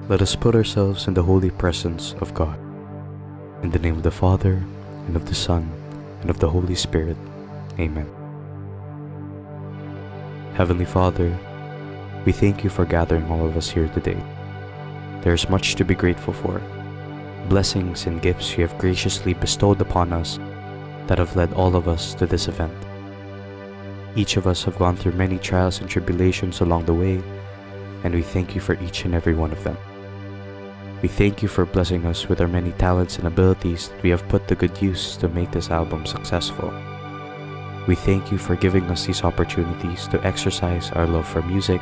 Let us put ourselves in the holy presence of God. In the name of the Father, and of the Son, and of the Holy Spirit. Amen. Heavenly Father, we thank you for gathering all of us here today. There is much to be grateful for. Blessings and gifts you have graciously bestowed upon us that have led all of us to this event. Each of us have gone through many trials and tribulations along the way, and we thank you for each and every one of them. We thank you for blessing us with our many talents and abilities that we have put to good use to make this album successful. We thank you for giving us these opportunities to exercise our love for music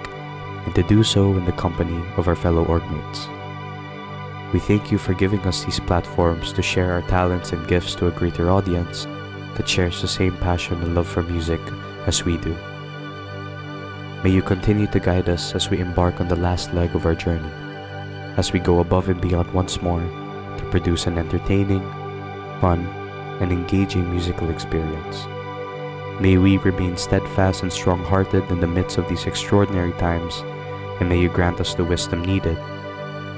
and to do so in the company of our fellow orgmates. We thank you for giving us these platforms to share our talents and gifts to a greater audience that shares the same passion and love for music as we do. May you continue to guide us as we embark on the last leg of our journey, as we go above and beyond once more to produce an entertaining, fun, and engaging musical experience. May we remain steadfast and strong-hearted in the midst of these extraordinary times, and may you grant us the wisdom needed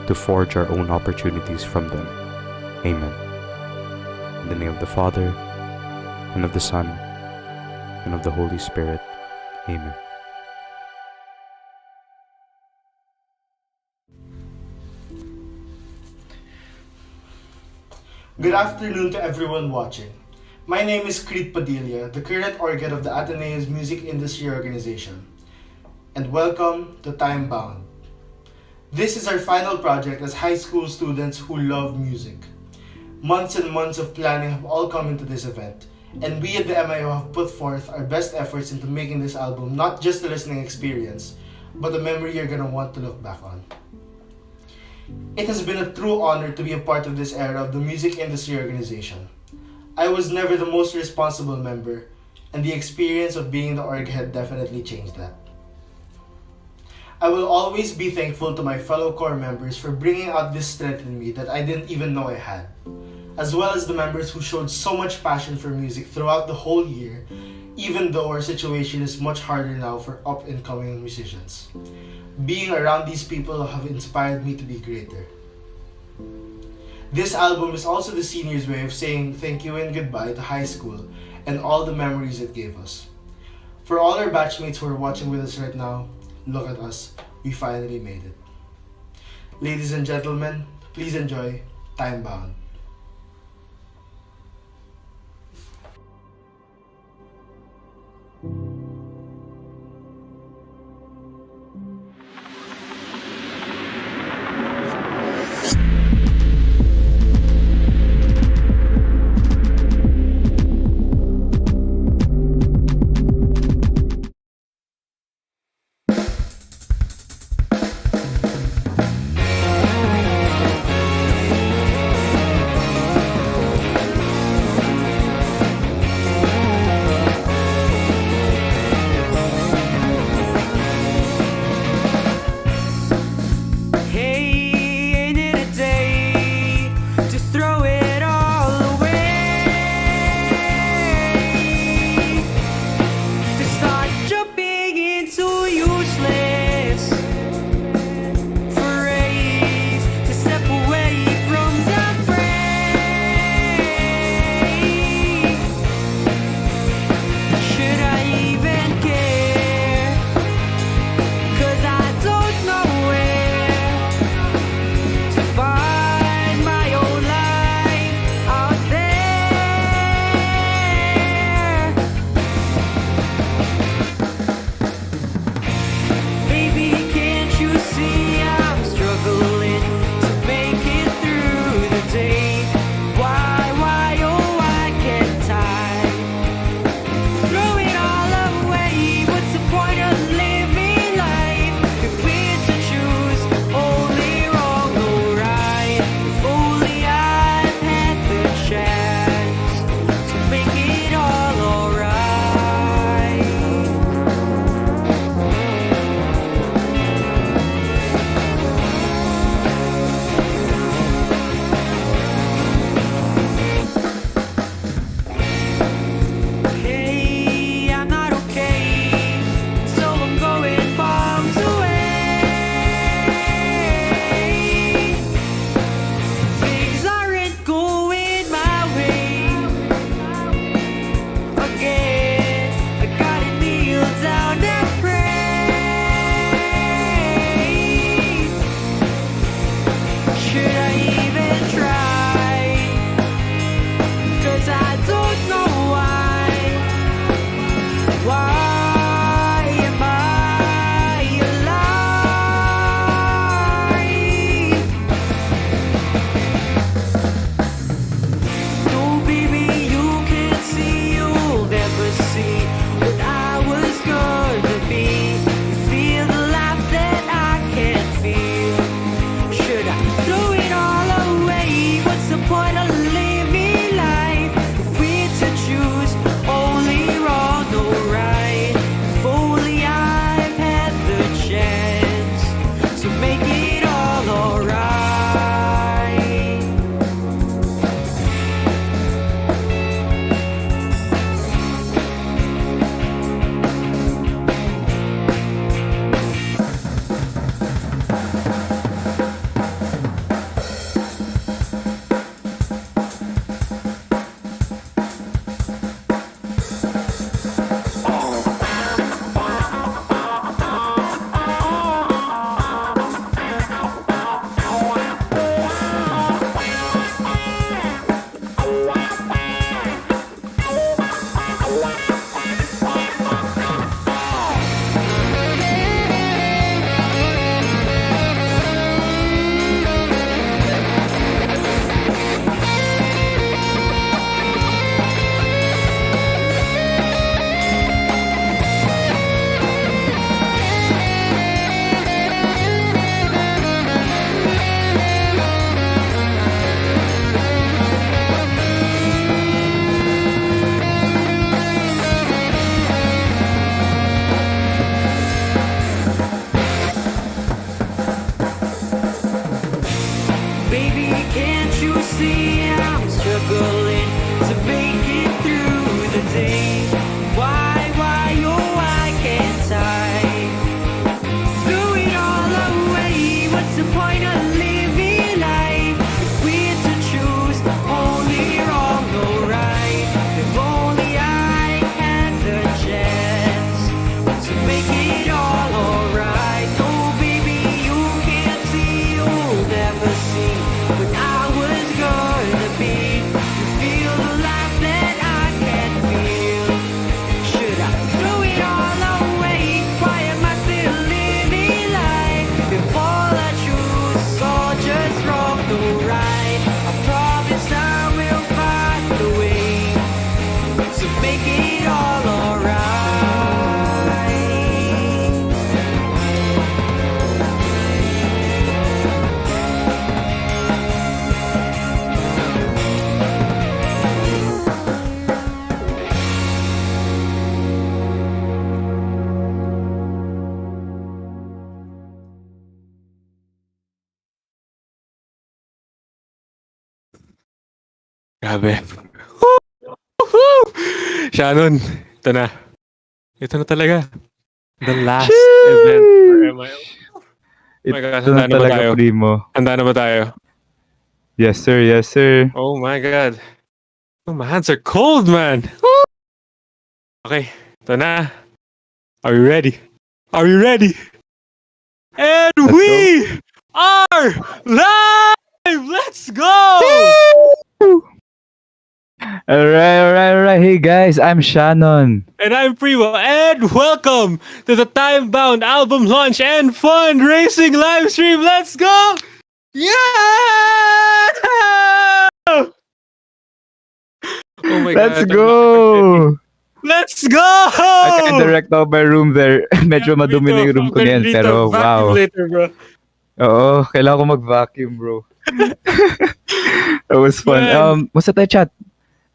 to forge our own opportunities from them. Amen. In the name of the Father, and of the Son, and of the Holy Spirit. Amen. Good afternoon to everyone watching. My name is Creed Padilla, the current organ of the Ateneo's Music Industry Organization. And welcome to Timebound. This is our final project as high school students who love music. Months and months of planning have all come into this event, and we at the MIO have put forth our best efforts into making this album not just a listening experience, but a memory you're gonna want to look back on. It has been a true honor to be a part of this era of the music industry organization. I was never the most responsible member, and the experience of being the org head definitely changed that. I will always be thankful to my fellow core members for bringing out this strength in me that I didn't even know I had, as well as the members who showed so much passion for music throughout the whole year, even though our situation is much harder now for up-and-coming musicians. Being around these people have inspired me to be greater. This album is also the seniors' way of saying thank you and goodbye to high school and all the memories it gave us. For all our batchmates who are watching with us right now, look at us, we finally made it. Ladies and gentlemen, please enjoy Timebound. Grabe. Woohoo! Shannon, ito na. Ito na talaga. The last event for MIL. Oh my gosh, Ito na handa na ba talaga, tayo? primo. Handa na ba tayo? Yes, sir. Yes, sir. Oh my god. Oh, my hands are cold, man. Okay, ito na. Are you ready? Are you ready? And Let's go. we are live! Let's go! All right. Hey, guys, I'm Shannon. And I'm Primo, and welcome to the Timebound album launch and fundraising live stream. Let's go! Yeah! Oh my Let's god, ang laking confetti. go! Let's go! I can direct out my room there. Yeah, Medyo me madumi na too. yung room I'm ko gonna ngayon. need to Pero vacuum wow. later, bro. Oo, kailangan ko mag-vacuum, bro. That was fun. Man, What's up, chat?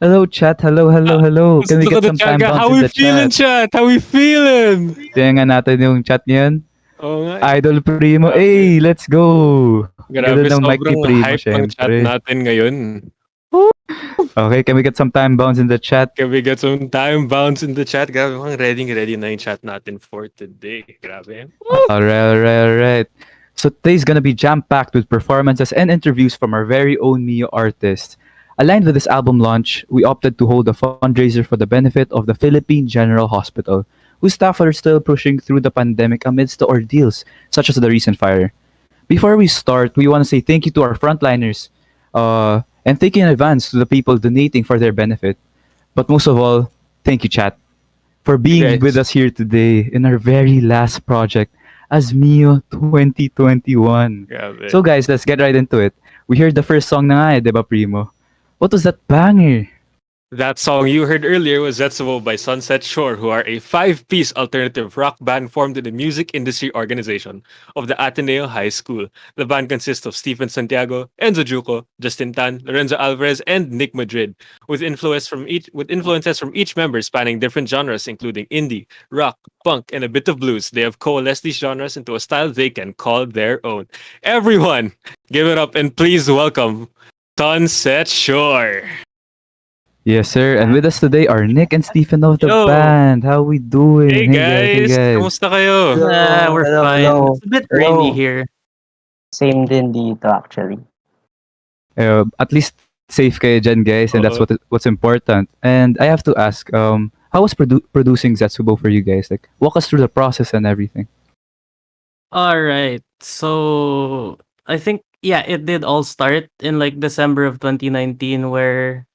Hello, chat. Hello. let's Can we look at get the some chat, time guys. bounce How in we the feeling, chat? chat? How we feeling? Tingnan natin yung chat ngayon. Oo nga. Idol Primo. Grabe. Hey, let's go! Grabe, Ganda ng mic ni sobrang Primo, hype ng chat syempre. natin ngayon. Okay, can we get some time bounce in the chat? Can we get some time bounce in the chat? Grabe, mukhang ready na yung chat natin for today. Grabe. Alright. So today's gonna be jam-packed with performances and interviews from our very own Mio artists. Aligned with this album launch, we opted to hold a fundraiser for the benefit of the Philippine General Hospital, whose staff are still pushing through the pandemic amidst the ordeals, such as the recent fire. Before we start, we want to say thank you to our frontliners, and thank you in advance to the people donating for their benefit. But most of all, thank you, chat, for being guys. with us here today in our very last project as Mio 2021. Grabe. So guys, let's get right into it. We heard the first song na nga eh, diba Primo? What was that banger? That song you heard earlier was Zetsubou by Sunset Shore, who are a five-piece alternative rock band formed in the music industry organization of the Ateneo High School. The band consists of Stephen Santiago, Enzo Juco, Justin Tan, Lorenzo Alvarez, and Nick Madrid, with influences from each member spanning different genres, including indie, rock, punk, and a bit of blues. They have coalesced these genres into a style they can call their own. Everyone, give it up and please welcome Sunset Shore. Yes, sir. And with us today are Nick and Stephen of the Yo. band. How we doing? Hey guys, kamusta kayo? We're Hello, fine. hello. It's a bit Hello. rainy here. Same din dito actually. At least safe kayo dyan, guys, and that's what's important. And I have to ask, how was producing Zetsubou for you guys? Like, walk us through the process and everything. All right. So I think it did all start in like December of 2019 where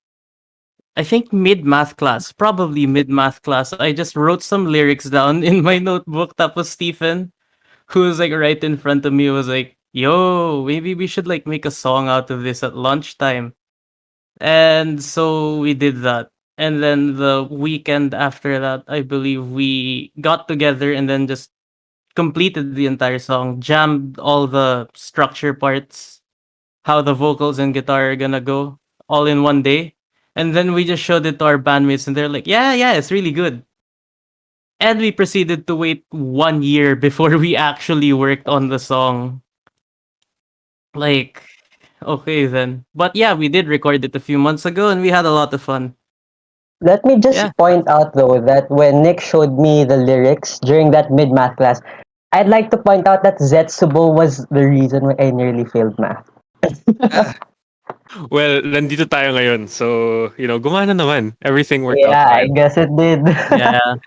I think probably mid math class, I just wrote some lyrics down in my notebook. Tapos Stephen, who was like right in front of me, was like, "Yo, maybe we should like make a song out of this at lunchtime." And so we did that. And then the weekend after that, I believe we got together and then just completed the entire song, jammed all the structure parts, how the vocals and guitar are gonna go all in one day. And then we just showed it to our bandmates and they're like, yeah, it's really good. And we proceeded to wait 1 year before we actually worked on the song. Like, okay then. But yeah, we did record it a few months ago and we had a lot of fun. Let me just Yeah. point out though that when Nick showed me the lyrics during that mid math class, I'd like to point out that Zetsubou was the reason why I nearly failed math. Well, nandito tayo ngayon. So, gumana naman. Everything worked out Yeah, I fine. guess it did. Yeah.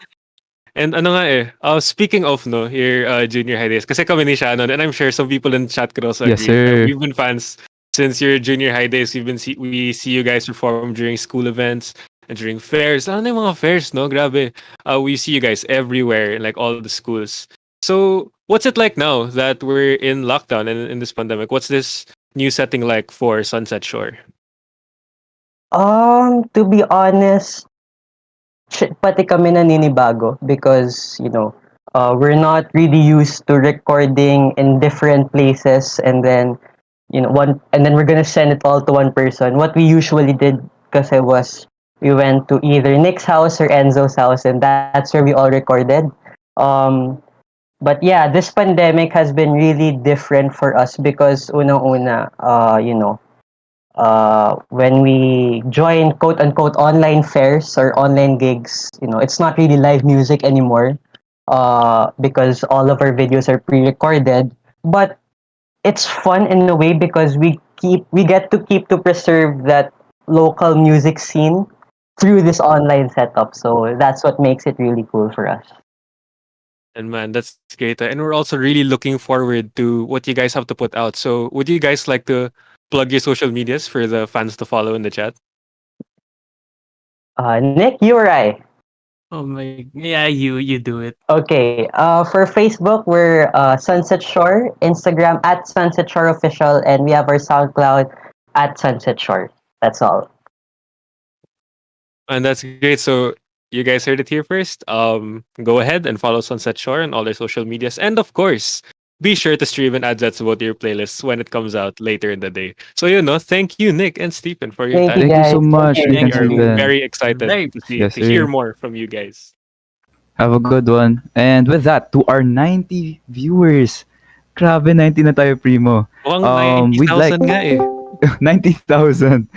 And ano nga speaking of your junior high days, kasi kami ni Shannon, and I'm sure some people in the chat could also Yes, agree. sir. We've been fans since your junior high days. We see you guys perform during school events and during fairs. Ano na yung mga fairs, no? Grabe. We see you guys everywhere in like all the schools. So, what's it like now that we're in lockdown and in this pandemic? What's this new setting like for Sunset Shore? To be honest, pati kami naninibago because, we're not really used to recording in different places and then, we're gonna send it all to one person. What we usually did kasi was we went to either Nick's house or Enzo's house and that's where we all recorded. But yeah, this pandemic has been really different for us because unang-una, when we join quote unquote online fairs or online gigs, it's not really live music anymore because all of our videos are pre-recorded. But it's fun in a way because we get to keep to preserve that local music scene through this online setup. So that's what makes it really cool for us. And man, that's great. And we're also really looking forward to what you guys have to put out. So, would you guys like to plug your social medias for the fans to follow in the chat? Nick, you or I? Oh my, yeah, you do it. Okay. For Facebook, we're Sunset Shore. Instagram at Sunset Shore Official, and we have our SoundCloud at Sunset Shore. That's all. And that's great. So, you guys heard it here first. Go ahead and follow Sunset Shore on all their social medias. And of course, be sure to stream and add Zetsubou to your playlists when it comes out later in the day. So, thank you, Nick and Stephen, for your Thank you, time. Thank you guys. so much, Thank Nick We and are you. Steven. very excited Very Yes, to hear sir. more from you guys. Have a good one. And with that, to our 90 viewers. Grabe, 90 na tayo, Primo. Mukhang We'd like 90,000 nga eh. 90,000.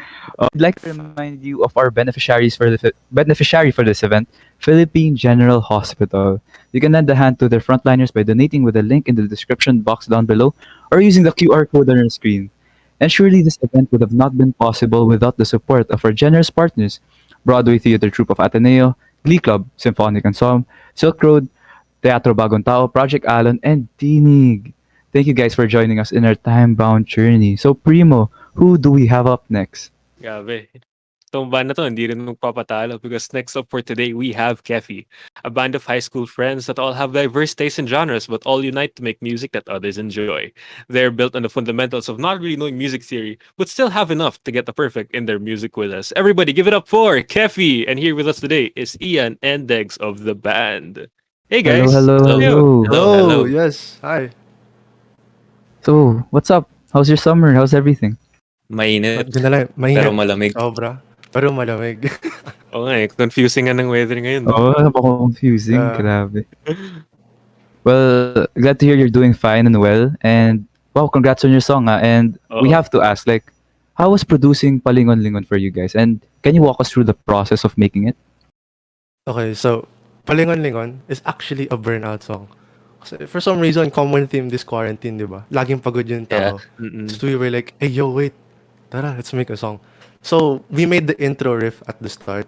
We'd like to remind you of our beneficiary for this event, Philippine General Hospital. You can lend a hand to their frontliners by donating with a link in the description box down below or using the QR code on your screen. And surely this event would have not been possible without the support of our generous partners, Broadway Theater Troupe of Ateneo, Glee Club, Symphonic Ensemble, Silk Road, Teatro Bagong Tao, Project Alon, and Tinig. Thank you guys for joining us in our time-bound journey. So, Primo, who do we have up next? Grabe. Itong band na to, hindi rin magpapatalo because next up for today, we have Kefi, a band of high school friends that all have diverse tastes and genres but all unite to make music that others enjoy. They're built on the fundamentals of not really knowing music theory but still have enough to get the perfect in their music with us. Everybody give it up for Kefi! And here with us today is Ian and Degs of the band. Hey Hello, guys! hello, How are you? hello. Hello, yes. Hi. So, what's up? How's your summer? How's everything? Yun Mainit, na lang. pero Mainit. malamig. Sobra. Pero malamig. Oo nga eh, confusing nga ng weather ngayon. No? Oh, napaka-confusing. Yeah. Grabe. Well, glad to hear you're doing fine and well. And, wow, congrats on your song. And we Oo. have to ask, like, how was producing Palingon-lingon for you guys? And can you walk us through the process of making it? Okay, so Palingon-lingon is actually a burnout song. Kasi for some reason, common theme this quarantine, di ba? Laging pagod yung tao. Mm-mm. So we were like, hey, yo, wait. Tara, let's make a song. So we made the intro riff at the start.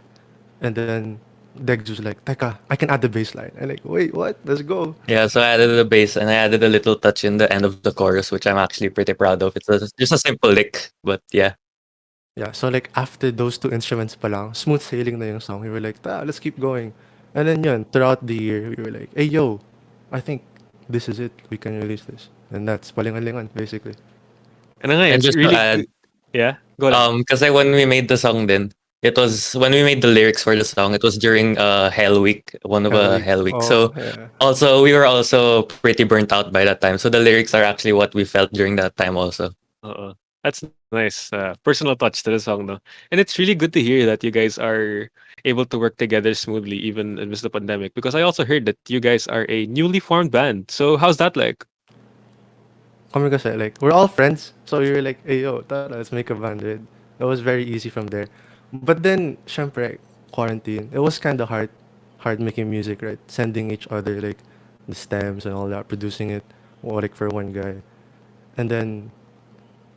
And then Degs was like, Teka, I can add the bass line. I'm like, wait, what? Let's go. Yeah, so I added the bass and I added a little touch in the end of the chorus, which I'm actually pretty proud of. Just a simple lick, but yeah. Yeah, so like after those two instruments pa lang, smooth sailing na yung song. We were like, let's keep going. And then yun, throughout the year, we were like, hey yo, I think this is it. We can release this. And that's Palingon-lingon, basically. Ano nga, And it's just to really add, yeah, go lang. because when we made the song then, it was when we made the lyrics for the song, it was during Hell Week, one of Hell Week. So yeah. also we were also pretty burnt out by that time. So the lyrics are actually what we felt during that time also. Oo. That's nice. Personal touch to the song, no? And it's really good to hear that you guys are able to work together smoothly even amidst the pandemic. Because I also heard that you guys are a newly formed band. So how's that like? Kami kasi, like, we're all friends. So we were like, hey yo, tara, let's make a band, right? That was very easy from there. But then, syempre, quarantine, it was kind of hard making music, right? Sending each other, like, the stems and all that, producing it, or like for one guy. And then,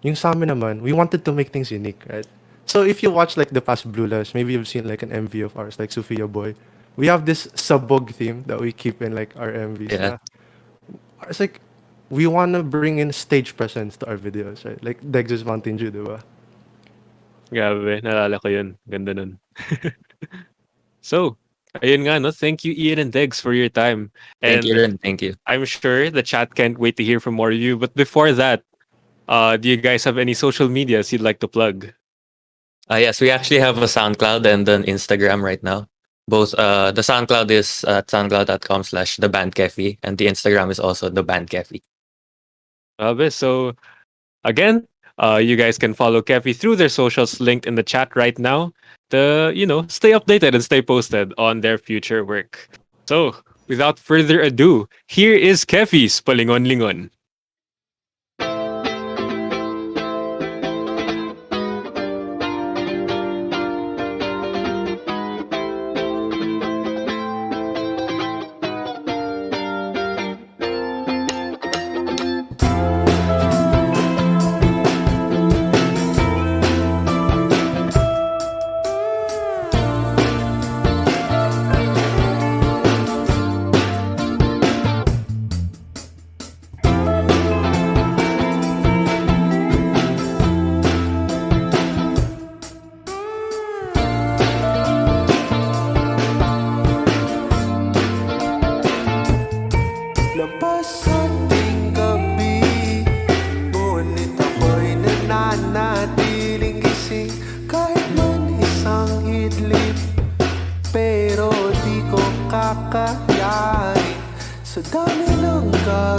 yung sa amin naman, we wanted to make things unique, right? So if you watch like the past Blue Lash, maybe you've seen like an MV of ours, like Sophia Boy. We have this sabog theme that we keep in like our MVs. Yeah. It's like we want to bring in stage presence to our videos, right? Like Dex's Mountain Dew, diba? Grabe, naalala ko yun. Ganda nun. So, ayun nga, no? Thank you, Ian and Degs, for your time. Thank you, And Ren. Thank you. I'm sure the chat can't wait to hear from more of you. But before that, do you guys have any social medias you'd like to plug? Yes, we actually have a SoundCloud and an Instagram right now. Both the SoundCloud is at soundcloud.com/thebandkefi and the Instagram is also thebandkefi. Grabe. So, again, you guys can follow Kefi through their socials linked in the chat right now to, stay updated and stay posted on their future work. So, without further ado, here is Kefi's Palingon-lingon.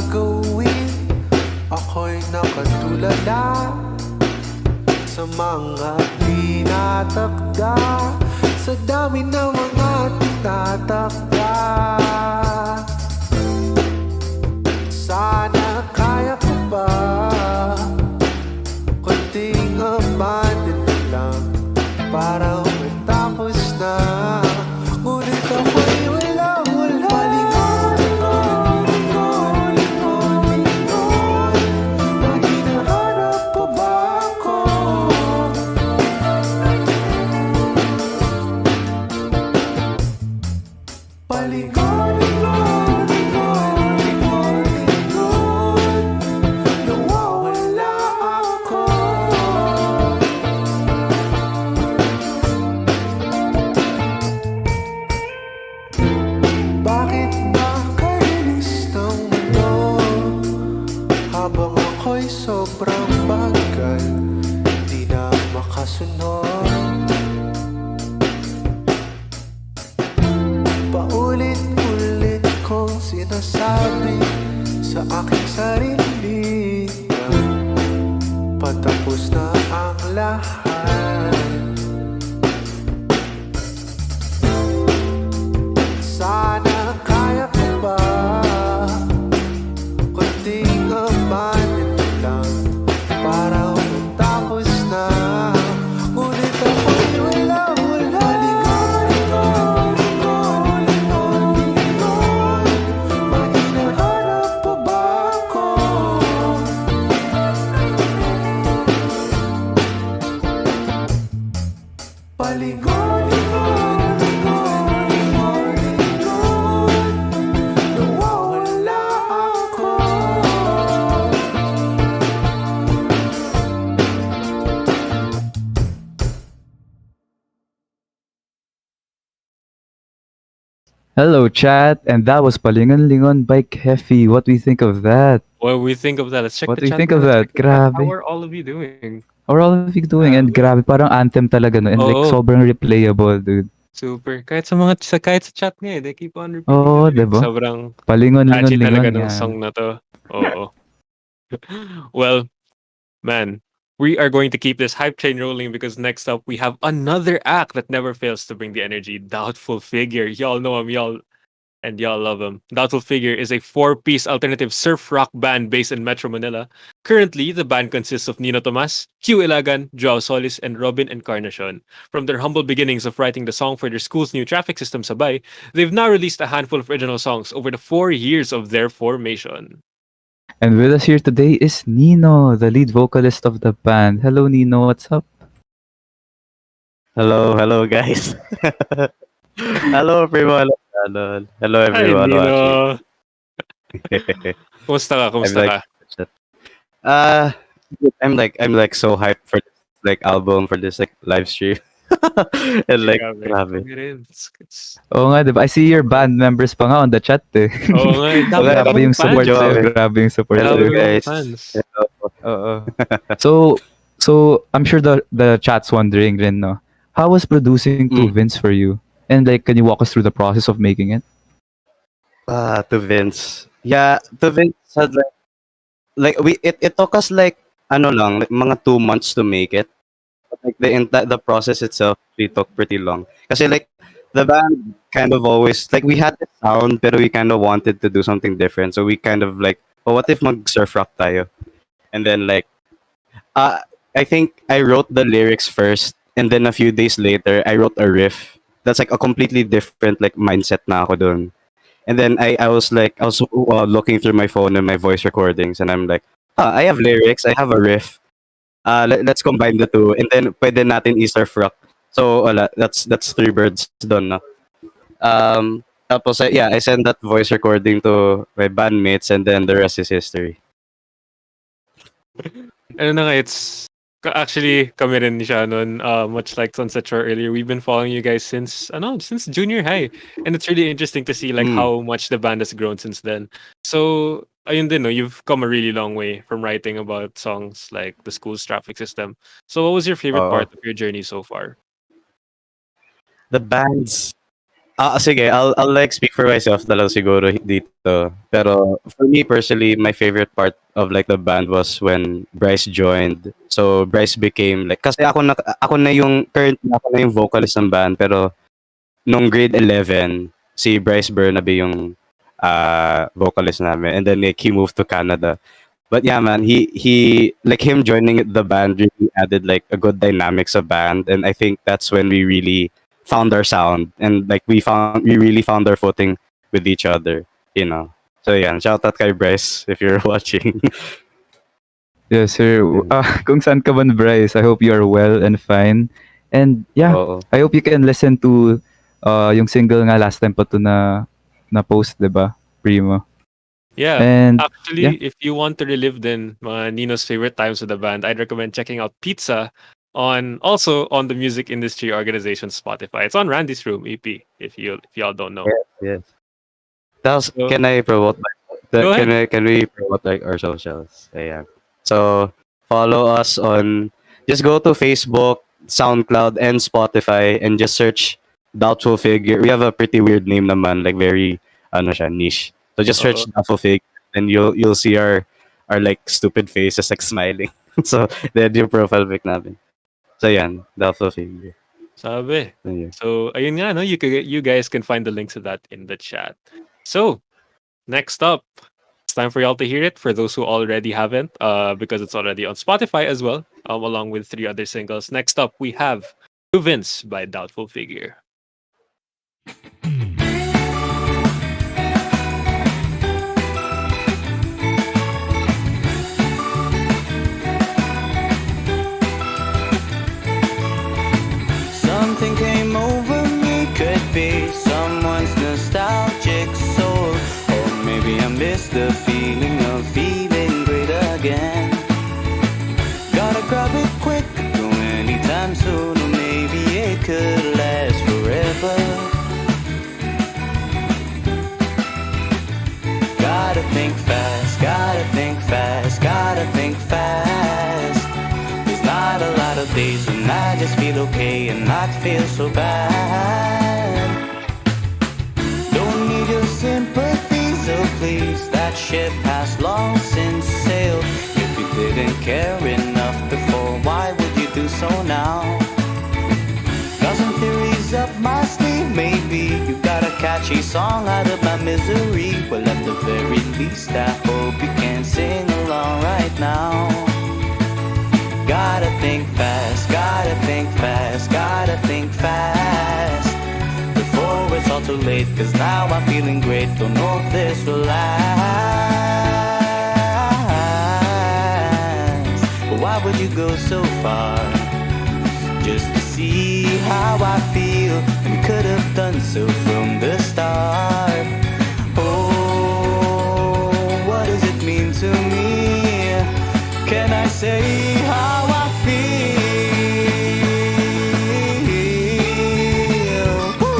gagawin. Ako'y nakatulala sa mga tinatakda, sa dami ng mga tinatakda. Sana kaya ko ba kunting abandon na lang para matapos na. Ngunit ako'y wala. Palingon-lingon, lingon-lingon, may hinahanap pa ba ako? Palingon-lingon, lingon-lingon, nawawala ako. Bakit ba kainis ng mundo habang ako'y sobrang bagal, di na makasunod? Paulit-ulit kong sinasabi sa aking sarili na patapos na ang lahat. Sana kaya ko ba kunting abandon na lang para matapos na. Ngunit ako'y wala. Palingon-lingon, lingon-lingon, may hinahanap pa ba ako? Palingon-lingon, lingon-lingon, nawawala ako. Hello, chat, and that was Palingon-lingon by Kefi. What do you think of that? What do we think of that? Let's check What the do you chat. think of Let's that? check the chat. How Grabe. are all of you doing? How are all of you doing? And grabe, parang anthem talaga, no? And like, Oo. sobrang replayable, dude. Super. Kahit sa chat nga they keep on repeating Oo, the lyrics. diba? Sobrang catchy Palingon-lingon-lingon talaga ng yan. song na to. Oo. Well, man, we are going to keep this hype train rolling because next up we have another act that never fails to bring the energy. Doubtful Figure. Y'all know him, y'all love him. Doubtful Figure is a 4-piece alternative surf rock band based in Metro Manila. Currently, the band consists of Nino Tomas, Q Ilagan, Joao Solis, and Robin Encarnacion. From their humble beginnings of writing the song for their school's new traffic system, Sabay, they've now released a handful of original songs over the 4 years of their formation. And with us here today is Nino, the lead vocalist of the band. Hello, Nino. What's up? Hello guys. Hello everyone. Hello Hi, everyone watching. Nino. Kumusta ka? I'm like, uh, I'm like so hyped for this like album, for this like live stream. And like, grabe. Oo nga, diba? I see your band members pa nga on the chat, eh. Oo nga, dami Grabe namang yung support fans. sa'yo. Grabe yung support Hello sa'yo. guys. Fans. Hello. Oo. So I'm sure the chat's wondering rin, no? How was producing to Vince for you? And like, can you walk us through the process of making it? To Vince. Yeah, to Vince had like it took us like like mga 2 months to make it. But like the process itself it took pretty long. Kasi like the band kind of always like we had the sound pero we kind of wanted to do something different. So we kind of like, oh, what if mag surf rock tayo? And then like I think I wrote the lyrics first and then a few days later I wrote a riff. That's like a completely different like mindset na ako dun. And then I was looking through my phone and my voice recordings and I'm like, I have lyrics, I have a riff. Let's combine the two and then pwede natin i-surf rock. So that's 3 birds done na. Tapos I sent that voice recording to my bandmates and then the rest is history. Ano na nga, it's actually kami rin siya nun, much like Sunset Shore earlier, we've been following you guys since junior high, and it's really interesting to see like how much the band has grown since then. So ayun din, no, you've come a really long way from writing about songs like the school's traffic system. So what was your favorite part of your journey so far? The bands, Sige, I'll like speak for myself na lang siguro dito. Pero for me personally, my favorite part of like the band was when Bryce joined. So Bryce became like kasi ako na yung currently ako na yung vocalist ng band pero nung grade 11 si Bryce Bernabe yung vocalist namin and then like he moved to Canada. But yeah, man, he like him joining the band really added like a good dynamics of band, and I think that's when we really found our sound and like we really found our footing with each other, you know. So yeah, shout out kay Bryce if you're watching. Yes, sir. Kung saan ka man, Bryce, I hope you are well and fine. And yeah, Oo. I hope you can listen to yung single nga last time pa to na post, 'di ba? Primo. Yeah. And Actually, yeah. if you want to relive then mga Nino's favorite times with the band, I'd recommend checking out Pizza also on the music industry organization Spotify. It's on Randy's Room EP if y'all don't know. Yes. Tapos, So, can I promote go ahead. can we promote like our socials? Ayan. So, follow us on, just go to Facebook, SoundCloud, and Spotify and just search Doubtful Figure. We have a pretty weird name naman, like very, ano siya, niche. So just search Oo. Doubtful Figure and you'll see our like stupid faces like smiling. So, then yung profile pic namin. So, yan, Doubtful Figure. Sabi. Ayun. So, ayun nga, no? You guys can find the links to that in the chat. So, next up, it's time for y'all to hear it for those who already haven't, because it's already on Spotify as well, along with 3 other singles. Next up, we have To Vince by Doubtful Figure. Something came over me, could be someone's nostalgic soul. Or maybe I missed the feeling of feeling great again. Gotta grab it quick, go anytime soon, or maybe it could last forever. Gotta think fast, gotta think fast, gotta think fast. There's not a lot of days when I just feel okay and not feel so bad. Don't need your sympathy, so please, that ship has long since sailed. If you didn't care enough before, why would you do so now? Got some theories up my sleeve, maybe you got a catchy song out of my misery. Well, at the very least, I hope you can sing along right now. Gotta think fast, gotta think fast, gotta think fast before it's all too late, cause now I'm feeling great, don't know if this will last. But why would you go so far? Just to see how I feel, and we could have done so from the start. Oh, what does it mean to me? Can I say how I feel? Woo!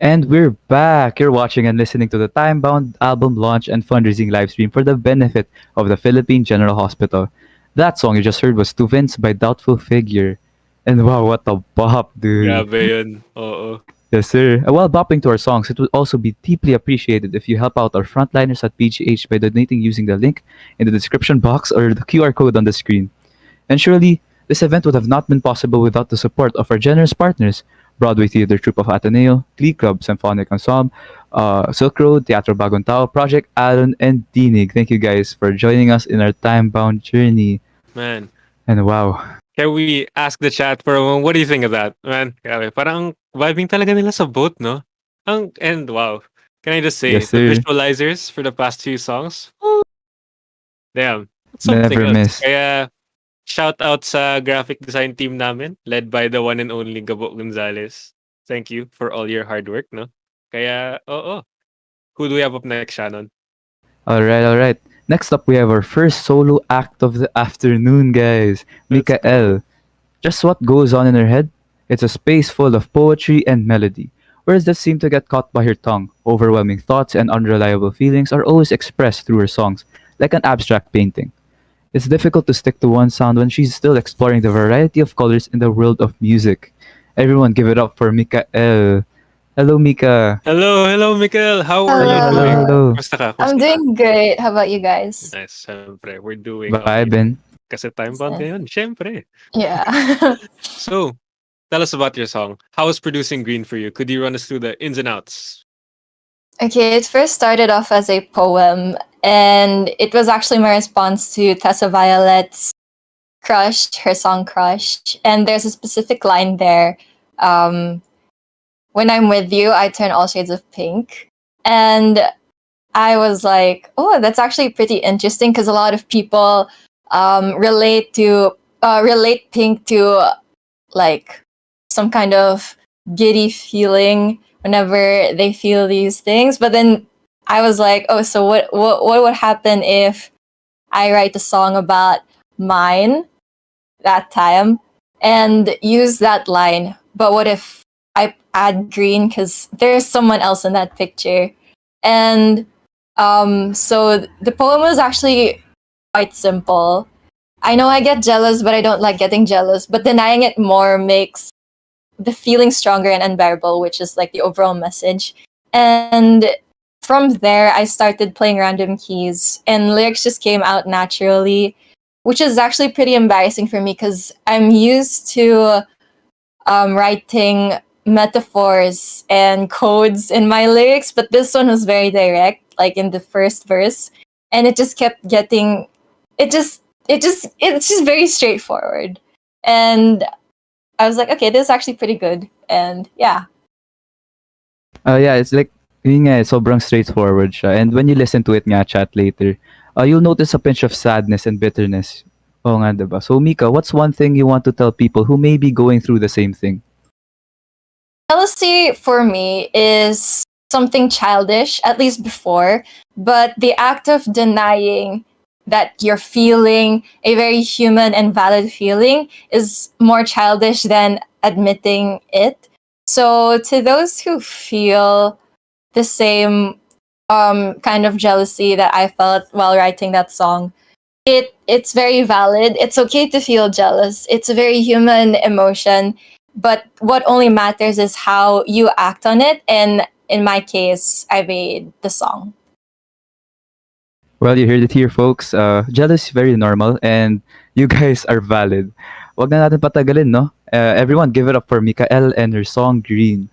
And we're back. You're watching and listening to the Timebound album launch and fundraising live stream for the benefit of the Philippine General Hospital. That song you just heard was To Vince by Doubtful Figure. And wow, what a bop, dude. Grabe yun. Oo. Yes, sir. While bopping to our songs, it would also be deeply appreciated if you help out our frontliners at PGH by donating using the link in the description box or the QR code on the screen. And surely, this event would have not been possible without the support of our generous partners, Broadway Theater Troupe of Ateneo, Glee Club Symphonic Ensemble, Silk Road, Teatro Bagong Tao, Project Alon, and Dinig. Thank you guys for joining us in our time-bound journey. Man. And wow. Can we ask the chat for a moment? What do you think of that? Man, grabe. Parang vibing talaga nila sa boat, no? And wow. Can I just say, Yes, the sir. visualizers for the past few songs? Damn. That's something Never else. miss. Kaya, shout out sa graphic design team namin, led by the one and only Gabo Gonzalez. Thank you for all your hard work, no? Kaya, oo. Who do we have up next, Shannon? All right. Next up, we have our first solo act of the afternoon, guys. Let's go. Mikaelle. Just what goes on in her head? It's a space full of poetry and melody. Words that seem to get caught by her tongue, overwhelming thoughts and unreliable feelings are always expressed through her songs, like an abstract painting. It's difficult to stick to one sound when she's still exploring the variety of colors in the world of music. Everyone give it up for Mikaelle. Hello, Mika. Hello, Mikhail. How are you Hello, doing? Hello. hello. Kumusta ka? I'm Kumusta ka? doing great. How about you guys? Nice, syempre. We're doing Vibin. amazing. Kasi time bound ngayon, syempre. Yeah. So, tell us about your song. How was producing Green for you? Could you run us through the ins and outs? Okay, it first started off as a poem, and it was actually my response to Tessa Violet's Crush, her song Crush. And there's a specific line there. When I'm with you, I turn all shades of pink. And I was like, oh, that's actually pretty interesting because a lot of people relate pink to like some kind of giddy feeling whenever they feel these things. But then I was like, oh, so what would happen if I write a song about mine that time and use that line? But what if I add green because there's someone else in that picture? And so the poem was actually quite simple. I know I get jealous, but I don't like getting jealous. But denying it more makes the feeling stronger and unbearable, which is like the overall message. And from there, I started playing random keys, and lyrics just came out naturally, which is actually pretty embarrassing for me because I'm used to writing metaphors and codes in my lyrics, but this one was very direct, like in the first verse, and it just kept getting, it's just very straightforward, and I was like, okay, this is actually pretty good, and yeah. Yeah, it's like, yun nga, sobrang straightforward siya. And when you listen to it nga, chat later, you'll notice a pinch of sadness and bitterness. Oo nga, diba? So, Mika, what's one thing you want to tell people who may be going through the same thing? Jealousy for me is something childish, at least before, but the act of denying that you're feeling a very human and valid feeling is more childish than admitting it. So, to those who feel the same kind of jealousy that I felt while writing that song, it's very valid. It's okay to feel jealous. It's a very human emotion. But what only matters is how you act on it. And in my case, I made the song. Well, you heard it here, folks. Jealous is very normal, and you guys are valid. Wag na natin patagalin, no? Everyone, give it up for Mikaelle and her song Green.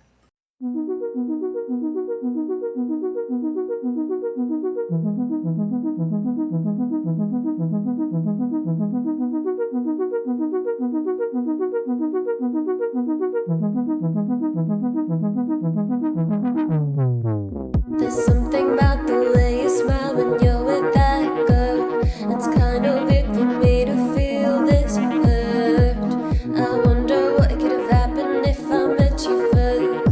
There's something about the way you smile when you're with that girl. It's kind of weird for me to feel this hurt. I wonder what could have happened if I met you first.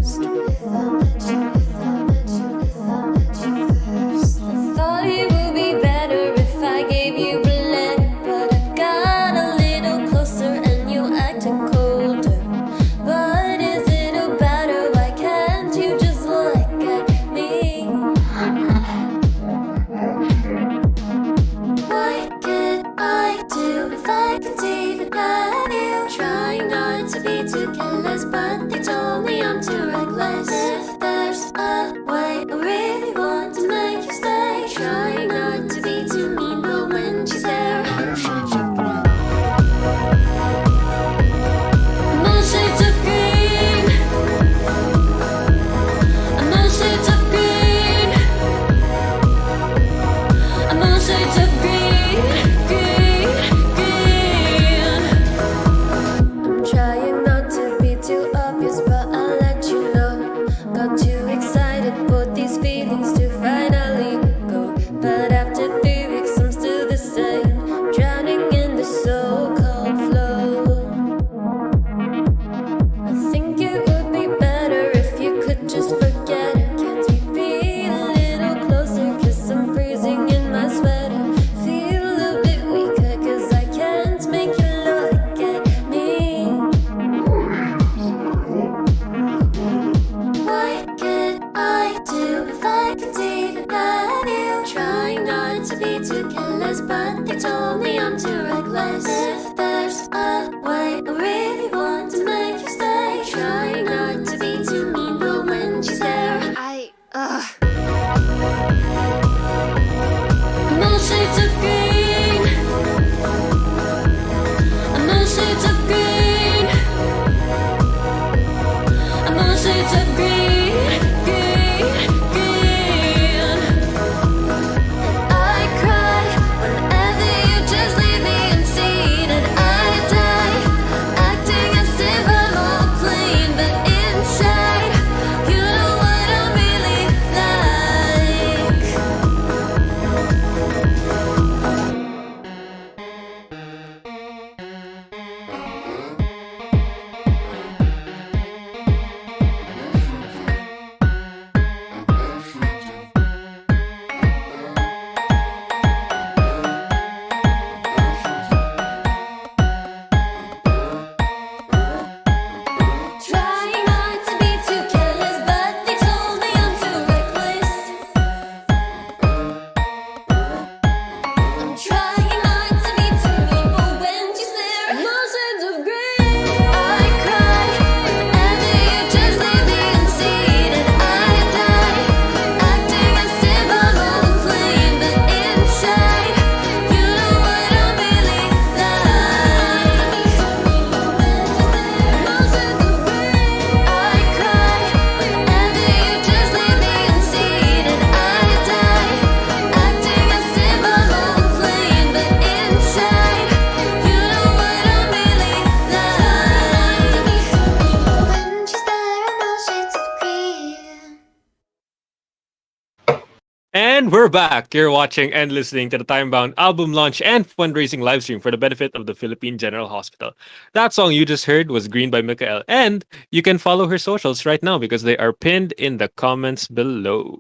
And we're back. You're watching and listening to the Timebound album launch and fundraising livestream for the benefit of the Philippine General Hospital. That song you just heard was Green by Mikaelle. And you can follow her socials right now because they are pinned in the comments below.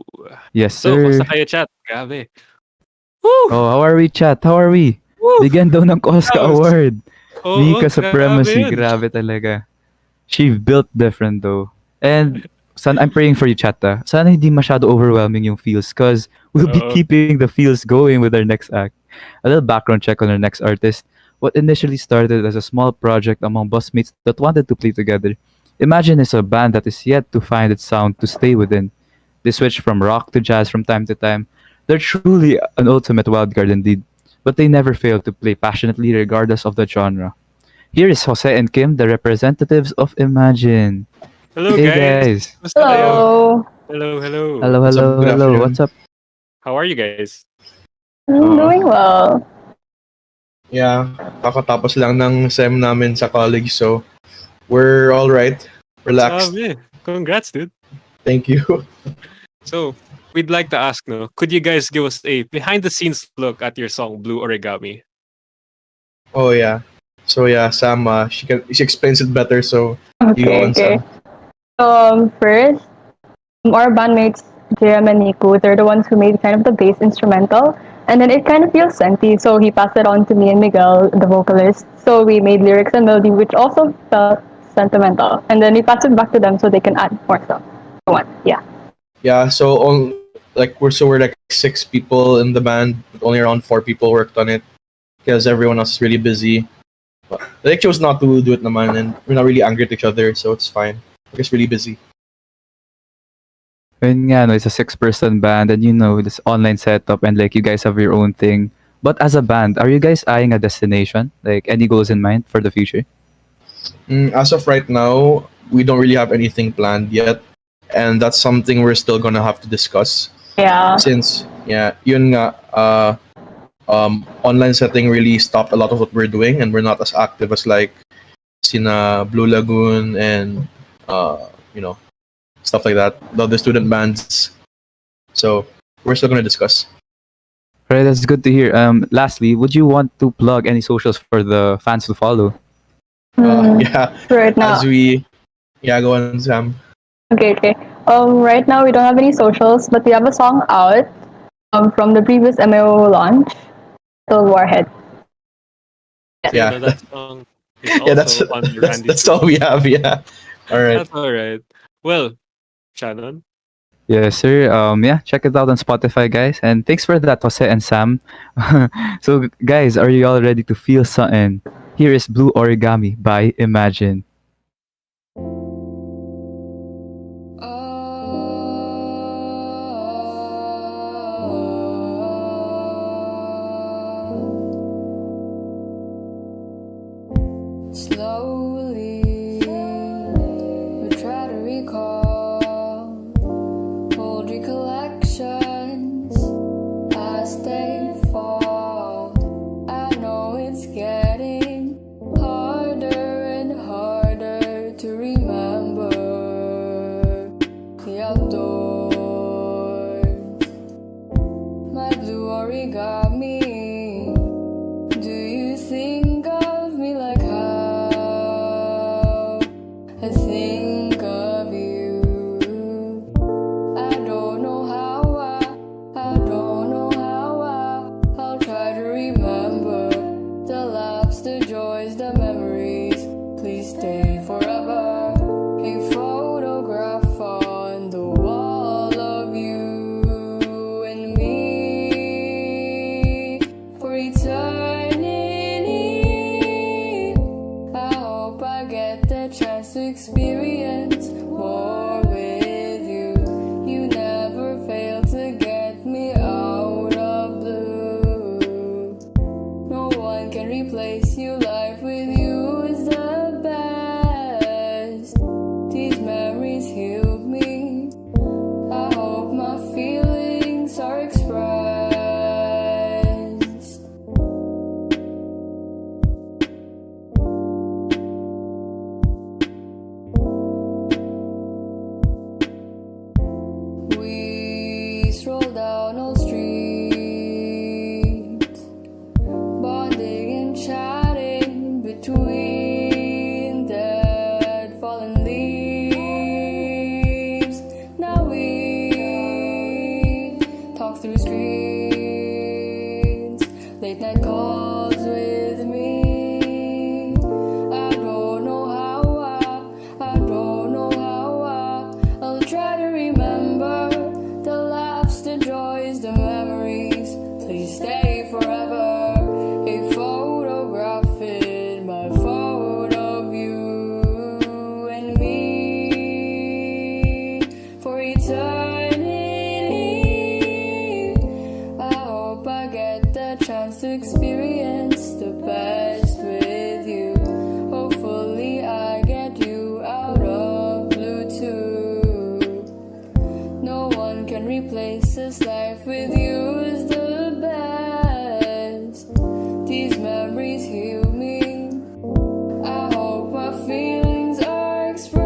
Yes, So, sir. kumusta kayo, chat? Grabe. Woo! Oh, how are we, chat? How are we? Woo! Bigyan daw ng Oscar That was- Award. Oo, Mika grabe Supremacy. yun. Grabe talaga. She built different though. And I'm praying for you, chat. Sana hindi masyado overwhelming yung feels because we'll be Oo. keeping the feels going with our next act. A little background check on our next artist. What initially started as a small project among busmates that wanted to play together. Imagine it's a band that is yet to find its sound to stay within. They switch from rock to jazz from time to time. They're truly an ultimate wildcard indeed, but they never fail to play passionately regardless of the genre. Here is Jose and Kim, the representatives of IMAJJN. Hello, Hey guys. guys. Kumusta kayo? Hello. Hello, hello. Hello, What's up? hello, Good hello. afternoon. What's up? How are you guys? I'm doing well. Yeah, kakatapos lang ng SEM namin sa college, so we're all right. Relaxed. Sabi. Congrats, dude. Thank you. So, we'd like to ask, no, could you guys give us a behind-the-scenes look at your song Blue Origami? Oh yeah. So yeah, Sam, she explains it better. So you go Okay, on, okay. Sam. First, our bandmates, JM and Niku, they're the ones who made kind of the bass instrumental. And then it kind of feels scenty, so he passed it on to me and Miguel, the vocalist. So we made lyrics and melody, which also felt sentimental. And then we passed it back to them so they can add more stuff. Yeah. Yeah. So we're like 6 people in the band, but only around 4 people worked on it because everyone else is really busy. But they chose not to do it naman, and we're not really angry at each other, so it's fine. We're just really busy. Yun nga, no, it's a 6-person band and this online setup and like you guys have your own thing. But as a band, are you guys eyeing a destination? Like any goals in mind for the future? As of right now, we don't really have anything planned yet, and that's something we're still gonna have to discuss. Yeah. Since yun nga, online setting really stopped a lot of what we're doing, and we're not as active as like Sina Blue Lagoon and stuff like that, the other student bands. So we're still gonna discuss. Right, that's good to hear. Lastly, would you want to plug any socials for the fans to follow? Yeah, Right now. Go on, Sam. Okay. Right now we don't have any socials, but we have a song out from the previous MAO launch, titled Warhead. Yeah. So that song is Yeah, that's also on the Randy's that's all we have. Yeah. All right. That's all right. Well, Shannon. Yes, sir. Check it out on Spotify, guys. And thanks for that, Jose and Sam. So, guys, are you all ready to feel something? Here is Blue Origami by IMAJJN. Slowly, we try to recall old recollections as they fall. I know it's getting harder and harder to remember the outdoors. My blue origami. Do you think of me like how I think of you? I don't know how I'll try to remember the laughs, the joys, the memories. Please stay forever. A photograph on the wall of you and me. through screens, late night calls with me. I don't know how I don't know how I'll try to remember the laughs, the joys, the memories. Please stay forever. A photograph in my phone of you and me for eternity. I hope I get the chance to experience the best with you. Hopefully I get you out of Bluetooth. No one can replace this life with you is the best. These memories heal me. I hope my feelings are expressed.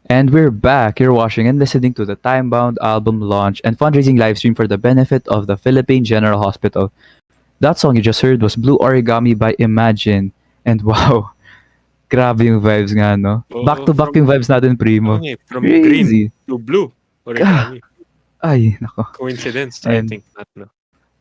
And we're back. You're watching and listening to the Timebound album launch and fundraising livestream for the benefit of the Philippine General Hospital. That song you just heard was Blue Origami by IMAJJN. And wow, grabe yung vibes nga, no? Back to back yung vibes natin, Primo. From green Crazy. to blue. Origami. Ay, nako. Coincidence? I And, think not, no?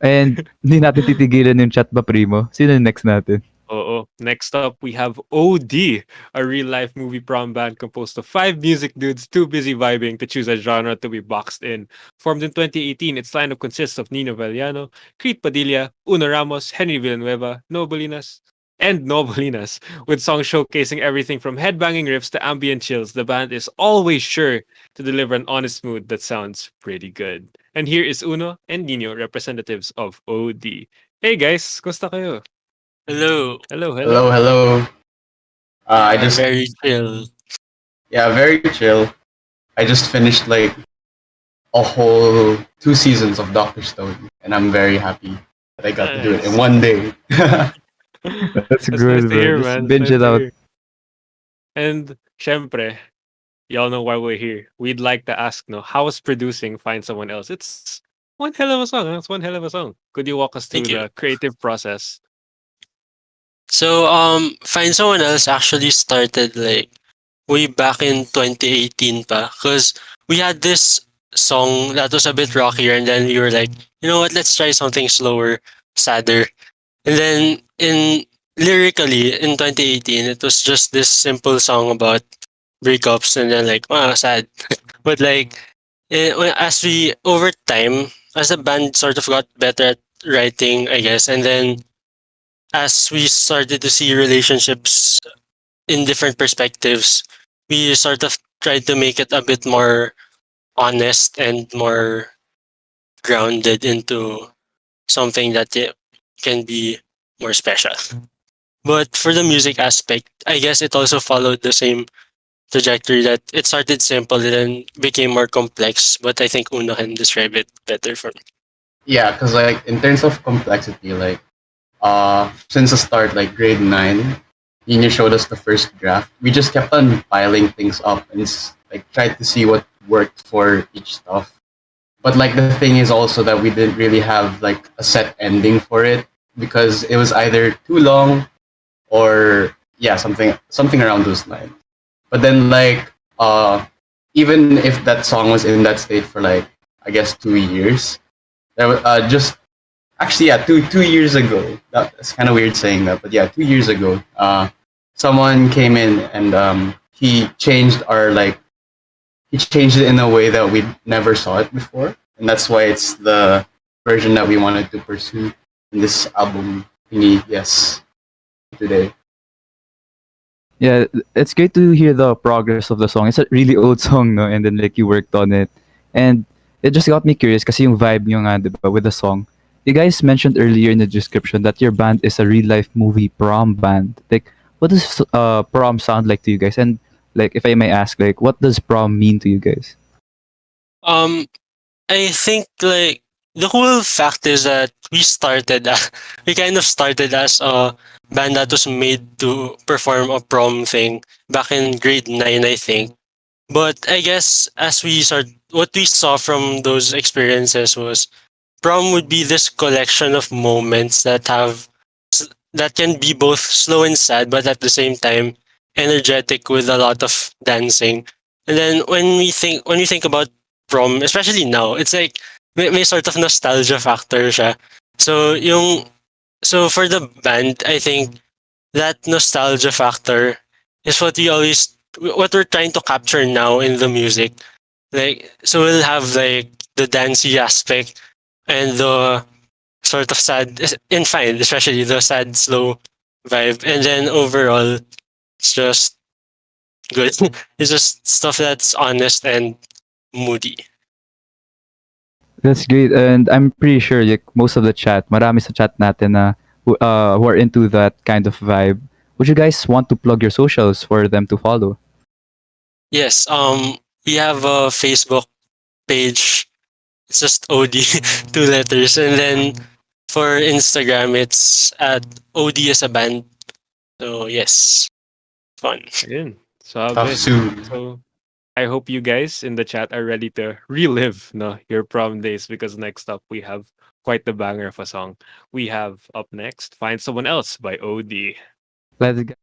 and hindi natin titigilan yung chat ba, Primo? Sino yung next natin? Oh. Next up, we have OD, a real-life movie prom band composed of 5 music dudes too busy vibing to choose a genre to be boxed in. Formed in 2018, its lineup consists of Nino Valiano, Creed Padilla, Uno Ramos, Henry Villanueva, Nobolinas, with songs showcasing everything from headbanging riffs to ambient chills. The band is always sure to deliver an honest mood that sounds pretty good. And here is Uno and Nino, representatives of OD. Hey guys, kumusta kayo? Hello. Hello. I just Very chill. very chill. I just finished like a whole 2 seasons of Doctor Stone, and I'm very happy that I got to do it in one day. That's good, nice to hear, bro. man. Just binge Nice it to out. hear. And syempre, y'all know why we're here. We'd like to ask, no, how was producing Find Someone Else? It's one hell of a song. Huh? It's one hell of a song. Could you walk us through Thank you. the creative process? So, Find Someone Else actually started like way back in 2018 pa. Because we had this song that was a bit rockier and then we were like, you know what, let's try something slower, sadder. And then lyrically, in 2018, it was just this simple song about breakups and then like, sad. But like, over time, as the band sort of got better at writing, I guess, and then as we started to see relationships in different perspectives, we sort of tried to make it a bit more honest and more grounded into something that can be more special. But for the music aspect, I guess it also followed the same trajectory that it started simple and then became more complex. But I think Uno can describe it better for me. Yeah, because like in terms of complexity, like since the start, like grade 9, Nino showed us the first draft. We just kept on piling things up and like tried to see what worked for each stuff. But like the thing is also that we didn't really have like a set ending for it because it was either too long or something around those lines. But then like even if that song was in that state for like I guess 2 years, there was just actually, 2 years ago. That's kind of weird saying that, but 2 years ago, someone came in and he changed it in a way that we never saw it before, and that's why it's the version that we wanted to pursue in this album. Yes, today. Yeah, it's great to hear the progress of the song. It's a really old song, no? And then like you worked on it, and it just got me curious kasi yung vibe nyo nga, diba, with the song. You guys mentioned earlier in the description that your band is a real life movie prom band. Like, what does prom sound like to you guys? And like, if I may ask, like, what does prom mean to you guys? I think like the cool fact is that we kind of started as a band that was made to perform a prom thing back in grade 9, I think. But I guess what we saw from those experiences was prom would be this collection of moments that can be both slow and sad, but at the same time energetic with a lot of dancing. And then when we think about prom, especially now, it's like may sort of nostalgia factor siya. So for the band, I think that nostalgia factor is what we're trying to capture now in the music. Like so we'll have like the dancey aspect and the sort of sad and fine, especially the sad slow vibe. And then overall it's just good. It's just stuff that's honest and moody. That's great. And I'm pretty sure like, most of the chat, marami sa chat natin na who are into that kind of vibe. Would you guys want to plug your socials for them to follow? Yes, we have a Facebook page. It's just OD, 2 letters. And then for Instagram, it's at OD as a band. So yes, fun. Ayun. Tough soon. So I hope you guys in the chat are ready to relive your prom days, because next up we have quite the banger of a song. We have up next Find Someone Else by OD. Let's go.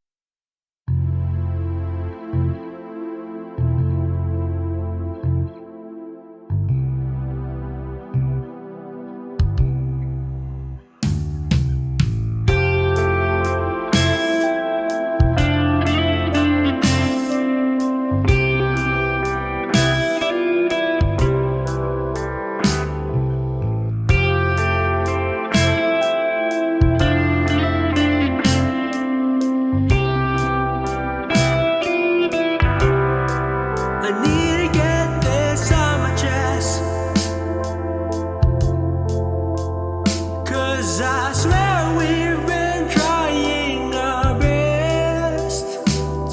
I need to get this on my chest, 'cause I swear we've been trying our best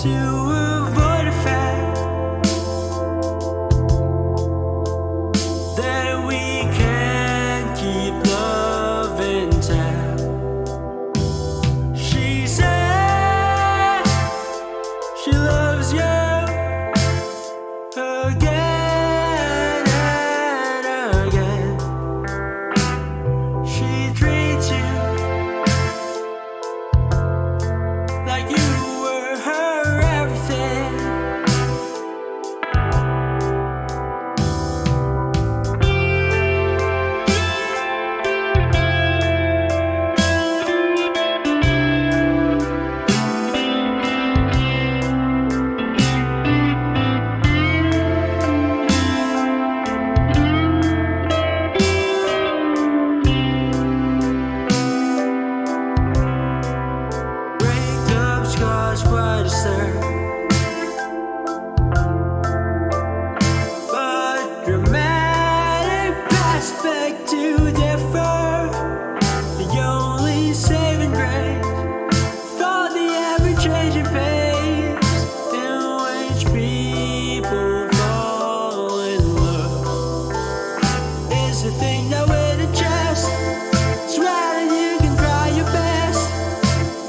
to avoid the fact that we can't keep love intact. She said she loves you again and again. She treats you like you were her everything. Breakups cause quite a stir, but dramatic aspect to differ. The only saving grace for the ever-changing pace in which people fall in love is the thing that with a chest. Swear that you can try your best.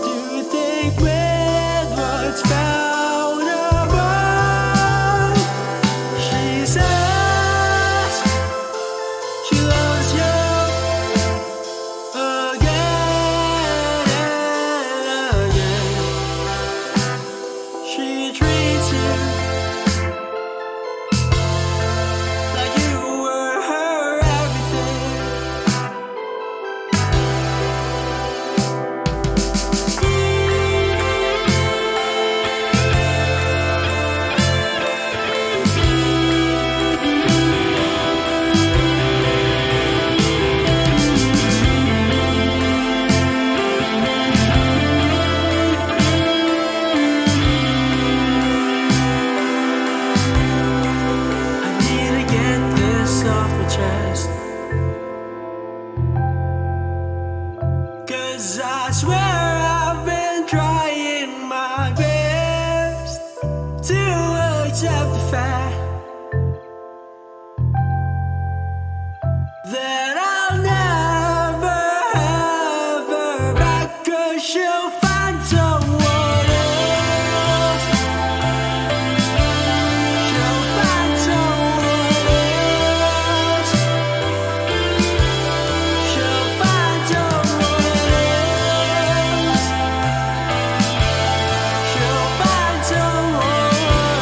Do you think with what's found above? She says she loves you again and again. She treats you like you were her everything. that I'll never have her back, 'cause she'll find someone else. She'll find someone else. She'll find someone else. She'll find someone else.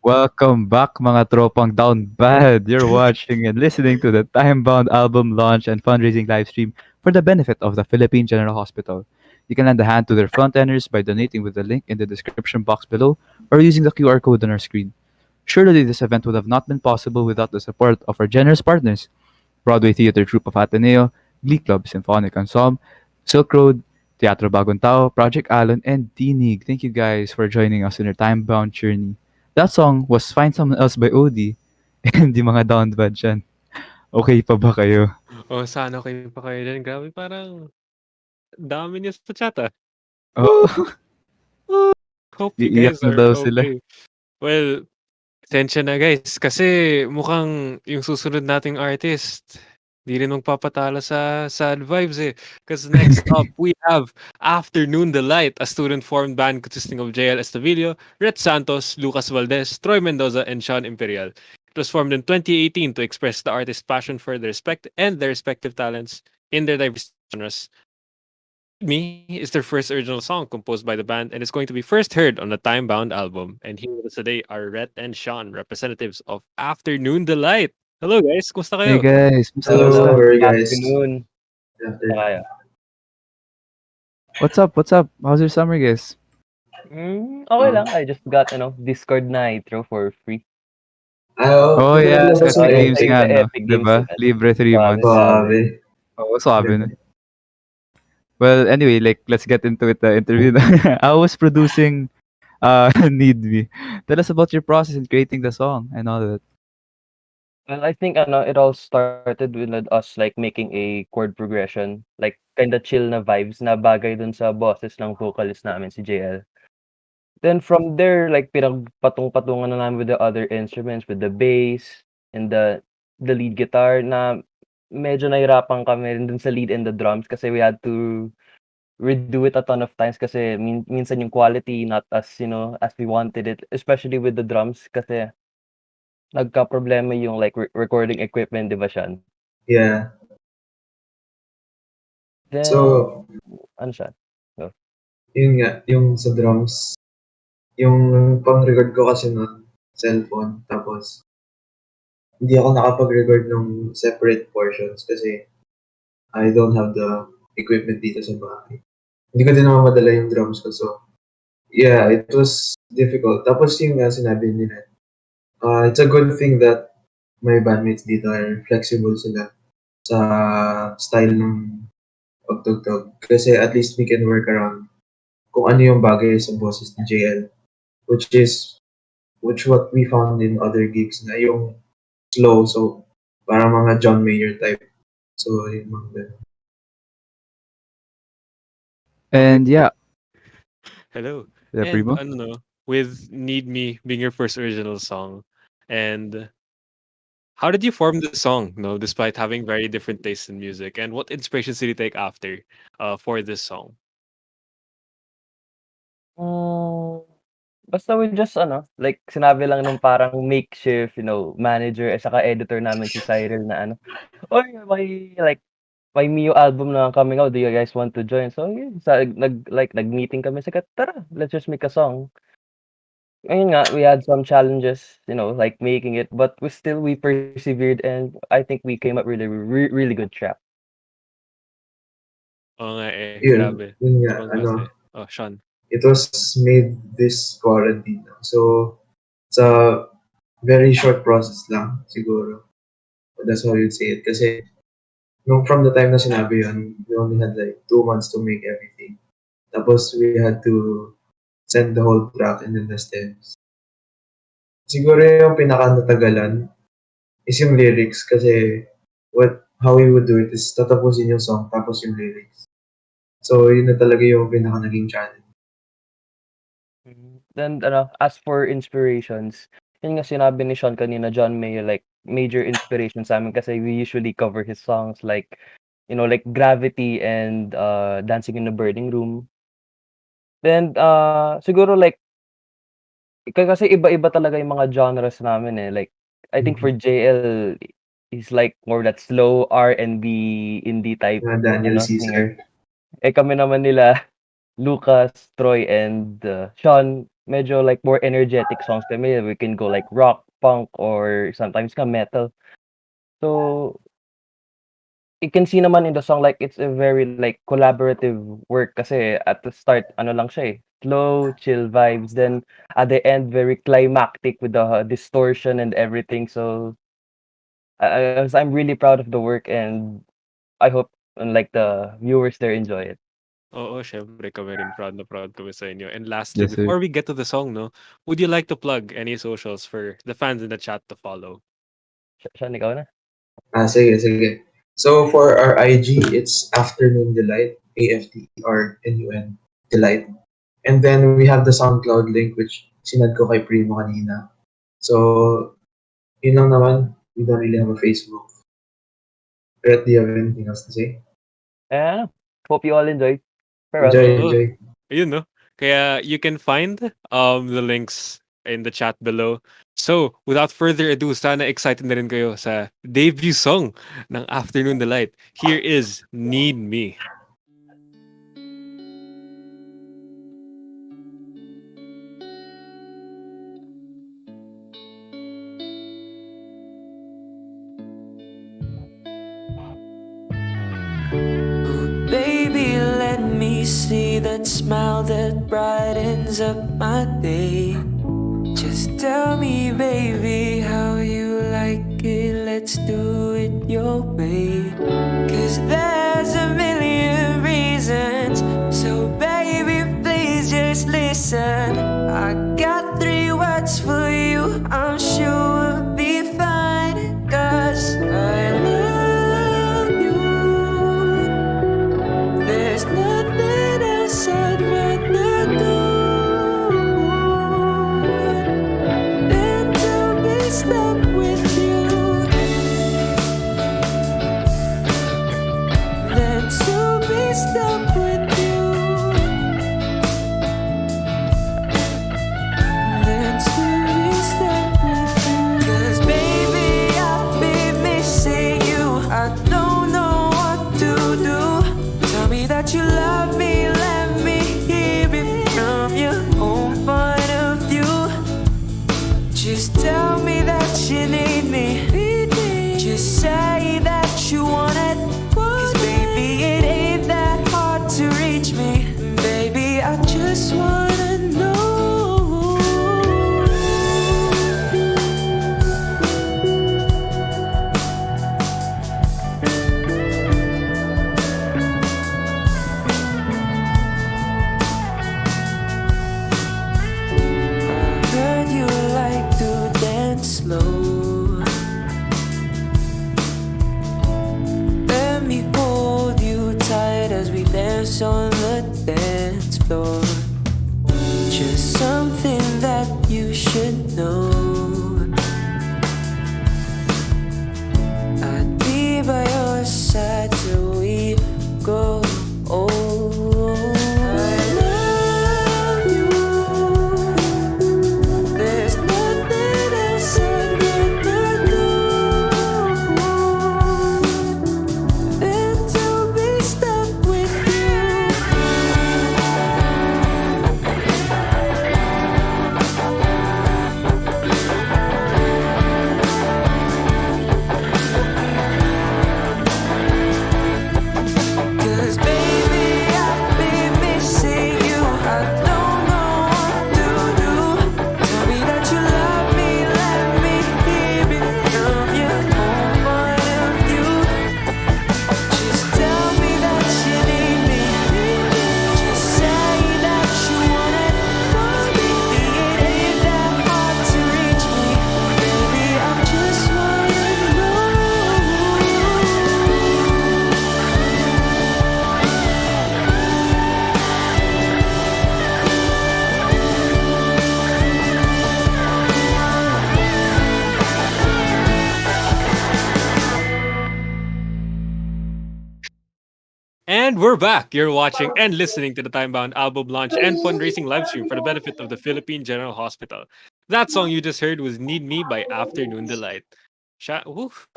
Welcome back mga tropang down bad. You're watching and listening to the Timebound album launch and fundraising live stream for the benefit of the Philippine General Hospital. You can lend a hand to their frontenders by donating with the link in the description box below or using the QR code on our screen. Surely this event would have not been possible without the support of our generous partners: Broadway Theater Troupe of Ateneo, Glee Club Symphonic Ensemble, Silk Road, Teatro Bagong Tao, Project Allen, and Tinig. Thank you guys for joining us in our time-bound journey. That song was Find Someone Else by Odie. And di mga down bad dyan. Okay pa ba kayo? Oh, sana okay pa kayo dyan. Grabe, parang dami niya sa chat ah. Oh, Hope you iiyak guys na are daw sila. okay. Well, pasensya na guys. Kasi mukhang yung susunod nating artist, di rin magpapatalo sa sad vibes eh. Because next up, we have Afternoon Delight, a student-formed band consisting of JL Estavillo, Ret Santos, Lucas Valdez, Troy Mendoza, and Sean Imperial. It was formed in 2018 to express the artist's passion for their respective talents in their diverse genres. Me is their first original song composed by the band and is going to be first heard on the Timebound album. And here with us today are Rhett and Sean, representatives of Afternoon Delight. Hello guys, kumusta Hey kayo? guys, musta Hello, musta? how are you guys? Afternoon. After. Kaya. What's up? What's up? How's your summer, guys? Okay lang. I just got, Discord Nitro for free. Oh yeah, sa naglalabas Epic yung Games Epic. nga, Sa no? Epic Games Diba? yan. Libre 3 Suabe, months. suabe. Oo, sabi na. Well, anyway, like, let's get into it, the interview. I was producing Need Me. Tell us about your process in creating the song and all that. Well, I think it all started with us like making a chord progression, like kinda chill na vibes na bagay dun sa boses ng vocalist namin si JL. Then from there, like pinagpatong-patungan na namin with the other instruments, with the bass and the lead guitar na medyo nahirapan kami rin dun sa lead and the drums kasi we had to redo it a ton of times kasi minsan yung quality not as, as we wanted it, especially with the drums kasi nagkaproblema yung like recording equipment, 'di ba, Sean? Yeah. Then, So, ano siya? Go. yun nga, yung sa drums, yung pang-record ko kasi nun, cellphone, tapos hindi ako nakapag-record ng separate portions kasi I don't have the equipment dito sa bahay. Hindi ko din naman madala yung drums ko, so yeah, it was difficult. Tapos yung nga sinabi nila, it's a good thing that my bandmates dito are flexible sila sa style ng pagtugtog. Kasi at least we can work around kung ano yung bagay sa boses ni JL. Which what we found in other gigs na yung slow, so parang mga John Mayer type. So, yung mga ganun. And yeah, Hello. Yeah, And Primo? ano no, with Need Me being your first original song, and how did you form the song, no, despite having very different tastes in music? And what inspirations did you take after for this song? Basta we just like sinabi lang nung parang makeshift, manager at saka editor namin si Cyril na "Oy, may Mio album na coming out. Do you guys want to join?" So, yun, nag-meeting kami, sabi, "Tara, let's just make a song." ayun nga, we had some challenges, like making it, but we persevered, and I think we came up really good track. Oo nga eh, Yun, grabe. yun nga, Sobrang lakas eh. Oh, Sean. it was made this quarantine. So, it's a very short process lang, siguro. That's how you'd say it. Kasi, from the time na sinabi yun, we only had like 2 months to make everything. Tapos, we had to send the whole track and then the stems. Siguro yung pinaka-natagalan is yung lyrics kasi how we would do it is tatapusin yung song tapos yung lyrics. So, yun na talaga yung pinaka-naging challenge. Then as for inspirations, yun nga sinabi ni Sean kanina, John May, like major inspiration sa amin kasi we usually cover his songs like, like Gravity and Dancing in the Burning Room. Then siguro like kasi iba-iba talaga yung mga genres namin eh. Like I think for JL he's like more that slow R&B indie type, Daniel singer. Caesar. Kami naman nila Lucas, Troy, and Sean, medyo like more energetic songs kami. We can go like rock, punk, or sometimes ka metal. So you can see naman in the song like it's a very like collaborative work kasi at the start lang siya eh, slow, chill vibes. Then at the end very climactic with the distortion and everything. So I'm really proud of the work and I hope like the viewers there enjoy it. Oo, syempre kami rin proud kami sa inyo. And lastly, Yes, sir. before we get to the song, no, would you like to plug any socials for the fans in the chat to follow? Sean, ikaw na? Sige. So for our IG, it's Afternoon Delight, AFTERNUN Delight. And then we have the SoundCloud link which sinad ko kay Primo kanina. So, yun lang naman. We don't really have a Facebook. Brett, do you have anything else to say? Yeah, hope you all enjoy. Enjoy. Ayun, no? Kaya you can find the links in the chat below. So, without further ado, sana excited na rin kayo sa debut song ng Afternoon Delight. Here is Need Me. Baby, let me see that smile that brightens up my day. Just tell me, baby, how you like it. Let's do it your way. 'Cause there's a million reasons. So, baby, please just listen. I got 3 words for you. I'm sure we'll be fine. 'Cause I love you. There's nothing else I'd rather do than to be stuck with you. Than to be stuck with you. Than to be stuck with you. 'Cause baby, I'll be missing you. I don't know what to do. Tell me that you love me, let me hear it from your own point of view. Just tell me that you need me. Just say that you want it. 'Cause baby, it ain't that hard to reach me. Baby, I just wanna know. Heard you like to dance slow. Let me hold you tight as we dance on the dance floor. Just something that you should know. I'd be by your side till we grow old. I love you. There's nothing else I'd rather And we're back. You're watching and listening to the Timebound album launch and fundraising livestream for the benefit of the Philippine General Hospital. That song you just heard was Need Me by Afternoon Delight. Woof.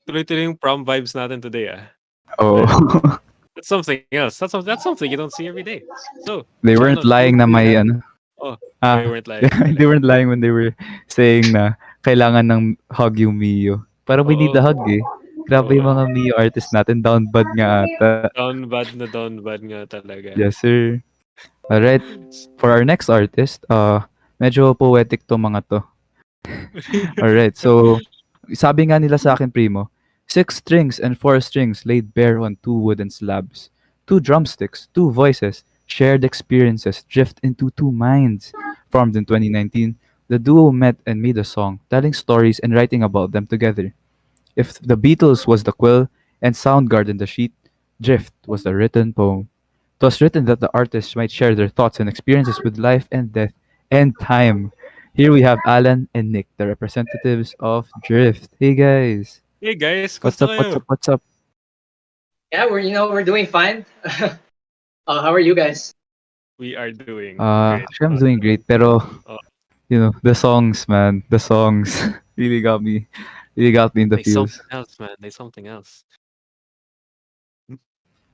Tuloy-tuloy yung prom vibes natin today, ah. Oh. Man, that's something else. That's something you don't see every day. So, They shout weren't out lying na may ano. Oh, they weren't lying. They weren't lying when they were saying na kailangan ng hug yung Mio. Parang we need the hug eh. Grabe yung mga Mio artists natin. Down bad nga ata. Down bad nga talaga. Yes, sir. Alright. For our next artist, medyo poetic to mga to. Alright, so sabi nga nila sa akin, Primo, 6 strings and 4 strings laid bare on 2 wooden slabs. 2 drumsticks, 2 voices, shared experiences drift into 2 minds. Formed in 2019, the duo met and made a song, telling stories and writing about them together. If the Beatles was the quill and Soundgarden the sheet, Drift was the written poem. It was written that the artists might share their thoughts and experiences with life and death and time. Here we have Alan and Nick, the representatives of Drift. Hey guys. Hey guys, What's up? What's up? Yeah, we're doing fine. How are you guys? We are doing great. Actually, I'm doing great, pero you know, the songs, man, the songs really got me in the feels. Something else, man. There's something else.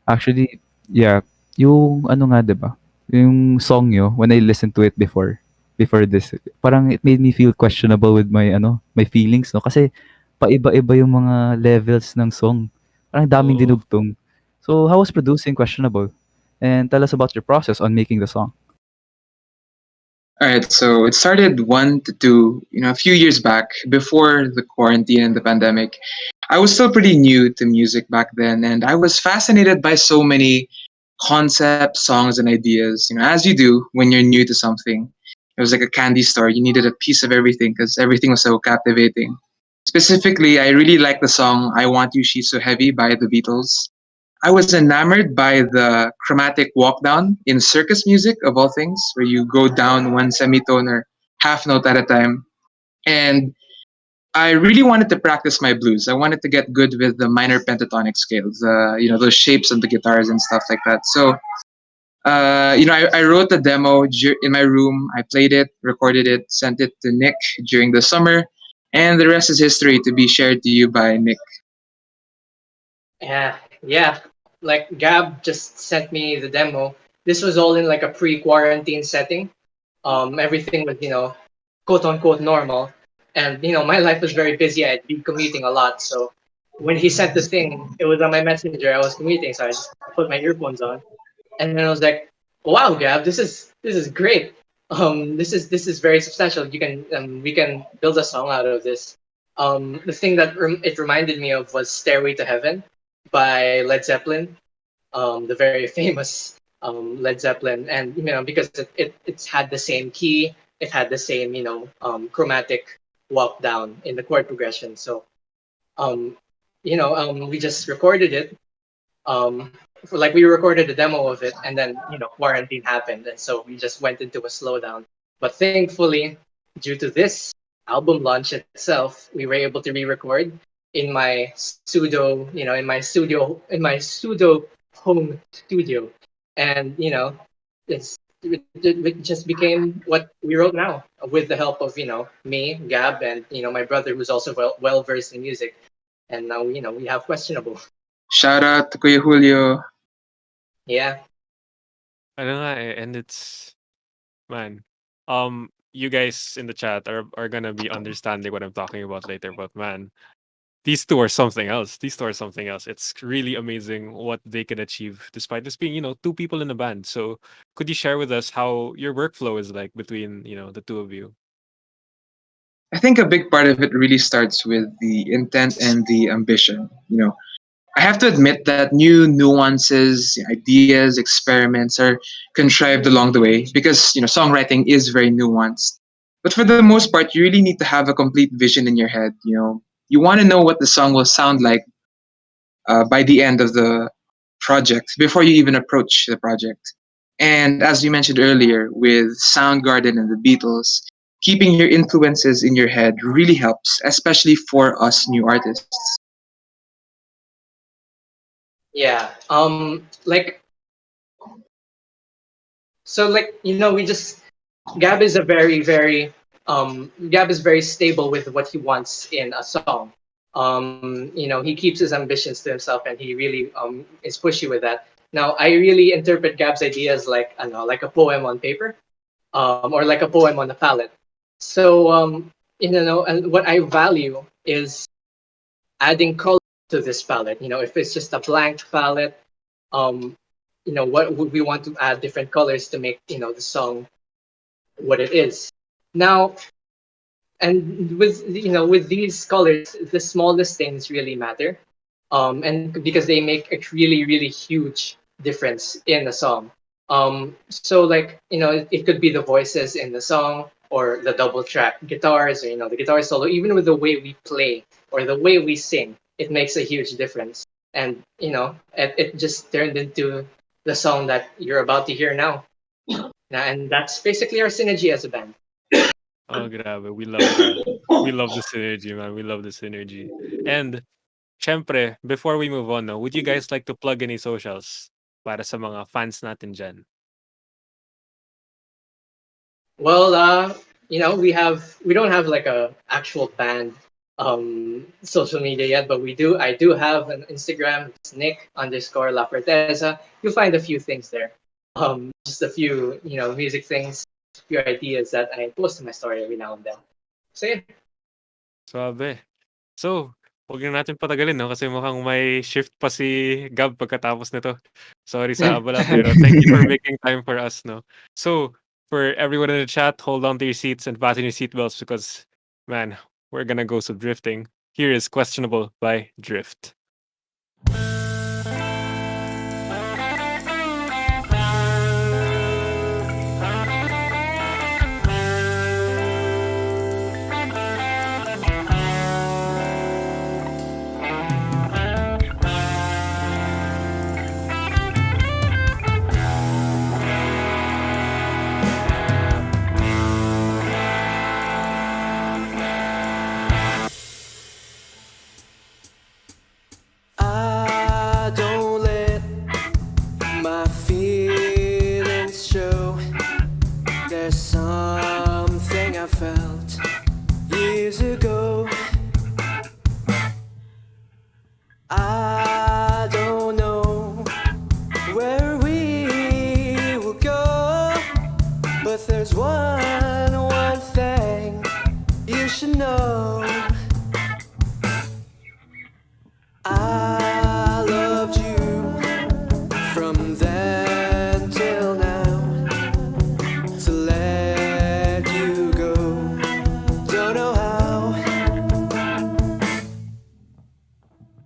Actually, yeah, yung ano nga, 'di ba? Yung song nyo, when I listened to it before this, parang it made me feel questionable with my feelings, no? Kasi paiba-iba yung mga levels ng song. Parang daming dinugtong. So, how was producing questionable? And tell us about your process on making the song. All right, so it started a few years back before the quarantine and the pandemic. I was still pretty new to music back then, and I was fascinated by so many concepts, songs, and ideas. As you do when you're new to something. It was like a candy store. You needed a piece of everything because everything was so captivating. Specifically, I really liked the song "I Want You, She's So Heavy" by the Beatles. I was enamored by the chromatic walk down in circus music, of all things, where you go down one semitone or half note at a time. And I really wanted to practice my blues. I wanted to get good with the minor pentatonic scales, those shapes of the guitars and stuff like that. So, I wrote the demo in my room. I played it, recorded it, sent it to Nick during the summer, and the rest is history to be shared to you by Nick. Yeah. Like Gab just sent me the demo. This was all in like a pre-quarantine setting. Everything was, quote unquote normal. And, my life was very busy. I'd been commuting a lot. So when he sent this thing, it was on my messenger. I was commuting, so I just put my earphones on. And then I was like, wow, Gab, this is great. This is very substantial. We can build a song out of this. The thing that it reminded me of was "Stairway to Heaven" by Led Zeppelin, the very famous Led Zeppelin, and because it had the same key, it had the same chromatic walk down in the chord progression. So, we just recorded it. We recorded a demo of it, and then quarantine happened, and so we just went into a slowdown. But thankfully, due to this album launch itself, we were able to re-record in my pseudo home studio, and it just became what we wrote now with the help of me, Gab, and my brother, who's also well versed in music, and now we have Questionable. Shout out to Kuya Julio. Yeah. Ano nga eh, and it's, man, you guys in the chat are gonna be understanding what I'm talking about later, but man, these two are something else. It's really amazing what they can achieve despite this being, 2 people in a band. So could you share with us how your workflow is like between, the 2 of you? I think a big part of it really starts with the intent and the ambition. I have to admit that new nuances, ideas, experiments are contrived along the way because songwriting is very nuanced. But for the most part, you really need to have a complete vision in your head. You want to know what the song will sound like by the end of the project before you even approach the project. And as you mentioned earlier, with Soundgarden and the Beatles, keeping your influences in your head really helps, especially for us new artists. Yeah. Like so, like we just Gab is a very Gab is very stable with what he wants in a song. He keeps his ambitions to himself, and he really is pushy with that. Now, I really interpret Gab's ideas like I don't know, like a poem on paper, or like a poem on a palette. So and what I value is adding color to this palette. If it's just a blank palette, um, what would we want to add different colors to make the song what it is. Now, and with these colors, the smallest things really matter, and because they make a really huge difference in a song. So like it could be the voices in the song or the double track guitars or the guitar solo. Even with the way we play or the way we sing, it makes a huge difference. And it just turned into the song that you're about to hear now. And that's basically our synergy as a band. Oh, grabe. We love that. We love the synergy, man. We love the synergy. And, syempre, before we move on, no, would you guys like to plug any socials para sa mga fans natin dyan? Well, we don't have like a actual band social media yet, but I do have an Instagram. It's Nick_La You'll find a few things there. Just a few music things, a few ideas that I post in my story every now and then. So yeah. Sabi. So, huwag na natin patagalin, no? Kasi mukhang may shift pa si Gab pagkatapos nito. Sorry sa abala, pero thank you for making time for us, no? So, for everyone in the chat, hold on to your seats and fasten your seatbelts because, man, we're gonna go some drifting. Here is Questionable by Drift. I don't let my feelings show. There's something I felt years ago. I don't know where we will go, but there's one thing you should know. I loved you from then till now. To let you go, don't know how.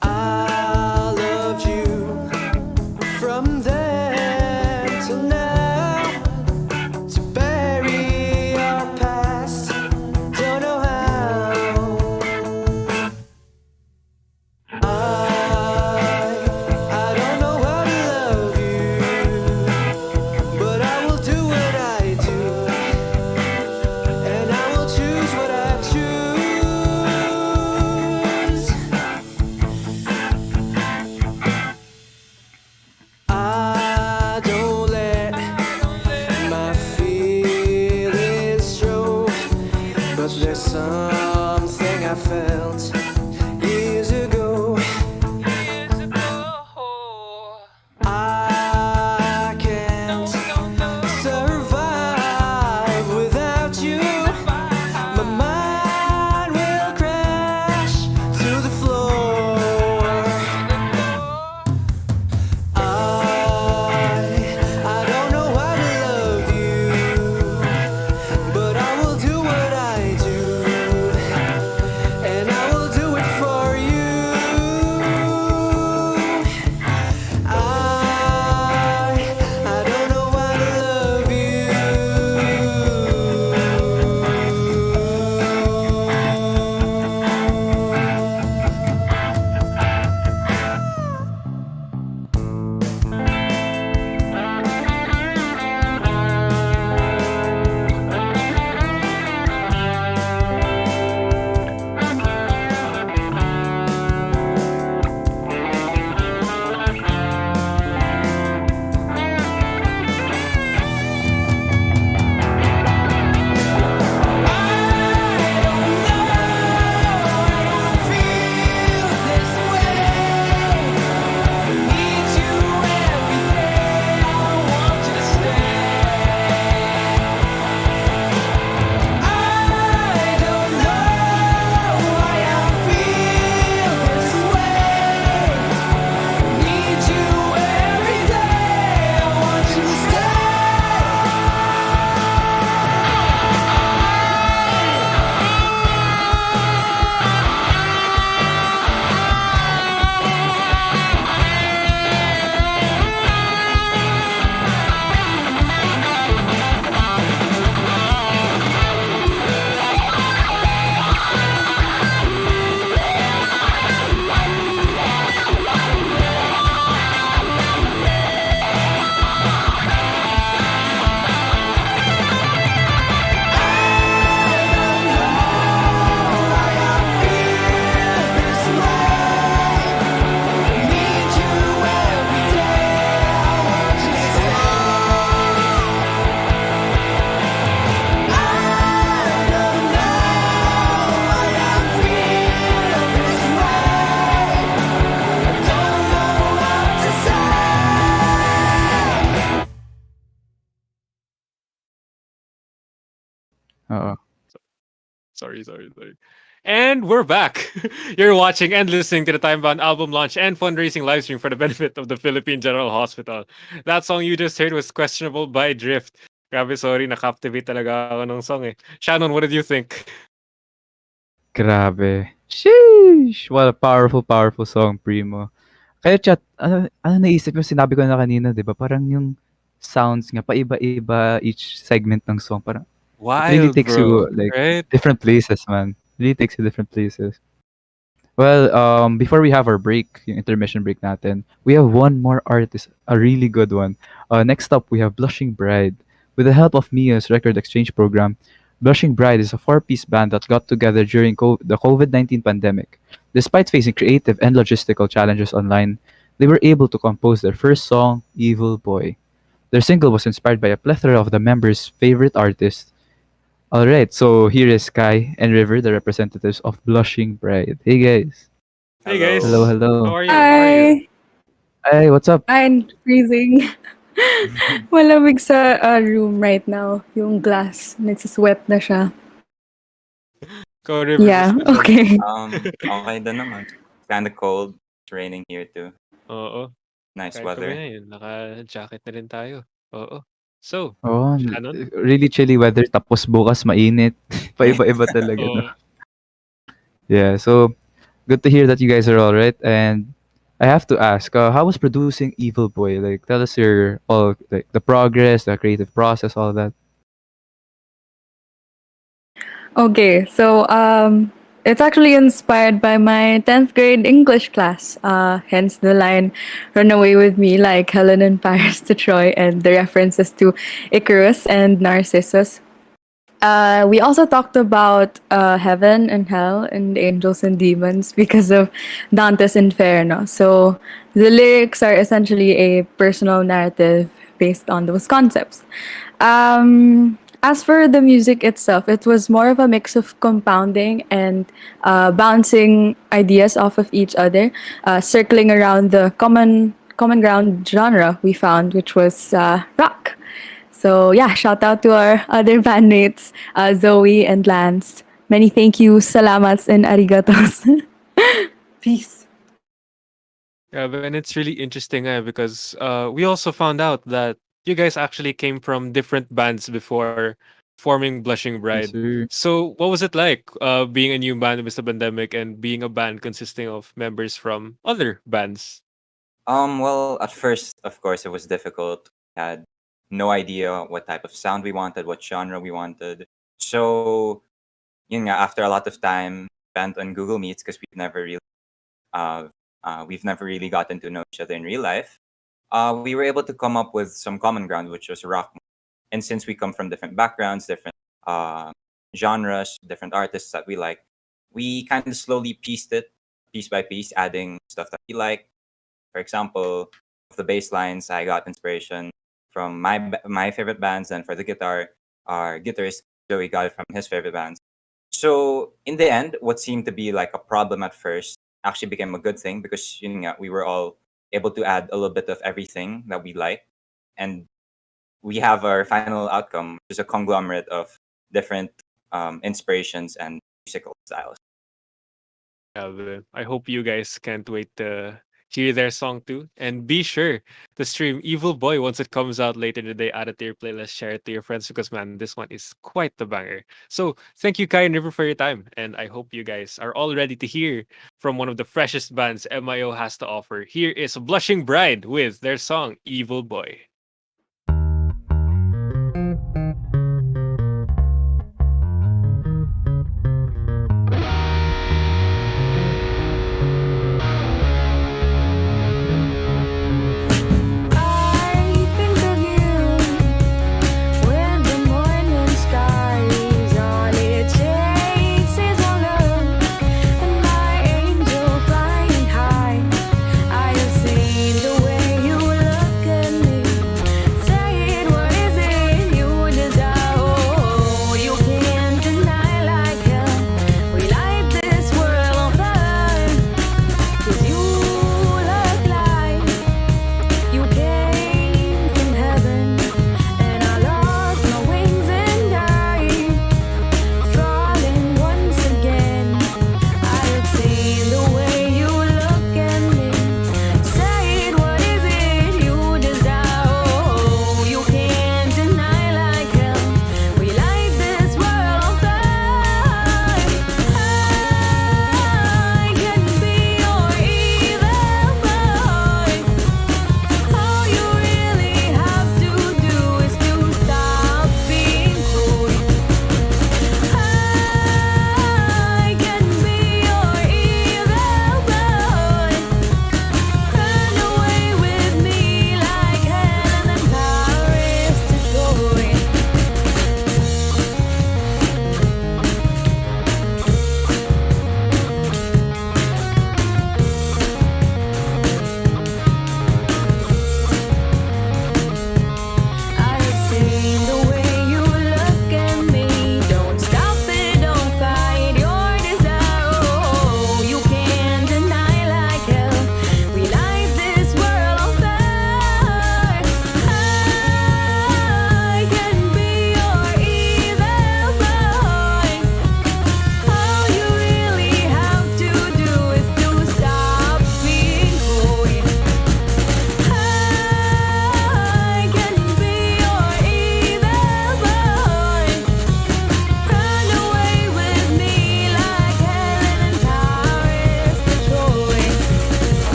I loved you from then till now. To bury our past, don't know how. I don't know how to love you, but I will do what I do, and I will choose what I choose. I don't let my feelings show, but there's something I felt years ago. I can't survive without you. My mind will crash to the floor. I don't know how to love you, but I will do what I do, and I will do Sorry. And we're back. You're watching and listening to the Timebound album launch and fundraising livestream for the benefit of the Philippine General Hospital. That song you just heard was Questionable by Drift. Grabe, sorry, na-captivate talaga ako ng song eh. Shannon, what did you think? Grabe. Sheesh! What a powerful, powerful song, Primo. Kaya chat, ano naisip ko, sinabi ko na kanina, di ba? Parang yung sounds nga, paiba-iba each segment ng song. Parang, it really Wild, takes bro. you, like, Right? different places, man. Really takes you different places. Well, before we have our break, yung intermission break natin, we have one more artist, a really good one. Next up, we have Blushing Bride. With the help of Mia's record exchange program, Blushing Bride is a four-piece band that got together during the COVID-19 pandemic. Despite facing creative and logistical challenges online, they were able to compose their first song, Evil Boy. Their single was inspired by a plethora of the members' favorite artists. Alright, so here is Kai and River, the representatives of Blushing Bride. Hey guys. Hey guys. Hello, hello. How are you? How are you? Hi! Hey, what's up? I'm freezing. Malamig sa room right now. Yung glass, nagsasweat na siya. Go, River. Yeah, okay. Okay din naman. It's kind of cold. It's raining here too. Oo. Nice Kahit weather. kami ngayon, naka-jacket na rin tayo. Oo. So, Oh, Shannon? really chilly weather tapos bukas mainit. Paiba-iba talaga, no? Oo. Yeah, so good to hear that you guys are all right. And I have to ask, how was producing Evil Boy? Like, tell us your all like the progress, the creative process, all that. Okay, so it's actually inspired by my 10th grade English class. Hence the line, "Run away with me like Helen and Paris to Troy," and the references to Icarus and Narcissus. We also talked about heaven and hell and angels and demons because of Dante's Inferno. So the lyrics are essentially a personal narrative based on those concepts. As for the music itself, it was more of a mix of compounding and bouncing ideas off of each other, circling around the common ground genre we found, which was rock. So yeah, shout out to our other bandmates, Zoe and Lance. Many thank yous, salamats, and arigatos. Peace. Yeah, and it's really interesting because we also found out that you guys actually came from different bands before forming Blushing Bride. sir. So what was it like being a new band with the pandemic and being a band consisting of members from other bands? Well, at first, of course, it was difficult. We had no idea what type of sound we wanted, what genre we wanted. So, after a lot of time spent on Google Meets, because we've never really gotten to know each other in real life, we were able to come up with some common ground, which was rock. And since we come from different backgrounds, different genres, different artists that we like, we kind of slowly pieced it piece by piece, adding stuff that we like. For example, with the bass lines, I got inspiration from my favorite bands, and for the guitar, our guitarist Joey got it from his favorite bands. So in the end, what seemed to be like a problem at first actually became a good thing because we were all able to add a little bit of everything that we like, and we have our final outcome, which is a conglomerate of different inspirations and musical styles. I hope you guys can't wait to hear their song too. And be sure to stream Evil Boy once it comes out later today. Add it to your playlist, share it to your friends because man, this one is quite the banger. So thank you, Kai and River, for your time. And I hope you guys are all ready to hear from one of the freshest bands MIO has to offer. Here is Blushing Bride with their song Evil Boy. I have seen the way you look at me.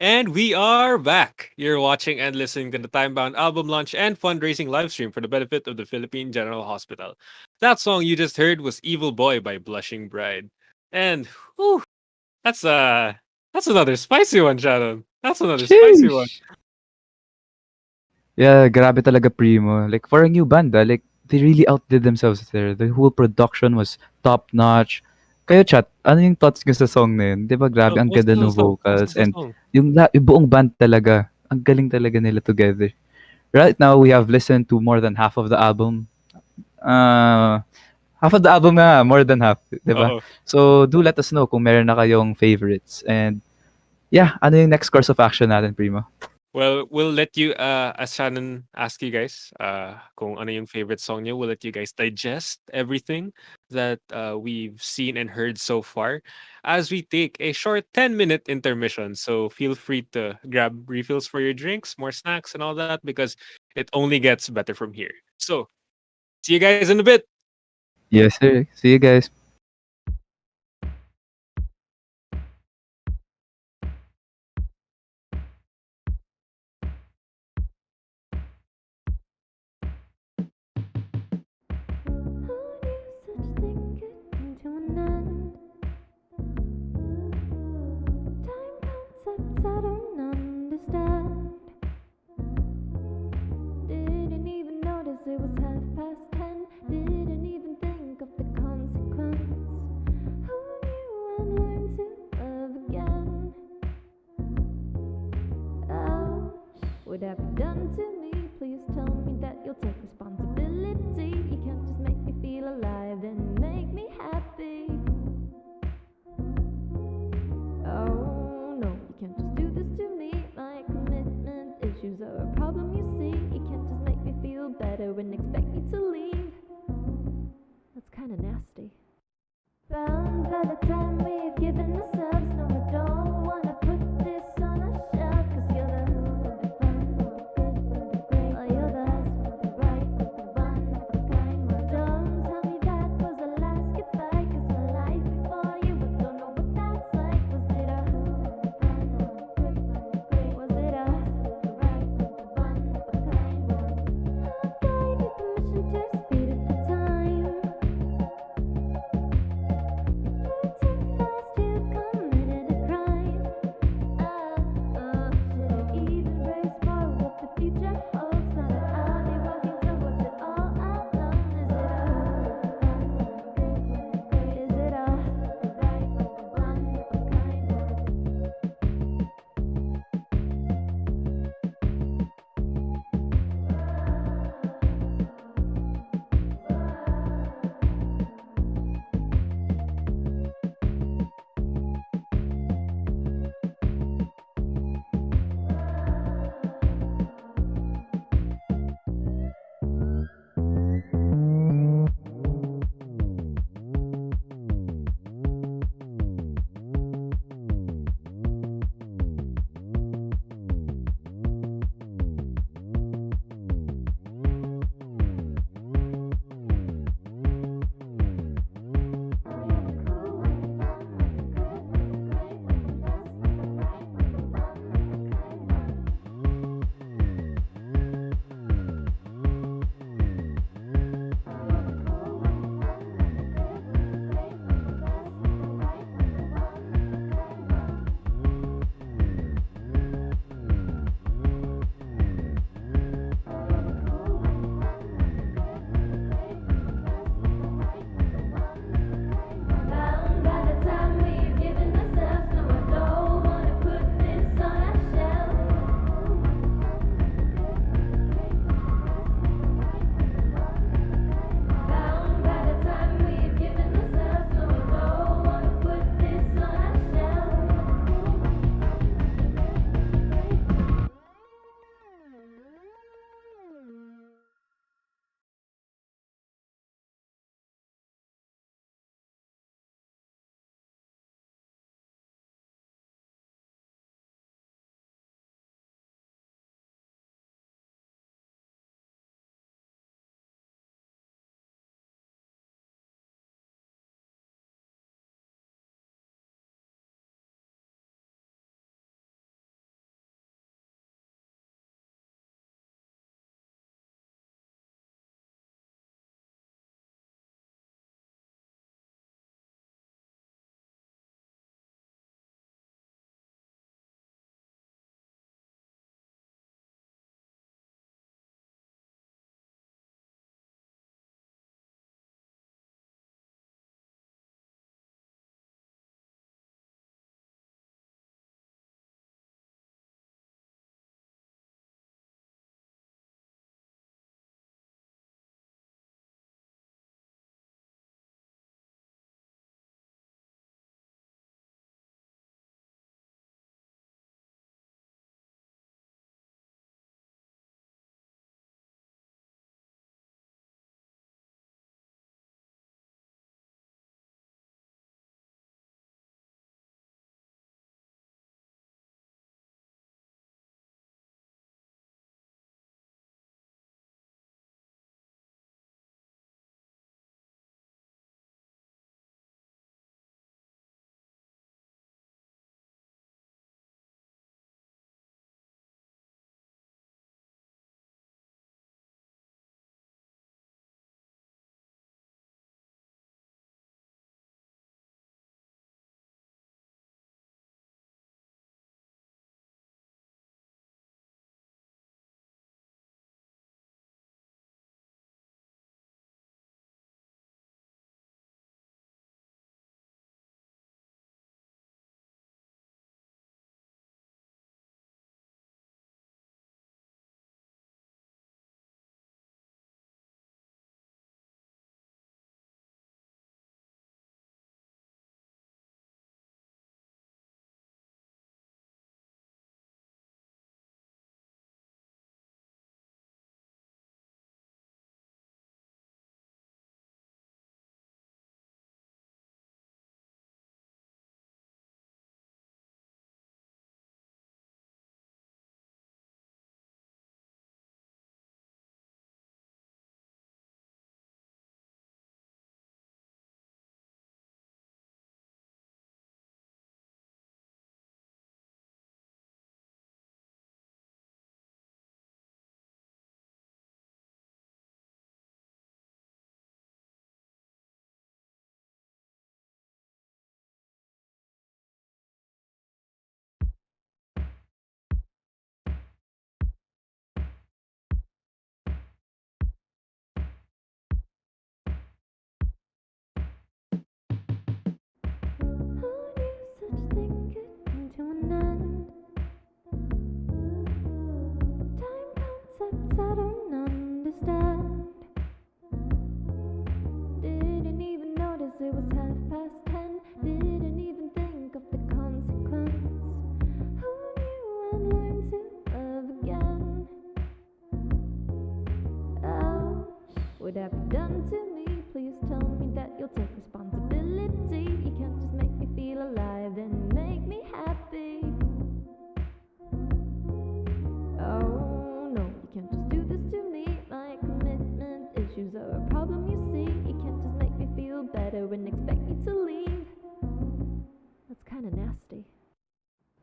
And we are back. You're watching and listening to the Timebound album launch and fundraising livestream for the benefit of the Philippine General Hospital. That song you just heard was Evil Boy by Blushing Bride. And whew, that's that's another spicy one, Shannon. That's another spicy one. Sheesh. Yeah, grabe talaga Primo. Like for a new band, like they really outdid themselves there. The whole production was top notch. Kayo chat, ano yung thoughts nyo sa song na yun? Di ba grabe, ang Post ganda the ng song. vocals Post the and song. yung buong band talaga, ang galing talaga nila together. Right now, we have listened to more than half of the album. Half of the album na, more than half, di ba? Oo. So, do let us know kung meron na kayong favorites. And yeah, ano yung next course of action natin, Primo? Well, we'll let you, as Shannon asked you guys, kung ano yung favorite song niyo, we'll let you guys digest everything that we've seen and heard so far as we take a short 10-minute intermission. So feel free to grab refills for your drinks, more snacks, and all that because it only gets better from here. So, see you guys in a bit. Yes, sir. See you guys. Didn't even notice it was 10:30. Didn't even think of the consequence. Who knew I'd learn to love again? Ouch, what have you done to me? Please tell me that you'll take responsibility. You can't just make me feel alive and make me happy. Oh no, you can't just do this to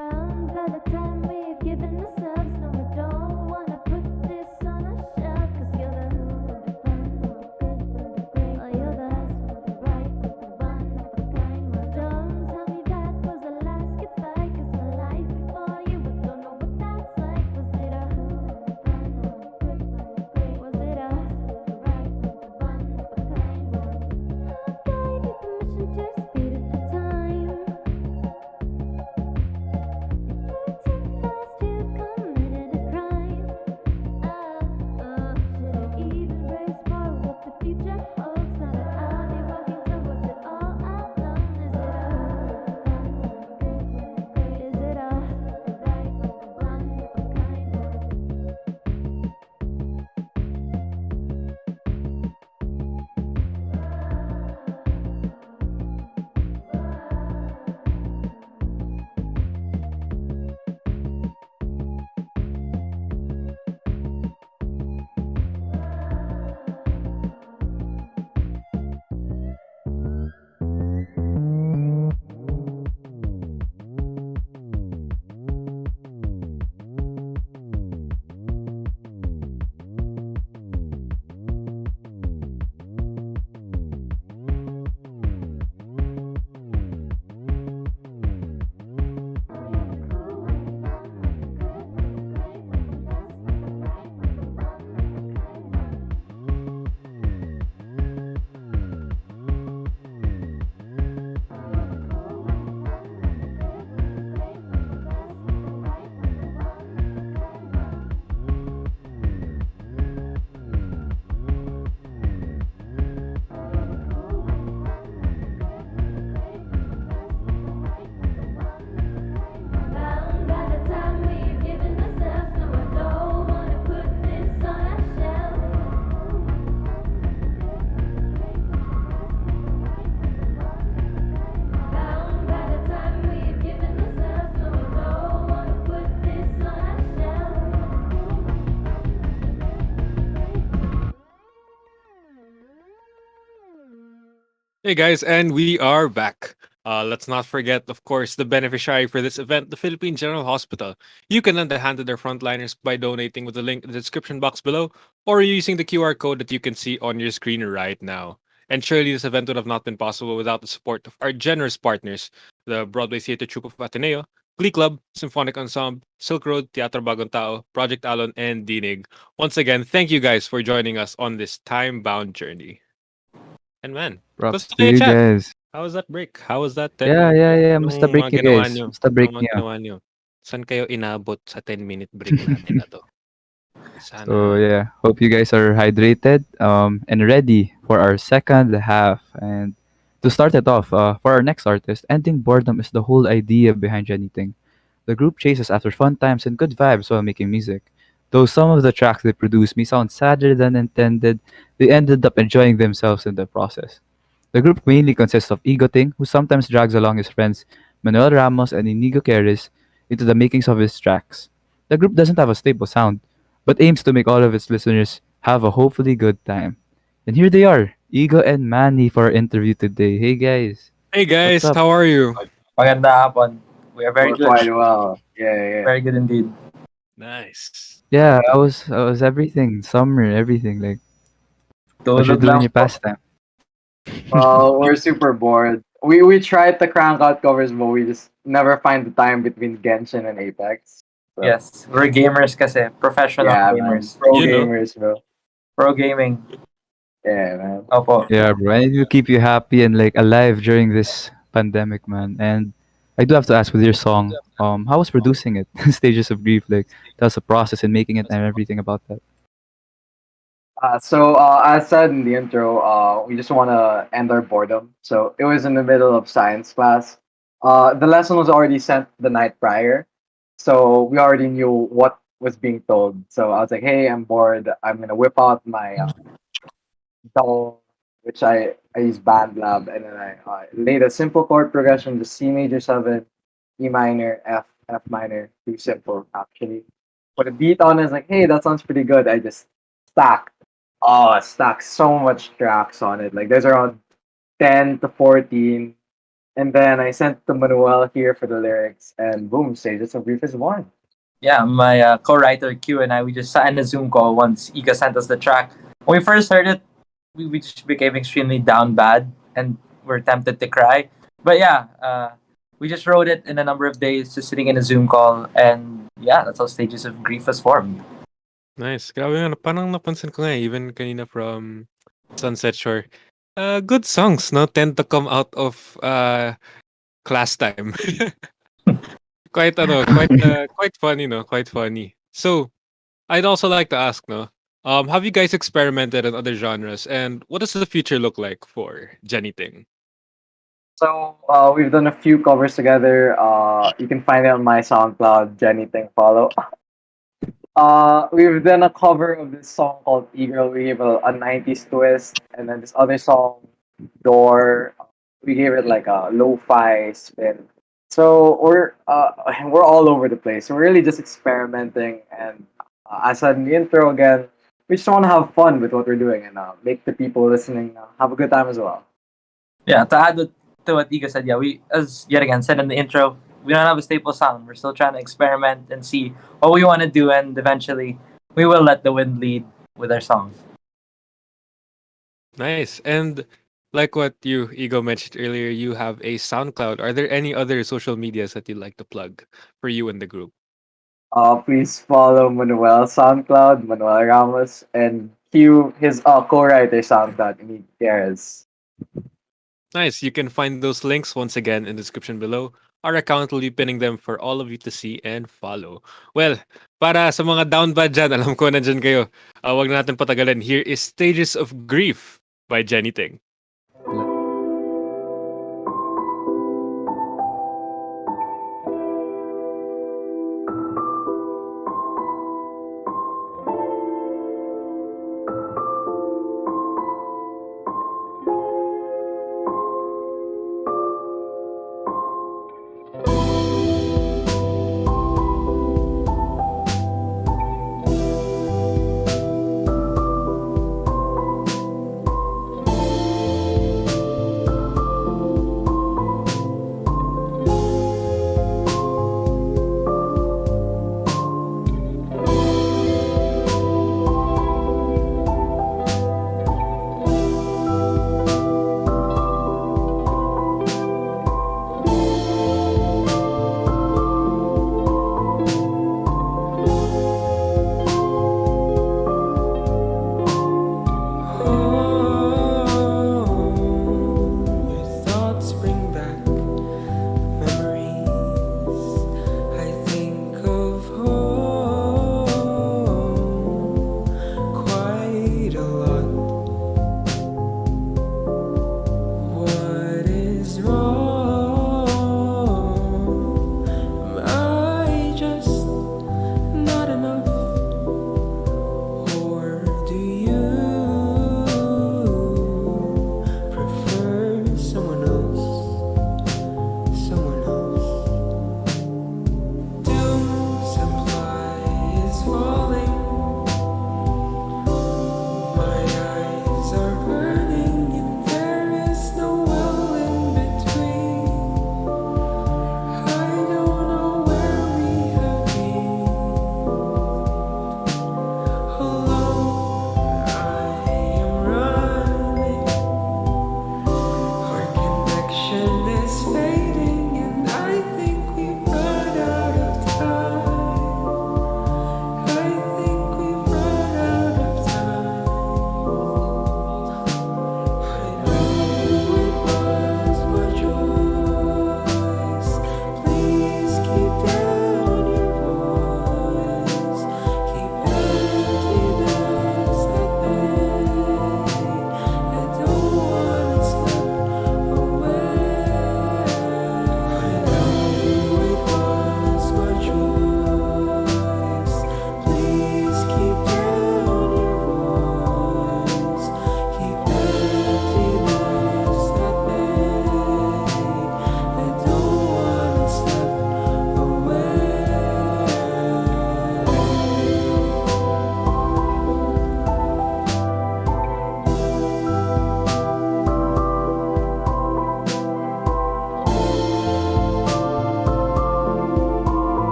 Bound by the time we've given ourselves. No, I don't wanna put this on a shelf. 'Cause you're the who of the fun, of the good, of the great. Oh, you're the us, of the right, of the one, of the kind. Well, don't tell me that was the last goodbye. 'Cause my life before you, I don't know what that's like. Was it a who of the fun, of the good, of the great? Was it us, of the right, of the one, of the kind? Well, I gave you permission to speed up the time. Bound by the time we've given ourselves. No, I don't wanna put this on a shelf. Bound by the time we've given ourselves. No, I don't wanna put this on a shelf. Hey guys, and we are back. Let's not forget, of course, the beneficiary for this event, the Philippine General Hospital. You can lend a hand to their frontliners by donating with the link in the description box below or using the QR code that you can see on your screen right now. And surely this event would have not been possible without the support of our generous partners, the Broadway Theatre Troupe of Ateneo, Glee Club, Symphonic Ensemble, Silk Road, Teatro Bagong Tao, Project Alon, and Dinig. Once again, thank you guys for joining us on this time-bound journey. And man, Props gusto to kayo you chat. guys. How was that break? How was that Yeah, 10 yeah, yeah. Musta anong break mga niyo ginawa guys? niyo? Musta break Anong mga niyo? ginawa niyo? Saan kayo inabot sa 10-minute break natin na 'to? So Sana yeah, hope you guys are hydrated and ready for our second half. And to start it off, for our next artist, ending boredom is the whole idea behind anything. The group chases after fun times and good vibes while making music. Though some of the tracks they produce may sound sadder than intended, they ended up enjoying themselves in the process. The group mainly consists of Egoting, who sometimes drags along his friends Manuel Ramos and Inigo Queres into the makings of his tracks. The group doesn't have a stable sound, but aims to make all of its listeners have a hopefully good time. And here they are, Ego and Manny for our interview today. Hey guys, Hey what's guys, up? how are you? Magandang hapon. We are very We're good. quite well. Yeah. Very good indeed. Nice. Yeah, I was everything, summer, everything. Like, what you Tulog do in lang your po. pastime? Well, we're super bored. We tried to crank out covers, but we just never find the time between Genshin and Apex. So Yes, we're gamers kasi. Professional yeah, man. gamers. Pro gamers, bro. Pro gaming. Yeah, man. Opo. Yeah, bro. And it will keep you happy and like alive during this pandemic, man. And I do have to ask with your song, how was producing it? Stages of Grief, like that's the process in making it and everything about that. As said in the intro, we just want to end our boredom. So it was in the middle of science class. The lesson was already sent the night prior, so we already knew what was being told. So I was like, "Hey, I'm bored. I'm gonna whip out my double, which I use band lab, and then I laid a simple chord progression, just C major 7, E minor, F minor, too simple actually. Put a beat on it, it's like, hey, that sounds pretty good. I just stacked. Oh, stacked so much tracks on it. Like there's around 10 to 14 And then I sent to Manuel here for the lyrics, and boom, Stages of Grief is born. Yeah, my co-writer Q and I, we just sat in a Zoom call once Ika sent us the track. When we first heard it, we just became extremely down bad and were tempted to cry. But yeah, we just wrote it in a number of days, just sitting in a Zoom call, and yeah, that's how Stages of Grief was formed. Nice. Grabe nga, parang napansin ko nga, even kanina from Sunset Shore. Good songs, no? Tend to come out of class time. Quite funny, no? Quite funny. So, I'd also like to ask, no? Have you guys experimented in other genres, and what does the future look like for Jenny Ting? So we've done a few covers together. You can find it on my SoundCloud, Jenny Ting Follow. We've done a cover of this song called E-Girl. We gave a 90s twist, and then this other song, Door, we gave it like a lo-fi spin. So we're all over the place. We're really just experimenting, and as I said in the intro again, we just want to have fun with what we're doing and make the people listening have a good time as well. Yeah, to add to what Ika said, yeah, we, as yet again said in the intro, we don't have a staple sound. We're still trying to experiment and see what we want to do, and eventually we will let the wind lead with our songs. Nice. And like what you, Ego, mentioned earlier, you have a SoundCloud. Are there any other social medias that you'd like to plug for you and the group? Please follow Manuel's SoundCloud, Manuel Ramos, and Q, his co-writer SoundCloud, Mikaelle. Nice. You can find those links once again in the description below. Our account will be pinning them for all of you to see and follow. Well, para sa mga down bad dyan, alam ko nandyan kayo. Wag na natin patagalin. Here is Stages of Grief by Jenny Ting.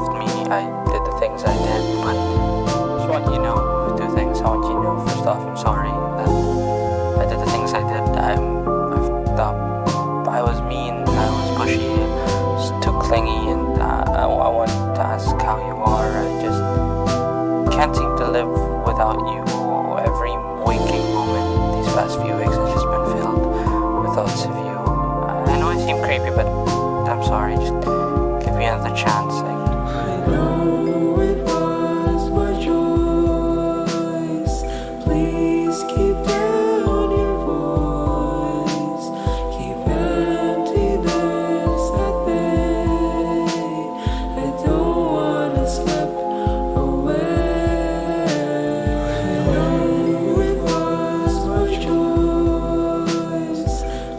left me, I did the things I did, but just want you to know two things. I want you to know, first off, I'm sorry that I did the things I did. I fucked up. I was mean, I was pushy, was too clingy, and I want to ask how you are. I just can't seem to live without you. Every waking moment these past few weeks has just been filled with thoughts of you. I know I seem creepy, but I'm sorry. Just give me another chance. I know it was my choice. Please keep down your voice. Keep emptiness at bay. I don't wanna slip away. I know it was my choice.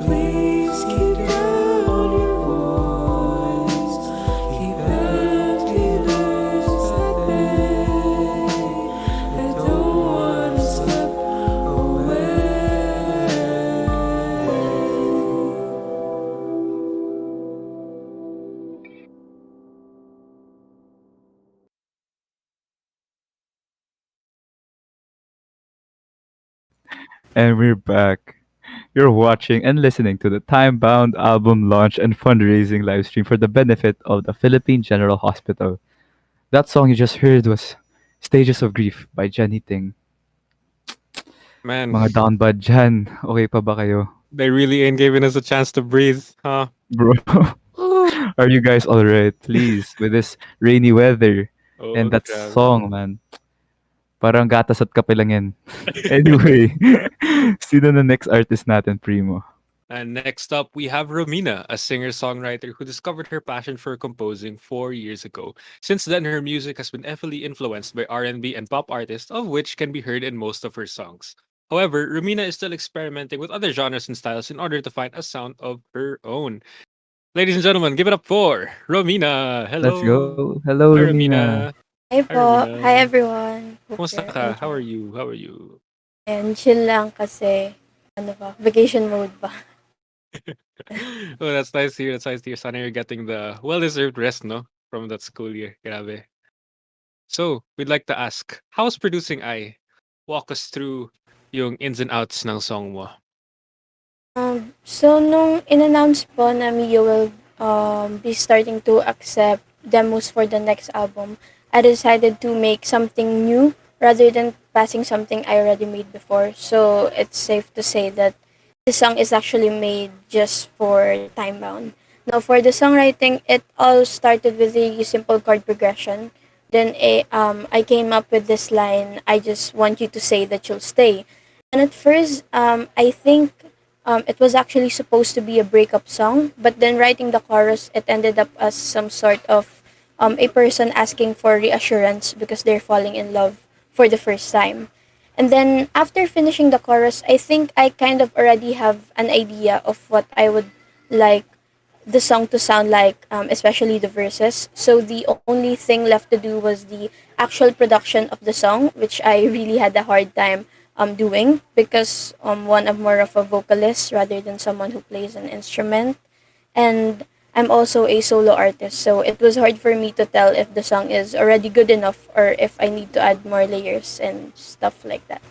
Please keep down your voice. Keep emptiness at bay. I don't wanna slip away. And we're back. You're watching and listening to the Timebound album launch and fundraising live stream for the benefit of the Philippine General Hospital. That song you just heard was Stages of Grief by Jenny Ting. Man, Mga down bad dyan. Okay pa ba kayo? they really ain't giving us a chance to breathe, huh? Bro, are you guys alright? Please, with this rainy weather Oh, and that grabe. song, man. Parang gatas at kape lang yan. Anyway, sino na next artist natin, Primo? And next up, we have Romina, a singer-songwriter who discovered her passion for composing 4 years ago. Since then, her music has been heavily influenced by R&B and pop artists, of which can be heard in most of her songs. However, Romina is still experimenting with other genres and styles in order to find a sound of her own. Ladies and gentlemen, give it up for Romina. Let's Hello. go. Hello, Hi, Romina. Romina. Hi Hi, po. Hi Romina. everyone. Hope Kumusta you're ka? How are enjoying. you? How are you? And chill lang kasi ano ba, vacation mode ba. Oh, that's nice to hear. That's nice to hear. Sana you're getting the well-deserved rest, no? From that school year. Grabe. So, we'd like to ask, how's producing I? Walk us through yung ins and outs ng song mo. So nung in-announce po na Mio will be starting to accept demos for the next album, I decided to make something new rather than passing something I already made before. So it's safe to say that this song is actually made just for Timebound. Now for the songwriting, it all started with a simple chord progression. Then I came up with this line, I just want you to say that you'll stay. And at first, I think it was actually supposed to be a breakup song, but then writing the chorus, it ended up as some sort of a person asking for reassurance because they're falling in love for the first time. And then after finishing the chorus, I think I kind of already have an idea of what I would like the song to sound like, especially the verses. So the only thing left to do was the actual production of the song, which I really had a hard time doing because one, I'm more of a vocalist rather than someone who plays an instrument. And I'm also a solo artist, so it was hard for me to tell if the song is already good enough or if I need to add more layers and stuff like that.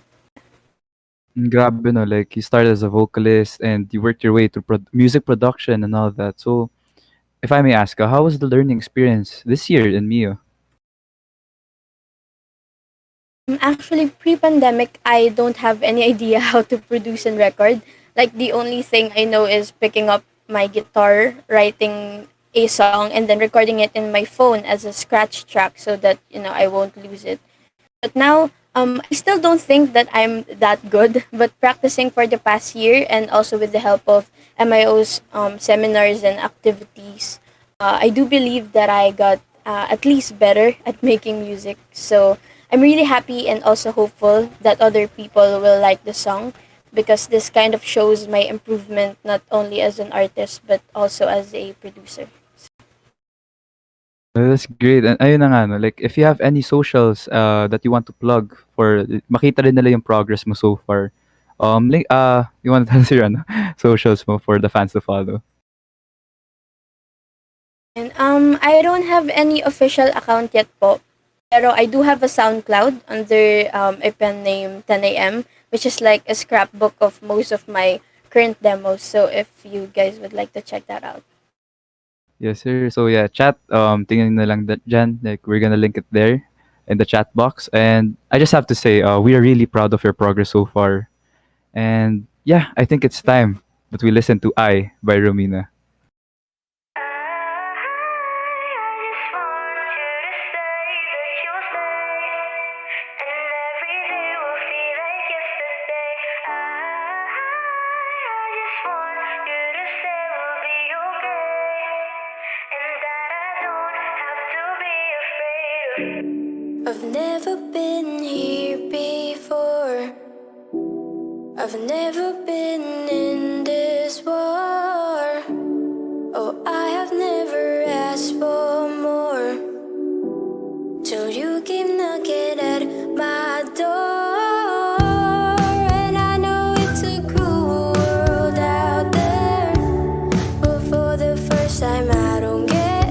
Grabe no, like you started as a vocalist and you worked your way to music production and all that. So, if I may ask, how was the learning experience this year in Mio? Actually, pre-pandemic, I don't have any idea how to produce and record. Like the only thing I know is picking up my guitar, writing a song, and then recording it in my phone as a scratch track so that I won't lose it. But now, I still don't think that I'm that good. But practicing for the past year and also with the help of MIO's seminars and activities, I do believe that I got at least better at making music. So I'm really happy and also hopeful that other people will like the song because this kind of shows my improvement not only as an artist but also as a producer. That's great. And ayun na nga, no, like if you have any socials that you want to plug for makita rin nila yung progress mo so far. You want to tell us your socials mo for the fans to follow? And I don't have any official account yet po. Pero I do have a SoundCloud under a pen name 10am, which is like a scrapbook of most of my current demos. So if you guys would like to check that out. Yes, sir. So yeah, chat, tingnan na lang dyan. Like, we're gonna link it there in the chat box. And I just have to say, we are really proud of your progress so far. And yeah, I think it's time that we listen to I by Romina. I've never been here before. I've never been in this war. Oh, I have never asked for more. Till you came knocking at my door. And I know it's a cruel world out there, but for the first time I don't care.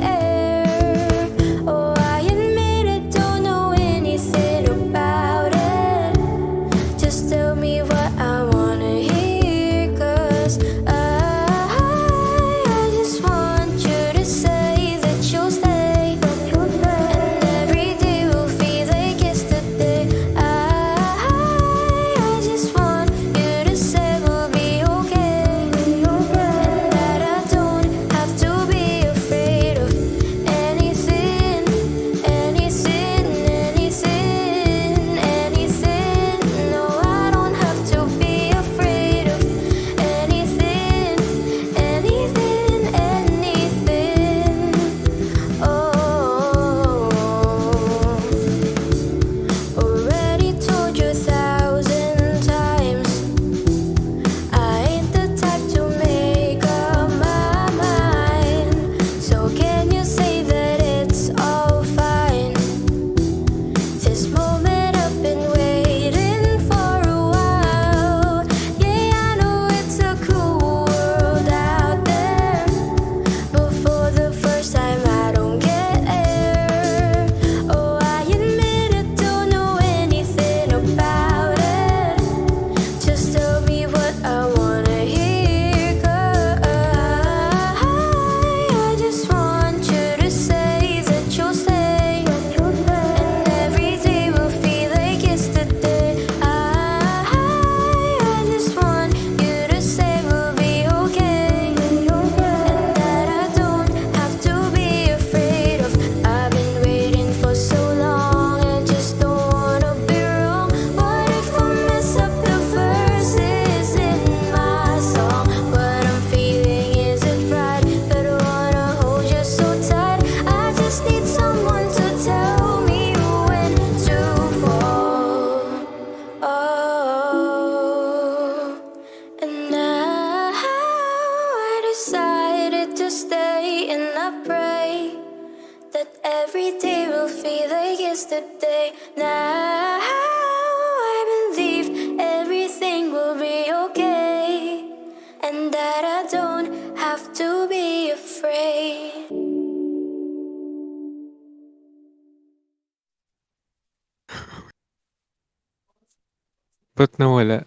Oh, I admit I don't know anything about it. Just tell me what I wanna hear, 'cause I just want you to say that you'll stay, and every day will feel like yesterday. I just want you to say we'll be okay, and that I don't have to be afraid of anything, anything, anything, anything. No, I don't have to be afraid of anything, anything, anything. Oh, already told you 1,000 times, I ain't the type to make up my mind. So can you say that it's all fine? This moment I've been waiting for a while. Yeah, I know it's a cruel world out there, but for the first time I don't care. Oh, I admit I don't know anything about it. Just tell me what I wanna hear, 'cause I just want you to say that you'll stay, and every day will feel like yesterday. I just want you to say we'll be okay, and that I don't have to be afraid of. I've been waiting for so long, I just don't wanna be wrong. What if I mess up the verses in my song? What I'm feeling isn't right, but I wanna hold you so tight. I just need someone to tell me when to fall. Oh, and now I decided to stay, and I pray that every day will feel like yesterday. Now I believe everything will be okay, and that I don't have to be afraid. But nawala.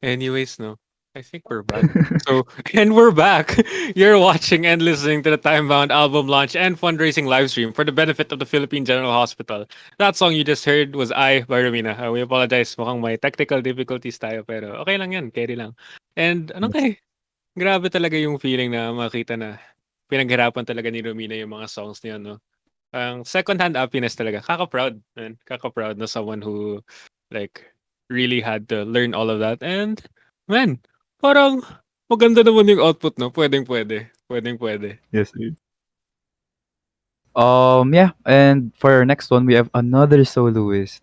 Anyways, no. I think we're back. So, and we're back. You're watching and listening to the Timebound album launch and fundraising live stream for the benefit of the Philippine General Hospital. That song you just heard was I by Romina. We apologize. Mukhang may technical difficulties tayo, pero okay lang yan. Carry lang. And ano kay? Grabe talaga yung feeling na makita na pinaghirapan talaga ni Romina yung mga songs niya, no? Ang second-hand happiness talaga. Kaka-proud, man. Kaka-proud na someone who, like, really had to learn all of that. And, man, parang maganda naman yung output, no? Pwedeng-pwede. Pwedeng-pwede. Yes, sir. Yeah, and for our next one, we have another soloist.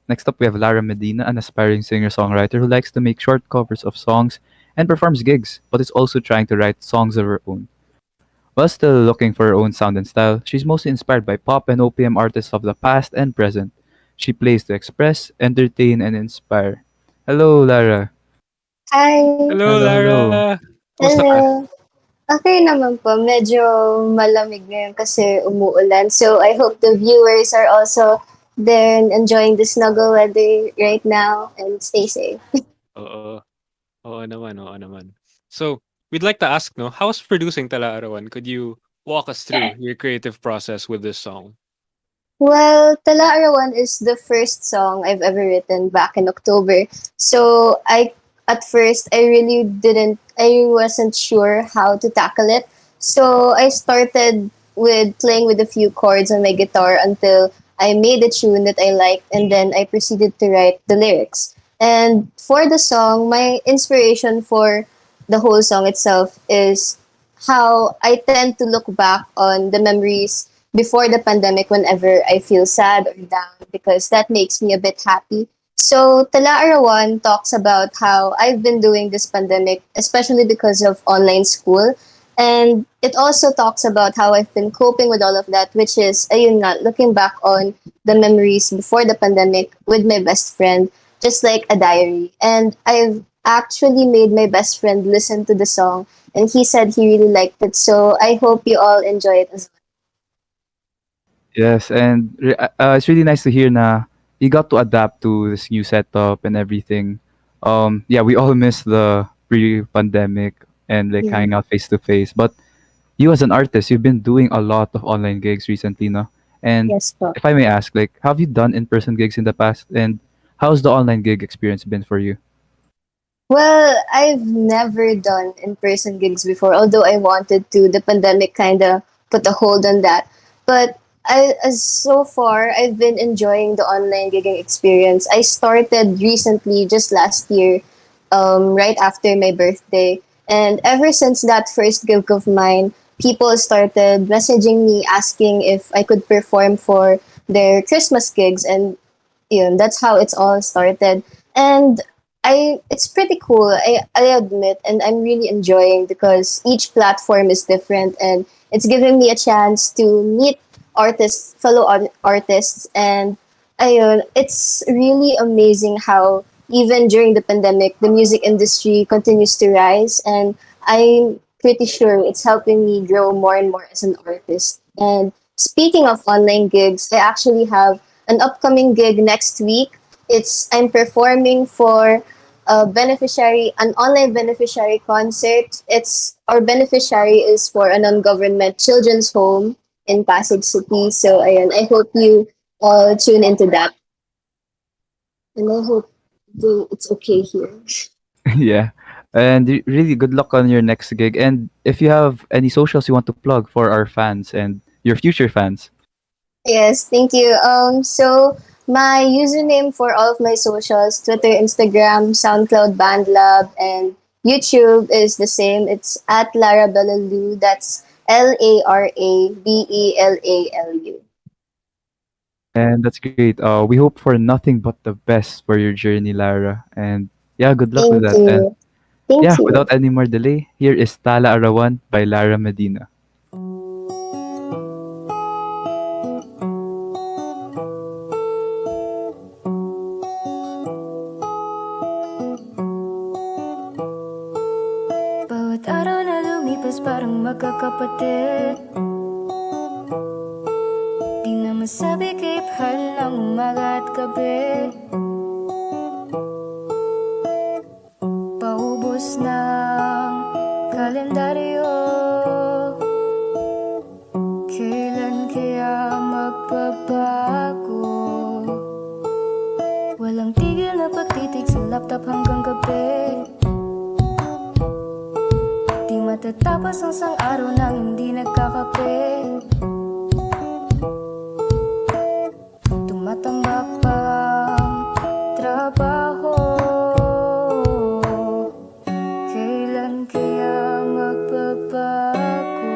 Next up, we have Lara Medina, an aspiring singer-songwriter who likes to make short covers of songs and performs gigs, but is also trying to write songs of her own. While still looking for her own sound and style, she's mostly inspired by pop and OPM artists of the past and present. She plays to express, entertain, and inspire. Hello, Lara. Hi. Hello, Hello, hello. Lara! Kumusta ka? Hello. Okay naman po. Medyo malamig ngayon kasi umuulan. So I hope the viewers are also there and enjoying the snuggle weather right now and stay safe. Oo. Oo naman, oo naman. So, we'd like to ask, no, how's producing Talaarawan? Could you walk us through your creative process with this song? Well, Talaarawan is the first song I've ever written back in October. So at first, I wasn't sure how to tackle it. So I started with playing with a few chords on my guitar until I made a tune that I liked, and then I proceeded to write the lyrics. And for the song, my inspiration for the whole song itself is how I tend to look back on the memories before the pandemic whenever I feel sad or down because that makes me a bit happy. So Talaarawan talks about how I've been doing this pandemic, especially because of online school. And it also talks about how I've been coping with all of that, which is, ayun nga, looking back on the memories before the pandemic with my best friend, just like a diary. And I've actually made my best friend listen to the song, and he said he really liked it. So I hope you all enjoy it as well. Yes, and it's really nice to hear na you got to adapt to this new setup and everything. Yeah, we all miss the pre-pandemic and like hanging out face to face. But you as an artist, you've been doing a lot of online gigs recently, no? And Yes po. if I may ask, like, have you done in-person gigs in the past? And how's the online gig experience been for you? Well, I've never done in-person gigs before, although I wanted to. The pandemic kind of put a hold on that. But as so far, I've been enjoying the online gigging experience. I started recently, just last year, right after my birthday. And ever since that first gig of mine, people started messaging me asking if I could perform for their Christmas gigs, and that's how it's all started. And it's pretty cool. I admit, and I'm really enjoying because each platform is different, and it's giving me a chance to meet artists, and ayun, it's really amazing how even during the pandemic, the music industry continues to rise, and I'm pretty sure it's helping me grow more and more as an artist. And speaking of online gigs, I actually have an upcoming gig next week. I'm performing for an online beneficiary concert. It's Our beneficiary is for a non-government children's home in Pasig City. So ayun, I hope you all tune into that. And I hope it's okay here. Yeah. And really good luck on your next gig. And if you have any socials you want to plug for our fans and your future fans. Yes, thank you. So my username for all of my socials, Twitter, Instagram, SoundCloud, BandLab, and YouTube is the same. It's at Lara Belalu. That's LARABELALU. And that's great. We hope for nothing but the best for your journey, Lara. And yeah, good luck with Thank that. And you. Thank yeah, you. without any more delay, here is Talaarawan by Lara Medina. Bawat araw na lumipas parang magkakapatid. Di na masabi kay hal ng umaga at gabi. Paubos ng kalendaryo. Kailan kaya magbabago? Walang tigil na pagtitig sa laptop hanggang gabi. Di matatapos ang sang araw nang hindi nagkakape. Tumatambak pa ang trabaho. Kailan kaya magbabago?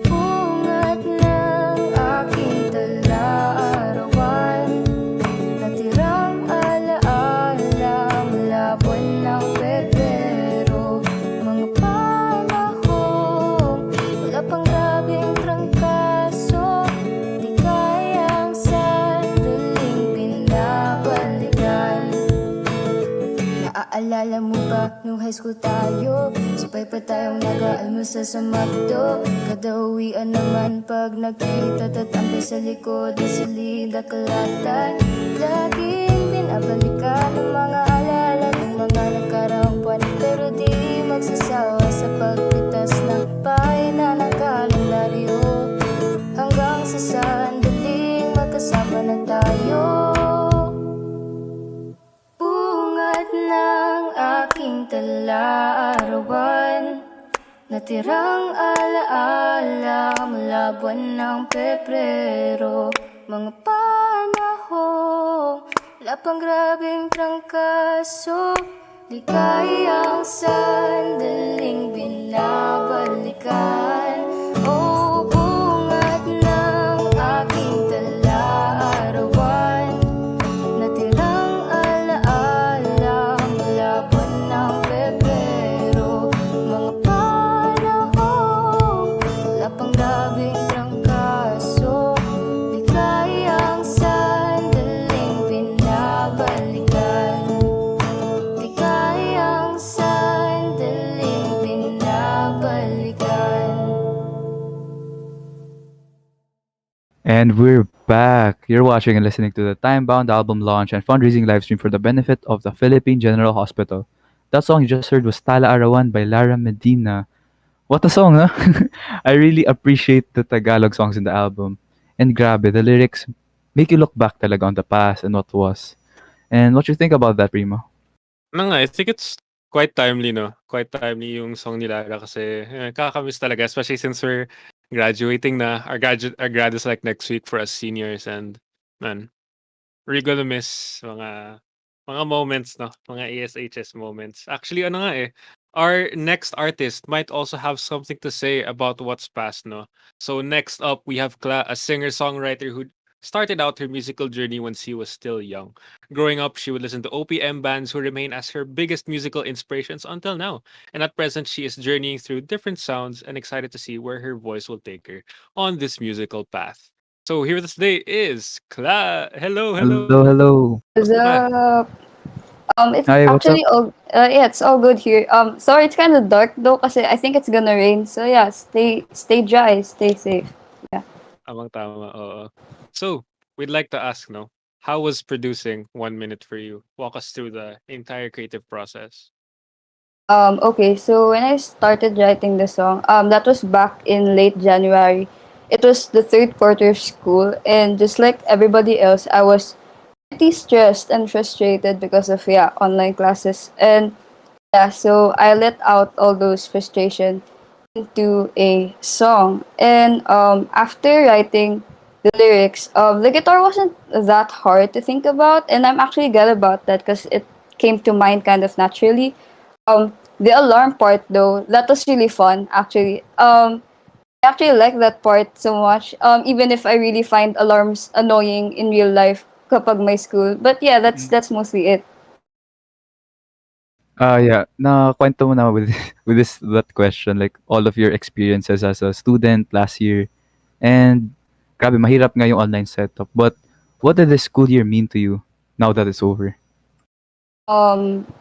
Bungat ng aking talaarawan, natirang alaala mula buwan ng Pebrero. Mga panahong Naalala mo ba nung high school tayo? Sabay pa tayong nag-aalmusal sa McDo. Kada uwian naman pag nagkita, tatambay sa likod ng siling dakalatan. Laging binabalikan ang mga alaala ng mga nagkaraang buwan, pero di magsasawa sa pagpitas ng pahina ng kalendaryo. Hanggang sa sandaling magkasama na tayo. Bungat ng aking talaarawan, natirang alaala mula buwan ng Pebrero. Mga panahong lapang grabing trangkaso, ligayang sandaling binabalikan. Oh, bungat ng aking talaarawan, natirang alaala mula buwan ng Pebrero. Mga panahong lapang grabing trangkaso, ligayang sandaling binabalikan. Ligayang sandaling binabalikan. And we're back. You're watching and listening to the Timebound album launch and fundraising livestream for the benefit of the Philippine General Hospital. That song you just heard was Talaarawan by Lara Medina. What a song, huh? I really appreciate the Tagalog songs in the album. And grabe, the lyrics make you look back talaga on the past and what was. And what you think about that, Primo? I think it's quite timely, no? Quite timely yung song ni Lara kasi kakamiss talaga, especially since we're graduating na. Our grad is like next week for us seniors, and man, we're gonna miss mga moments, no? Mga ASHS moments. Actually, ano nga eh, our next artist might also have something to say about what's past, no? So next up, we have a singer-songwriter who started out her musical journey when she was still young. Growing up, she would listen to OPM bands who remain as her biggest musical inspirations until now. And at present, she is journeying through different sounds and excited to see where her voice will take her on this musical path. So here with us today is Hello, hello. Hello, hello. What's Welcome back. up? It's Hi, what's up? actually all yeah, it's all good here. Sorry, it's kind of dark though, kasi I think it's gonna rain. So yeah, stay dry, stay safe. Yeah. Tamang tama, oo. So, we'd like to ask, no, how was producing 1 minute for you? Walk us through the entire creative process. Okay, so when I started writing the song, that was back in late January. It was the third quarter of school, and just like everybody else, I was pretty stressed and frustrated because of online classes. And yeah, so I let out all those frustration into a song. And after writing the lyrics, the guitar wasn't that hard to think about, and I'm actually glad about that because it came to mind kind of naturally. The alarm part though, that was really fun actually. I actually like that part so much. Even if I really find alarms annoying in real life kapag may school. But yeah, that's mostly it. Yeah, nakwento mo na with with that question, like all of your experiences as a student last year, and grabe mahirap nga yung online setup. But what did the school year mean to you now that it's over?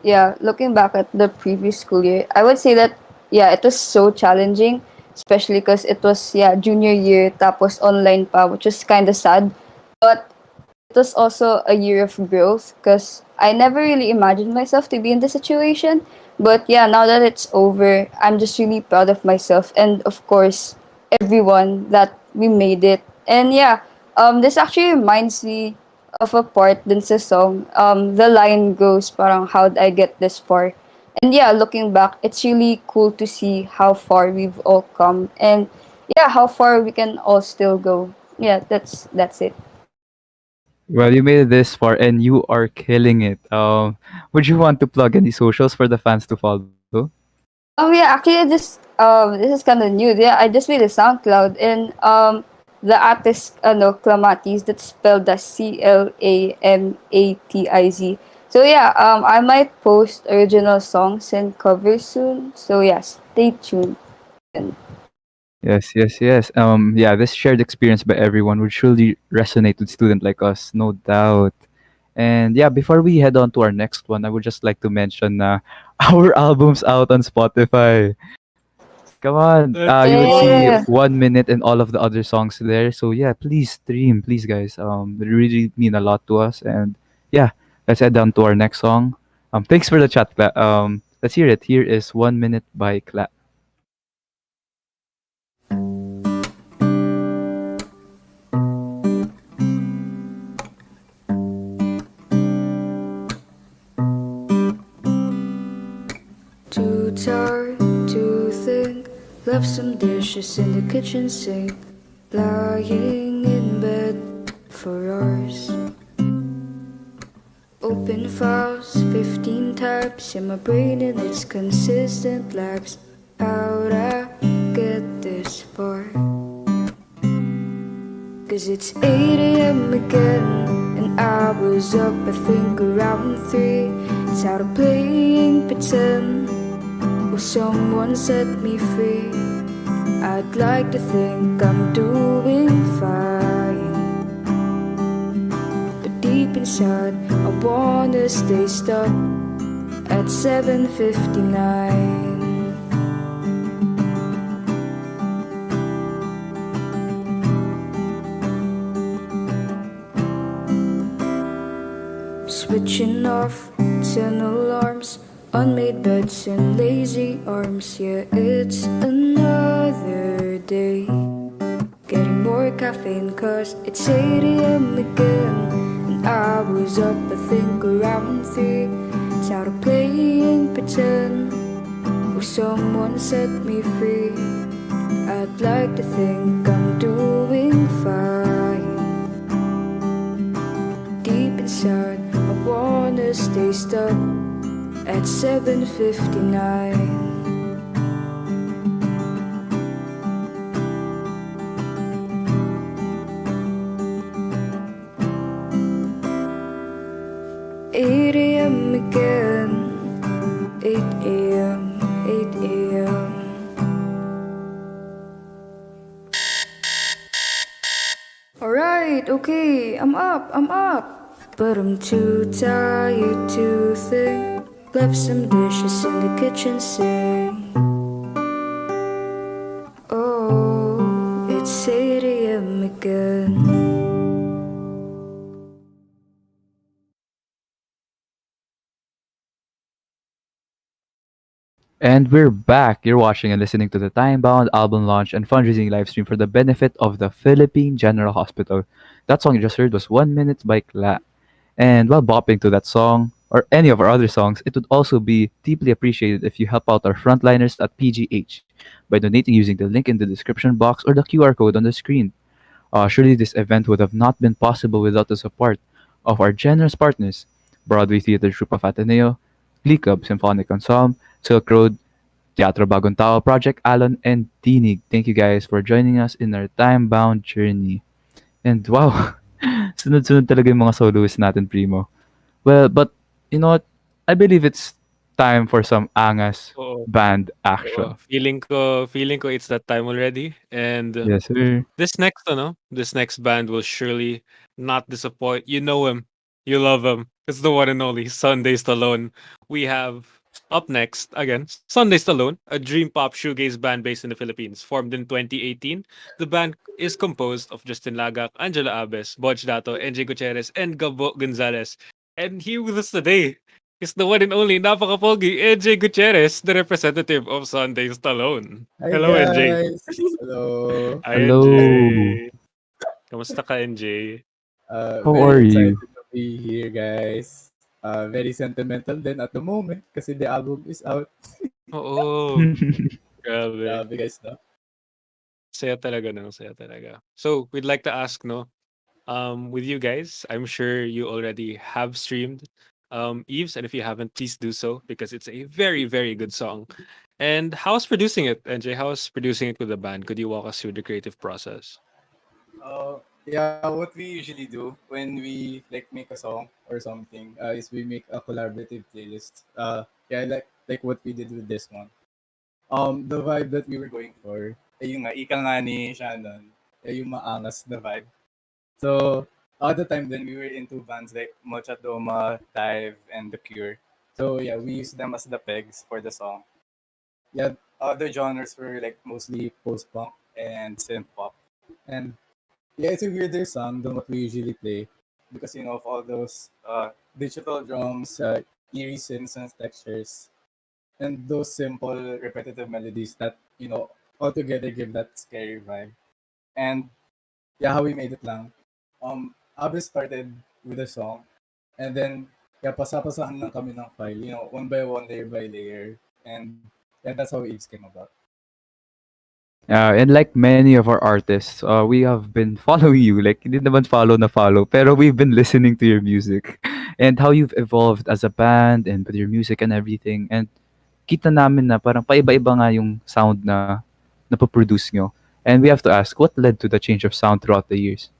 Yeah, looking back at the previous school year, I would say that yeah, it was so challenging, especially because it was junior year tapos online pa, which was kind of sad. But it was also a year of growth because I never really imagined myself to be in this situation. But yeah, now that it's over, I'm just really proud of myself and of course everyone that we made it. And yeah, this actually reminds me of a part dun sa song. The line goes parang how'd I get this far? And yeah, looking back, it's really cool to see how far we've all come and yeah, how far we can all still go. Yeah, that's it. Well, you made it this far and you are killing it. Would you want to plug any socials for the fans to follow? Yeah, actually, this is kind of new. Yeah, I just made a SoundCloud and the artist Clamatiz, that's spelled as Clamatiz. So yeah, I might post original songs and covers soon. So yeah, stay tuned. Yes, yes, yes. Yeah, this shared experience by everyone would surely resonate with student like us, no doubt. And yeah, before we head on to our next one, I would just like to mention our album's out on Spotify. Come on, Let's you would see Yeah. go. 1 minute and all of the other songs there. So yeah, please stream, please guys. They really mean a lot to us. And yeah, let's head down to our next song. Thanks for the chat. Let's hear it. Here is 1 minute by Cla. Too tired to think, left some dishes in the kitchen sink, lying in bed for hours. Open files, 15 tabs in my brain and it's consistent lags. How'd I get this far? Cause it's 8 a.m. again, and I was up I think around 3. Tired of playing pretend. Will someone set me free? I'd like to think I'm doing fine, but deep inside I wanna stay stuck at 7:59. Switching off 10 alarms, unmade beds and lazy arms. Yeah, it's another day. Getting more caffeine cause it's 8 a.m. again, and I was up I think around 3. Tired of playing pretend. Will someone set me free? I'd like to think I'm doing fine. Deep inside I wanna stay stuck at 7:59. Eight a.m. again, 8 a.m., 8 a.m. Alright, okay, I'm up. But I'm too tired to think. Left some dishes in the kitchen sink. Oh, it's 8 a.m. again. And we're back. You're watching and listening to the Timebound album launch and fundraising live stream for the benefit of the Philippine General Hospital. That song you just heard was 1 minute by Cla. And while bopping to that song, or any of our other songs, it would also be deeply appreciated if you help out our frontliners at PGH by donating using the link in the description box or the QR code on the screen. Surely this event would have not been possible without the support of our generous partners, Broadway Theatre Troupe of Ateneo, Glee Club Symphonic Ensemble, Silk Road, Teatro Bagong Tao, Project Alon, and Tinig. Thank you guys for joining us in our time-bound journey. And wow, sunod-sunod talaga yung mga soloists natin, Primo. Well, but you know what? I believe it's time for some Angas Oo. band Oo. action. Feeling ko it's that time already. And Yes, sir. this next band will surely not disappoint. You know him. You love him. It's the one and only Sunday Stallone. We have up next, again, Sunday Stallone, a dream pop shoegaze band based in the Philippines. Formed in 2018, the band is composed of Justin Lagak, Angela Abes, Bodge Dato, NJ Gutierrez, and Gabo Gonzalez. And here with us today is the one and only napaka-pogi NJ Gutierrez, the representative of Sunday Stallone. Hi Hello, NJ. guys! Hello! Hi, Hello. NJ. Kamusta ka, NJ? How Very are excited you? to be here guys. Very sentimental din at the moment kasi the album is out. Oo. Grabe. Grabe guys, no? Saya talaga, no? Saya talaga. So, we'd like to ask, no? With you guys, I'm sure you already have streamed Eves, and if you haven't, please do so because it's a very, very good song. And how's producing it, NJ? How's producing it with the band? Could you walk us through the creative process? Yeah, what we usually do when we like make a song or something is we make a collaborative playlist. Yeah, like what we did with this one. The vibe that we were going for, yung nga, ika nga ni Shannon, yung maangas na vibe. So, At the time then we were into bands like Mochadoma, Dive, and The Cure. So yeah, we used them as the pegs for the song. Yeah, other genres were like mostly post punk and synth pop. And yeah, it's a weirder sound than what we usually play because of all those digital drums, eerie synths and textures, and those simple repetitive melodies that altogether give that scary vibe. And yeah, how we made it lang. Abis started with a song, and then yeah, pasapasahan lang kami ng file, one by one, layer by layer, and yeah, that's how Eves came about. And like many of our artists, we have been following you. Like, hindi naman follow na follow, pero we've been listening to your music and how you've evolved as a band and with your music and everything. And kita namin na parang paiba-iba nga yung sound na napoproduce nyo. And we have to ask, what led to the change of sound throughout the years?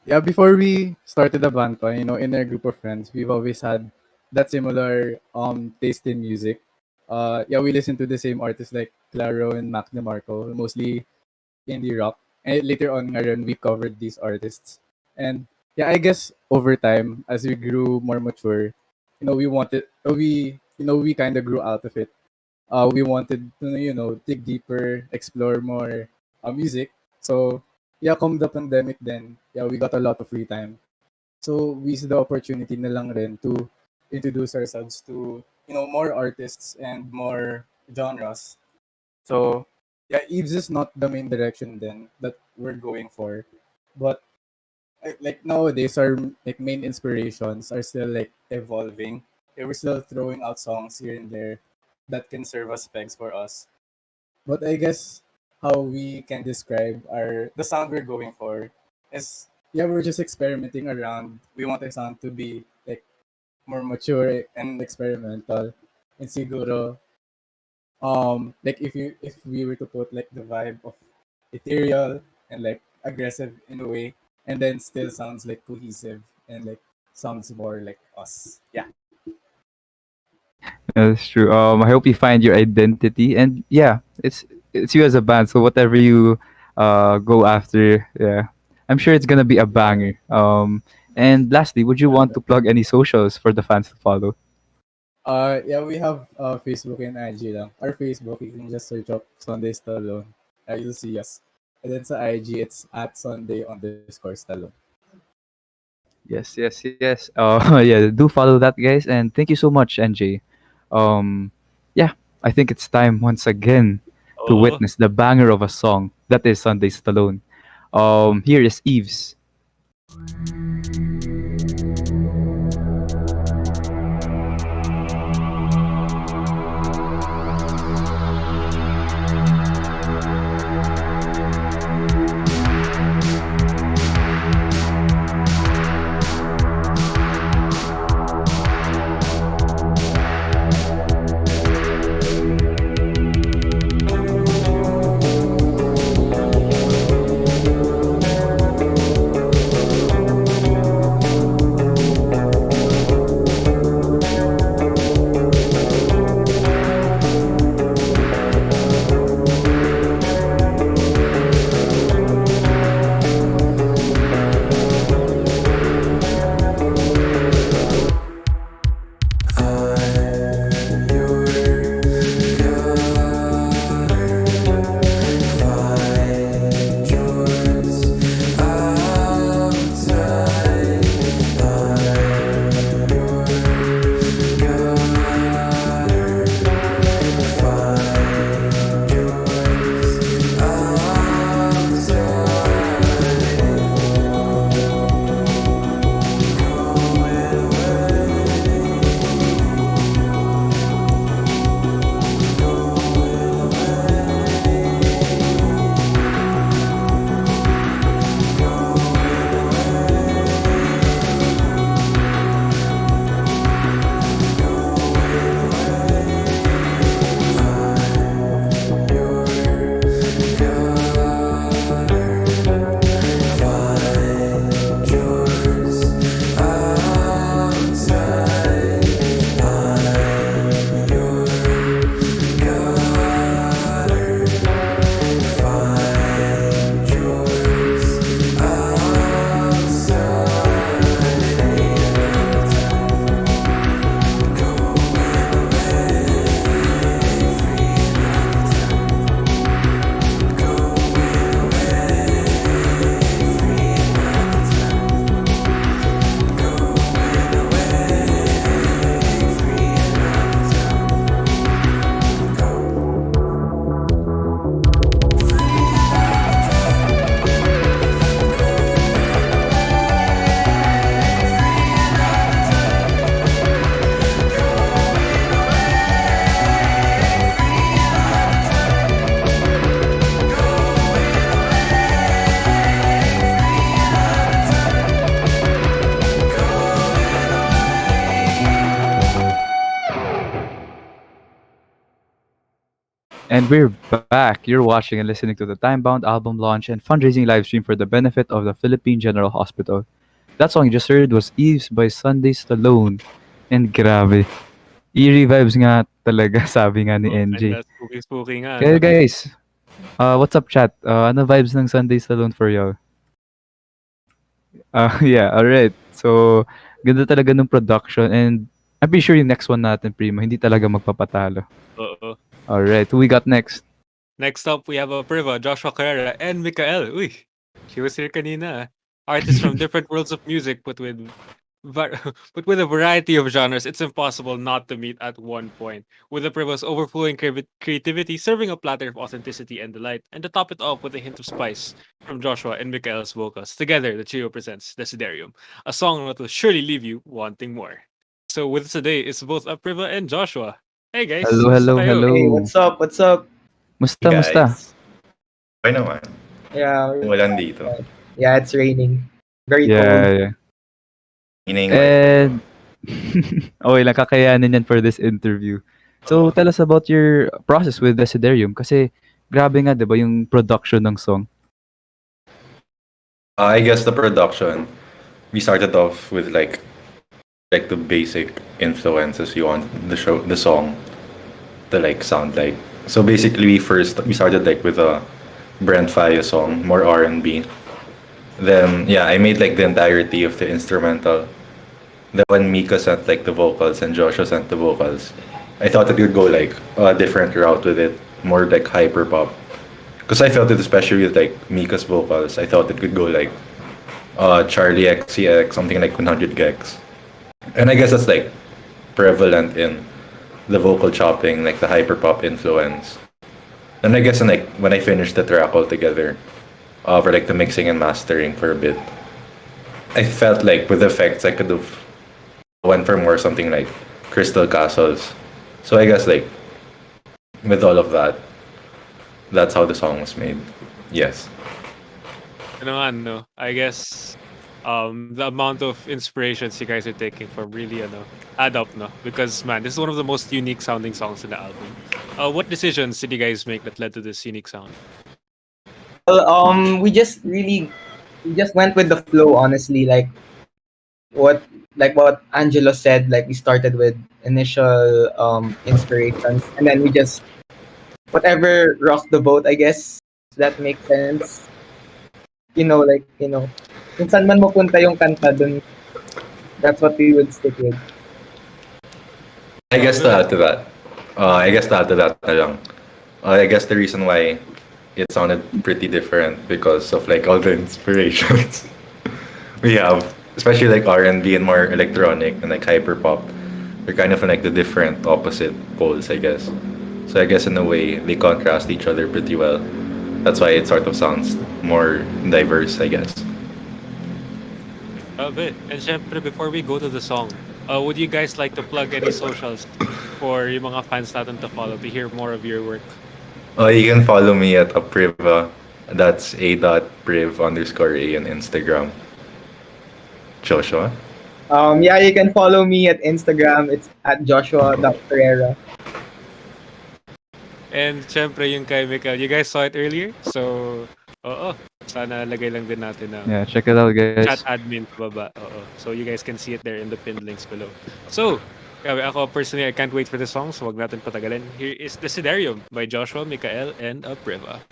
Yeah, before we started the band pa, in our group of friends, we've always had that similar taste in music. Yeah, we listen to the same artists like Claro and Mac DeMarco, mostly indie rock. And later on, nga rin, we covered these artists. And yeah, I guess over time, as we grew more mature, we wanted, we kind of grew out of it. We wanted to, dig deeper, explore more music. So yeah, come the pandemic then, yeah, we got a lot of free time. So we used the opportunity na lang rin to introduce ourselves to, more artists and more genres. So yeah, Eves is not the main direction then that we're going for. But like nowadays our like main inspirations are still like evolving. Yeah, we're still throwing out songs here and there that can serve as specs for us. But I guess how we can describe the sound we're going for is, yeah, we're just experimenting around. We want the sound to be like more mature and experimental. And siguro like if we were to put like the vibe of ethereal and like aggressive in a way, and then still sounds like cohesive and like sounds more like us. Yeah. That's true. I hope you find your identity, and yeah, it's you as a band. So whatever you go after, yeah, I'm sure it's gonna be a banger. And lastly, would you want to plug any socials for the fans to follow? Yeah, we have Facebook and IG lang. Our Facebook, you can just search up Sunday Stallone. You'll see us. And then sa IG, it's at Sunday_Stallone. Yes, yes, yes. Yeah, do follow that, guys, and thank you so much, NJ. Yeah, I think it's time once again to Oh. witness the banger of a song that is Sunday Stallone. Here is Eves. And we're back. You're watching and listening to the Timebound album launch and fundraising live stream for the benefit of the Philippine General Hospital. That song you just heard was Eves by Sunday Stallone. And grabe, eerie vibes nga talaga, sabi nga ni Oh, NJ. kinda spooky-spooky nga, Kaya no? guys, what's up chat? Ano vibes ng Sunday Stallone for y'all? Yeah, alright. So, ganda talaga ng production and I'm pretty sure yung next one natin, Primo, hindi talaga magpapatalo. Oo. Alright, who we got next? Next up, we have a Priva, Joshua Carrera, and Mikaelle. Uy, she was here kanina. Artists from different worlds of music, but with but with a variety of genres, it's impossible not to meet at one point. With the Priva's overflowing creativity, serving a platter of authenticity and delight, and to top it off with a hint of spice from Joshua and Mikael's vocals. Together, the trio presents Desiderium, a song that will surely leave you wanting more. So with us today is both Priva and Joshua. Hey guys, Hello, kumusta hello, kayo? hello. Hey, what's up? What's up? Musta, musta? Okay naman. Yeah, Walan dito. yeah, it's raining. Very Yeah, cold. yeah. Meaning, And okay lang, kakayanin yan for this interview. So, tell us about your process with Desiderium kasi grabe nga, 'di ba, yung production ng song. I guess the production, we started off with like the basic influences you want the song to like sound like. So basically, we started like with a Brent Faiyaz song, more R&B. Then yeah, I made like the entirety of the instrumental. Then when Mika sent like the vocals and Joshua sent the vocals, I thought that we'd go like a different route with it, more like hyper pop. Because I felt it, especially with like Mika's vocals, I thought it could go like Charlie XCX, something like 100 gex. And I guess that's like prevalent in the vocal chopping, like the hyper pop influence. And I guess when I finished the track altogether, for like the mixing and mastering for a bit, I felt like with the effects I could have went for more something like Crystal Castles. So I guess like with all of that, that's how the song was made. Yes. Ano nga, no? I guess the amount of inspirations you guys are taking from really add up, no? Because man, this is one of the most unique sounding songs in the album. What decisions did you guys make that led to this unique sound? Well, we just went with the flow, honestly. Like what Angelo said, like we started with initial inspirations and then we just whatever rocked the boat, I guess. That makes sense. Kung saan man mapunta yung kanta dun, that's what we would stick with. I guess to add to that, na lang. I guess the reason why it sounded pretty different because of like all the inspirations we have, especially like R&B and more electronic and like hyper pop. They're kind of like the different opposite poles, I guess. So I guess in a way they contrast each other pretty well. That's why it sort of sounds more diverse, I guess. Bit. And syempre, before we go to the song, would you guys like to plug any socials for yung mga fans natin to follow to hear more of your work? You can follow me at apriva. That's a.priv_a on Instagram. Joshua? Yeah, you can follow me at Instagram. It's at joshua.ferreira. And syempre yung kay Mikhail, you guys saw it earlier? So, sana lagay lang din natin na Yeah, check it out, guys. chat admin sa baba. So you guys can see it there in the pinned links below. So, ako personally, I can't wait for the song, so wag natin patagalin. Here is Desiderium by Joshua, Mikael, and Priva.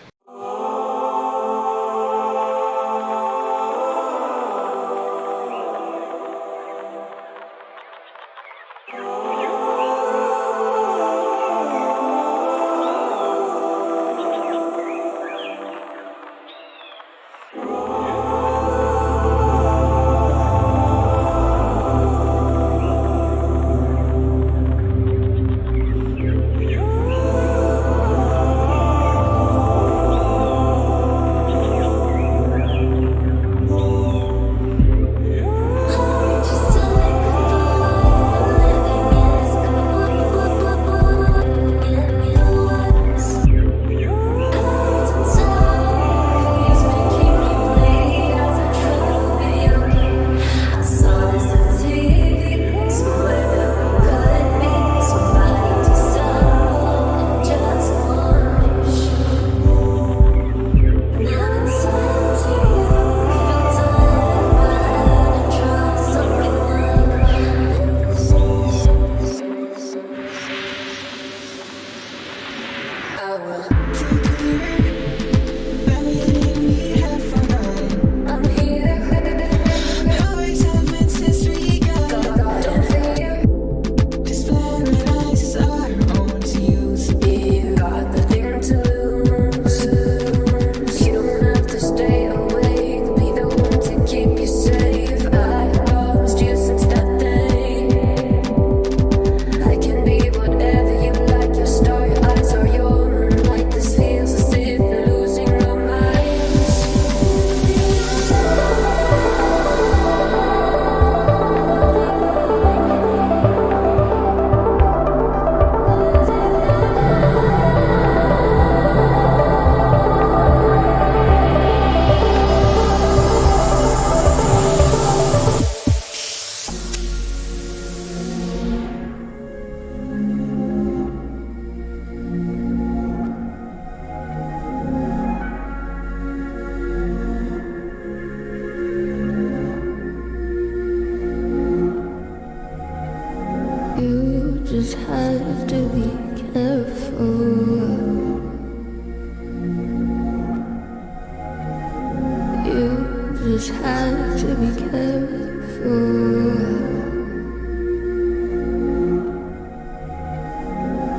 just have to be careful.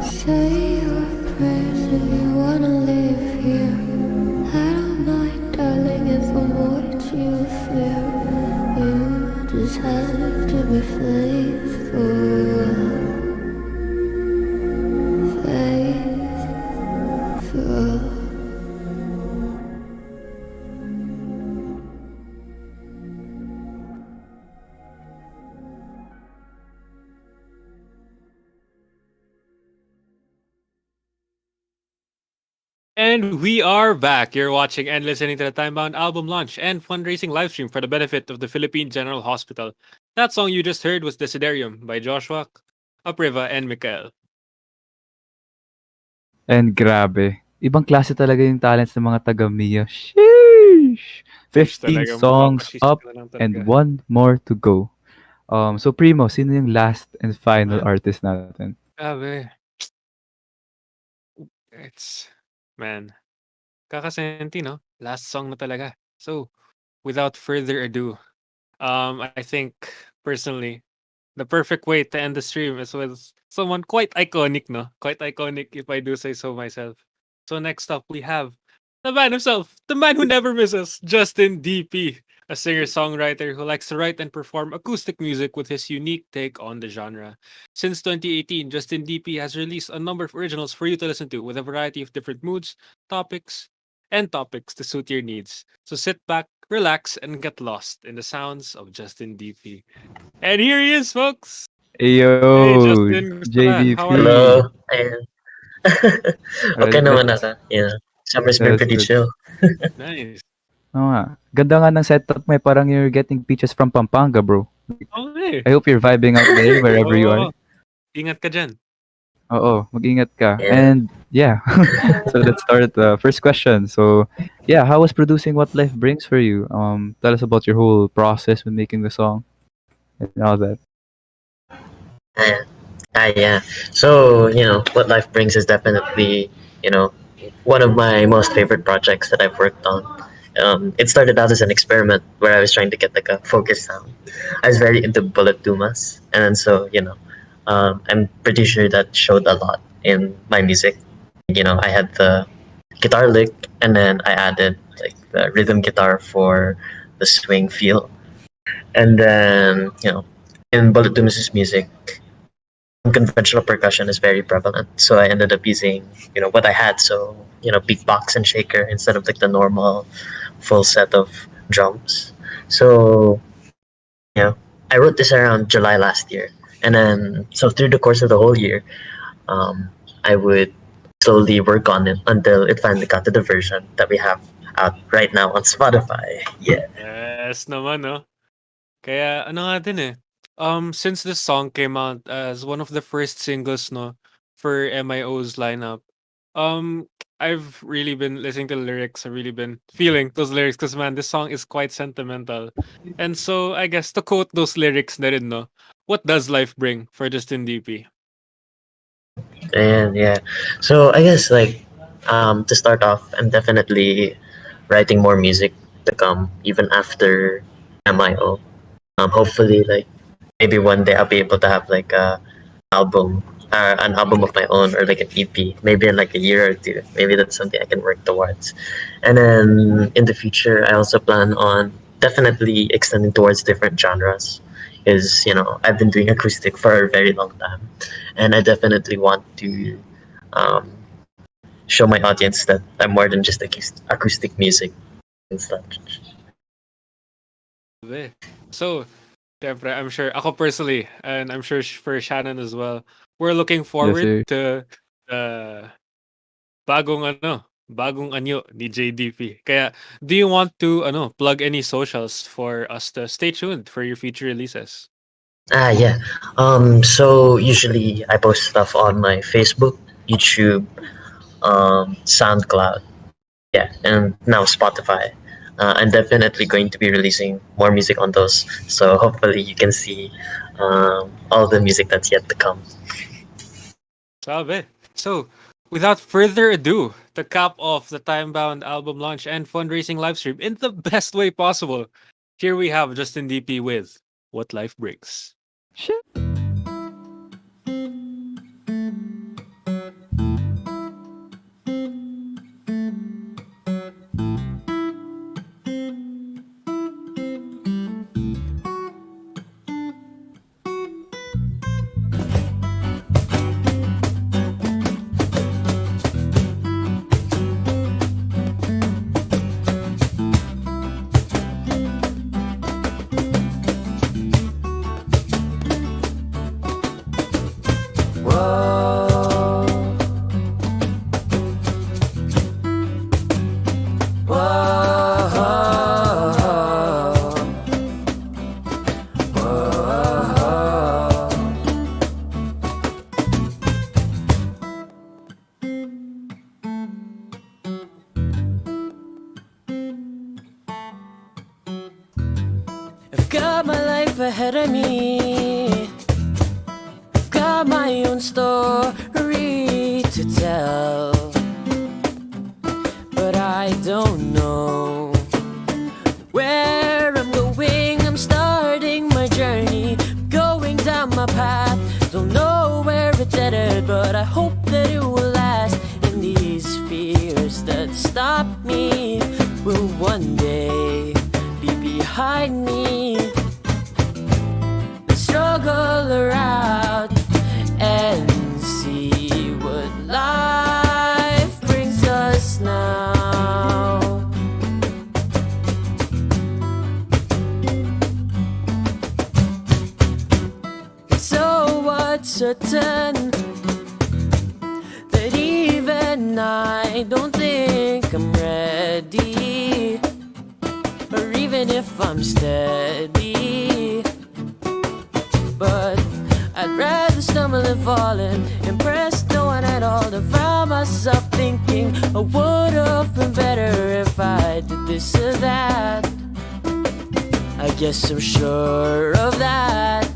Say your prayers if you wanna live here. I don't mind, darling, if I'm what you fear. You just have to be faithful. Faithful. And we are back. You're watching and listening to the Timebound album launch and fundraising livestream for the benefit of the Philippine General Hospital. That song you just heard was Desiderium by Joshua, Apriva, and Mikael. And grabe, ibang klase talaga yung talents ng mga taga Mia. Sheesh! 15 Talagang songs mapapashish up ka na lang and talaga. one more to go. So Primo, sino yung last and final Man, artist natin? grabe. It's, man, kakasenti, no? Last song na talaga. So, without further ado, I think, personally, the perfect way to end the stream is with someone quite iconic, no? Quite iconic, if I do say so myself. So next up, we have the man himself, the man who never misses, Justin DP, a singer-songwriter who likes to write and perform acoustic music with his unique take on the genre. Since 2018, Justin DP has released a number of originals for you to listen to with a variety of different moods, topics to suit your needs. So sit back, relax, and get lost in the sounds of Justin DP. And here he is, folks. Hey, Yo, Justin, gusto ka? How are you? JDP. Hello, ayan. Okay Alright, naman that's summer's been that's pretty good. chill. Nice. Oo nga. Ganda nga ng setup mo, parang you're getting peaches from Pampanga, bro. Okay. I hope you're vibing out there wherever you are. Oo. Ingat ka dyan. Oo, mag-ingat ka. Yeah. And yeah, so let's start the first question. So yeah, how was producing What Life Brings for you? Tell us about your whole process when making the song and all that. Ayan. Yeah. So, what life brings is definitely, you know, one of my most favorite projects that I've worked on. It started out as an experiment where I was trying to get like a focus sound. I was very into bullet tumas, and then so I'm pretty sure that showed a lot in my music. I had the guitar lick, and then I added like the rhythm guitar for the swing feel, and then in bullet tumas' music, unconventional percussion is very prevalent. So I ended up using, what I had. So, beatbox and shaker instead of like the normal full set of drums. So, I wrote this around July last year. And then, so through the course of the whole year, I would slowly work on it until it finally got to the version that we have out right now on Spotify. Yeah. Yes naman, no? Kaya, ano nga din eh. Since this song came out as one of the first singles, no, for MIO's lineup, um, I've really been listening to the lyrics. I've really been feeling those lyrics because, man, this song is quite sentimental. And so, I guess, to quote those lyrics na rin, no, what does life bring for Justin DP? And yeah. So I guess to start off, I'm definitely writing more music to come even after MIO. Hopefully, like maybe one day I'll be able to have like album, an album of my own, or like an EP. Maybe in like a year or two. Maybe that's something I can work towards. And then in the future, I also plan on definitely extending towards different genres. Is I've been doing acoustic for a very long time, and I definitely want to um, show my audience that I'm more than just acoustic music and such. Grabe. So, syempre, I'm sure, ako personally, and I'm sure for Shannon as well, we're looking Yes, forward sir. to the bagong anyo ni JDP. Kaya, do you want to, plug any socials for us to stay tuned for your future releases? Yeah. So usually I post stuff on my Facebook, YouTube, SoundCloud, yeah, and now Spotify. I'm definitely going to be releasing more music on those. So hopefully you can see all the music that's yet to come. Sabi. So, without further ado, to cap off the Timebound album launch and fundraising livestream in the best way possible, here we have Justin DP with What Life Brings. Got my life ahead of me. Got my own story to tell. But I don't know where I'm going. I'm starting my journey, going down my path. Don't know where it's headed, but I hope that it will last. And these fears that stop me will one day be behind me. Let's struggle around and see what life brings us now. So what's certain that even I don't think I'm ready, or even if I'm steady. But I'd rather stumble and fall and impress no one at all than find myself thinking I would have been better if I did this or that. I guess I'm sure of that.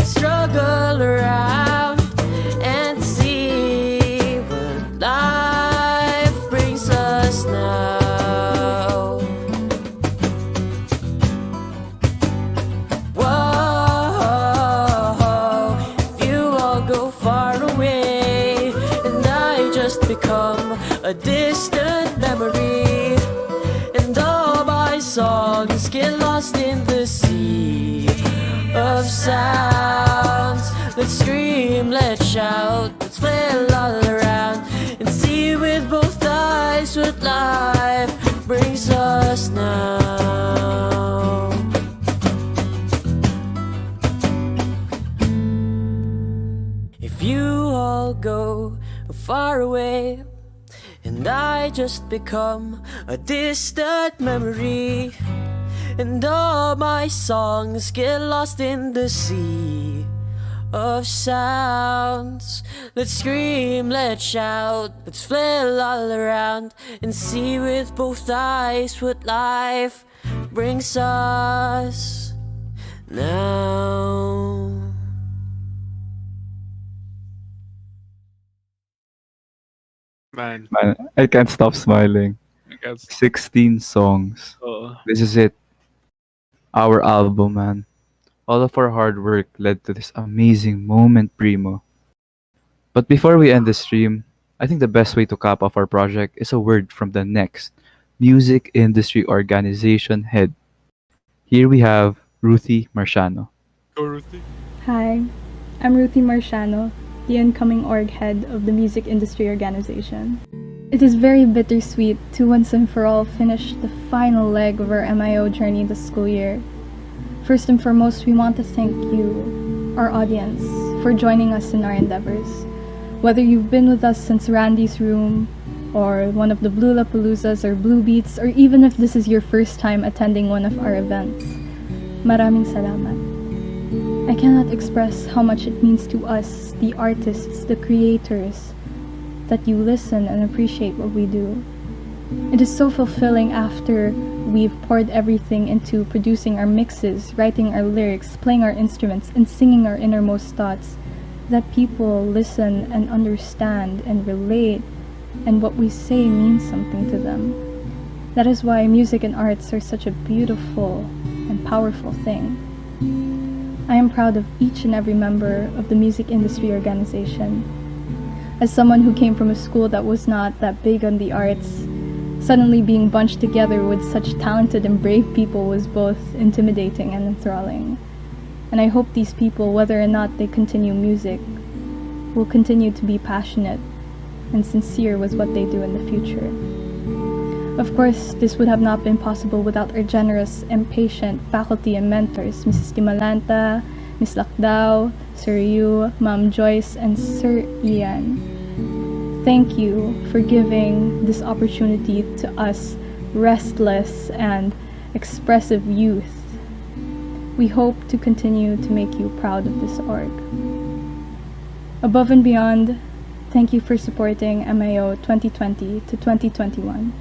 Struggle around and see what life brings us now. Whoa, if you all go far away and I just become a distant memory, and all my songs get lost in the sea of sounds. Let's scream, let's shout, let's flail all around and see with both eyes what life brings us now. If you all go far away and I just become a distant memory, and all my songs get lost in the sea of sounds. Let's scream, let's shout, let's flail all around and see with both eyes what life brings us now. Man, I can't stop smiling. I can't 16 songs. Oo. This is it. Our album, man. All of our hard work led to this amazing moment, Primo. But before we end the stream, I think the best way to cap off our project is a word from the next music industry organization head. Here we have Ruthie Marciano. Go, Ruthie. Hi, I'm Ruthie Marciano, the incoming org head of the Music Industry Organization. It is very bittersweet to once and for all finish the final leg of our MIO journey this school year. First and foremost, we want to thank you, our audience, for joining us in our endeavors. Whether you've been with us since Randy's Room, or one of the Blue Lapaloozas or Blue Beats, or even if this is your first time attending one of our events, maraming salamat. I cannot express how much it means to us, the artists, the creators, that you listen and appreciate what we do. It is so fulfilling after we've poured everything into producing our mixes, writing our lyrics, playing our instruments, and singing our innermost thoughts, that people listen and understand and relate, and what we say means something to them. That is why music and arts are such a beautiful and powerful thing. I am proud of each and every member of the music industry organization. As someone who came from a school that was not that big on the arts, suddenly being bunched together with such talented and brave people was both intimidating and enthralling. And I hope these people, whether or not they continue music, will continue to be passionate and sincere with what they do in the future. Of course, this would have not been possible without our generous and patient faculty and mentors, Mrs. Timalanta, Ms. Lakdao, Sir Yu, Ma'am Joyce, and Sir Ian. Thank you for giving this opportunity to us restless and expressive youth. We hope to continue to make you proud of this org. Above and beyond, thank you for supporting MIO 2020 to 2021,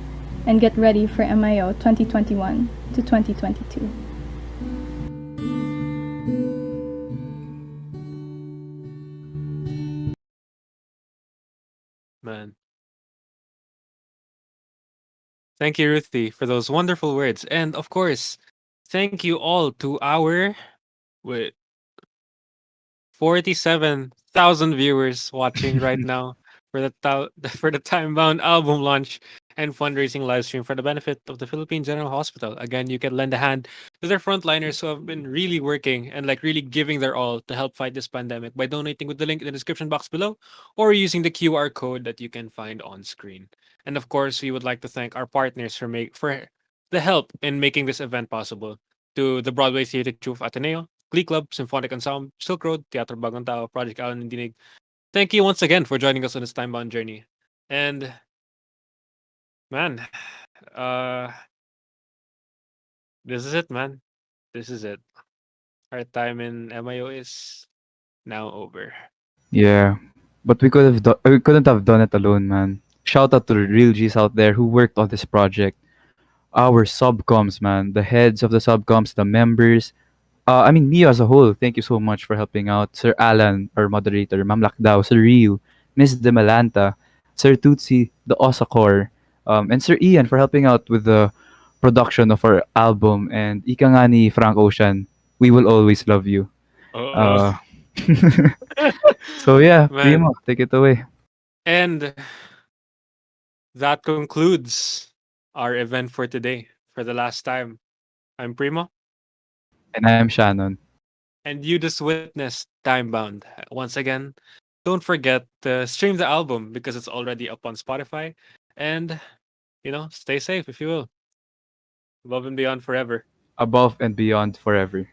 and get ready for MIO 2021 to 2022. Man. Thank you, Ruthie, for those wonderful words. And of course, thank you all to our wait, 47,000 viewers watching right now for the for the Timebound album launch and fundraising live stream for the benefit of the Philippine General Hospital. Again, you can lend a hand to their frontliners who have been really working and like really giving their all to help fight this pandemic by donating with the link in the description box below or using the QR code that you can find on screen. And of course, we would like to thank our partners for the help in making this event possible. To the Broadway Theatre Troupe Ateneo, Glee Club, Symphonic Ensemble, Silk Road, Teatro Bagong Tao, Project Alan and Dinig. Thank you once again for joining us on this time-bound journey. And man, uh this is it, man. This is it. Our time in MIO is now over. Yeah, but we couldn't have done it alone, man. Shout out to the real G's out there who worked on this project. Our subcoms, man, the heads of the subcoms, the members. I mean, Mio as a whole. Thank you so much for helping out, Sir Alan, our moderator, Ma'am Lakdao, Sir Ryu, Miss De Malanta, Sir Tutsi, the Osakor, and Sir Ian for helping out with the production of our album. And ika nga ni Frank Ocean, we will always love you. Oh. Uh, so yeah, Man. Primo, take it away. And that concludes our event for today. For the last time, I'm Primo. And I am Shannon. And you just witnessed Timebound. Once again, don't forget to stream the album because it's already up on Spotify. And, stay safe if you will. Above and beyond forever. Above and beyond forever.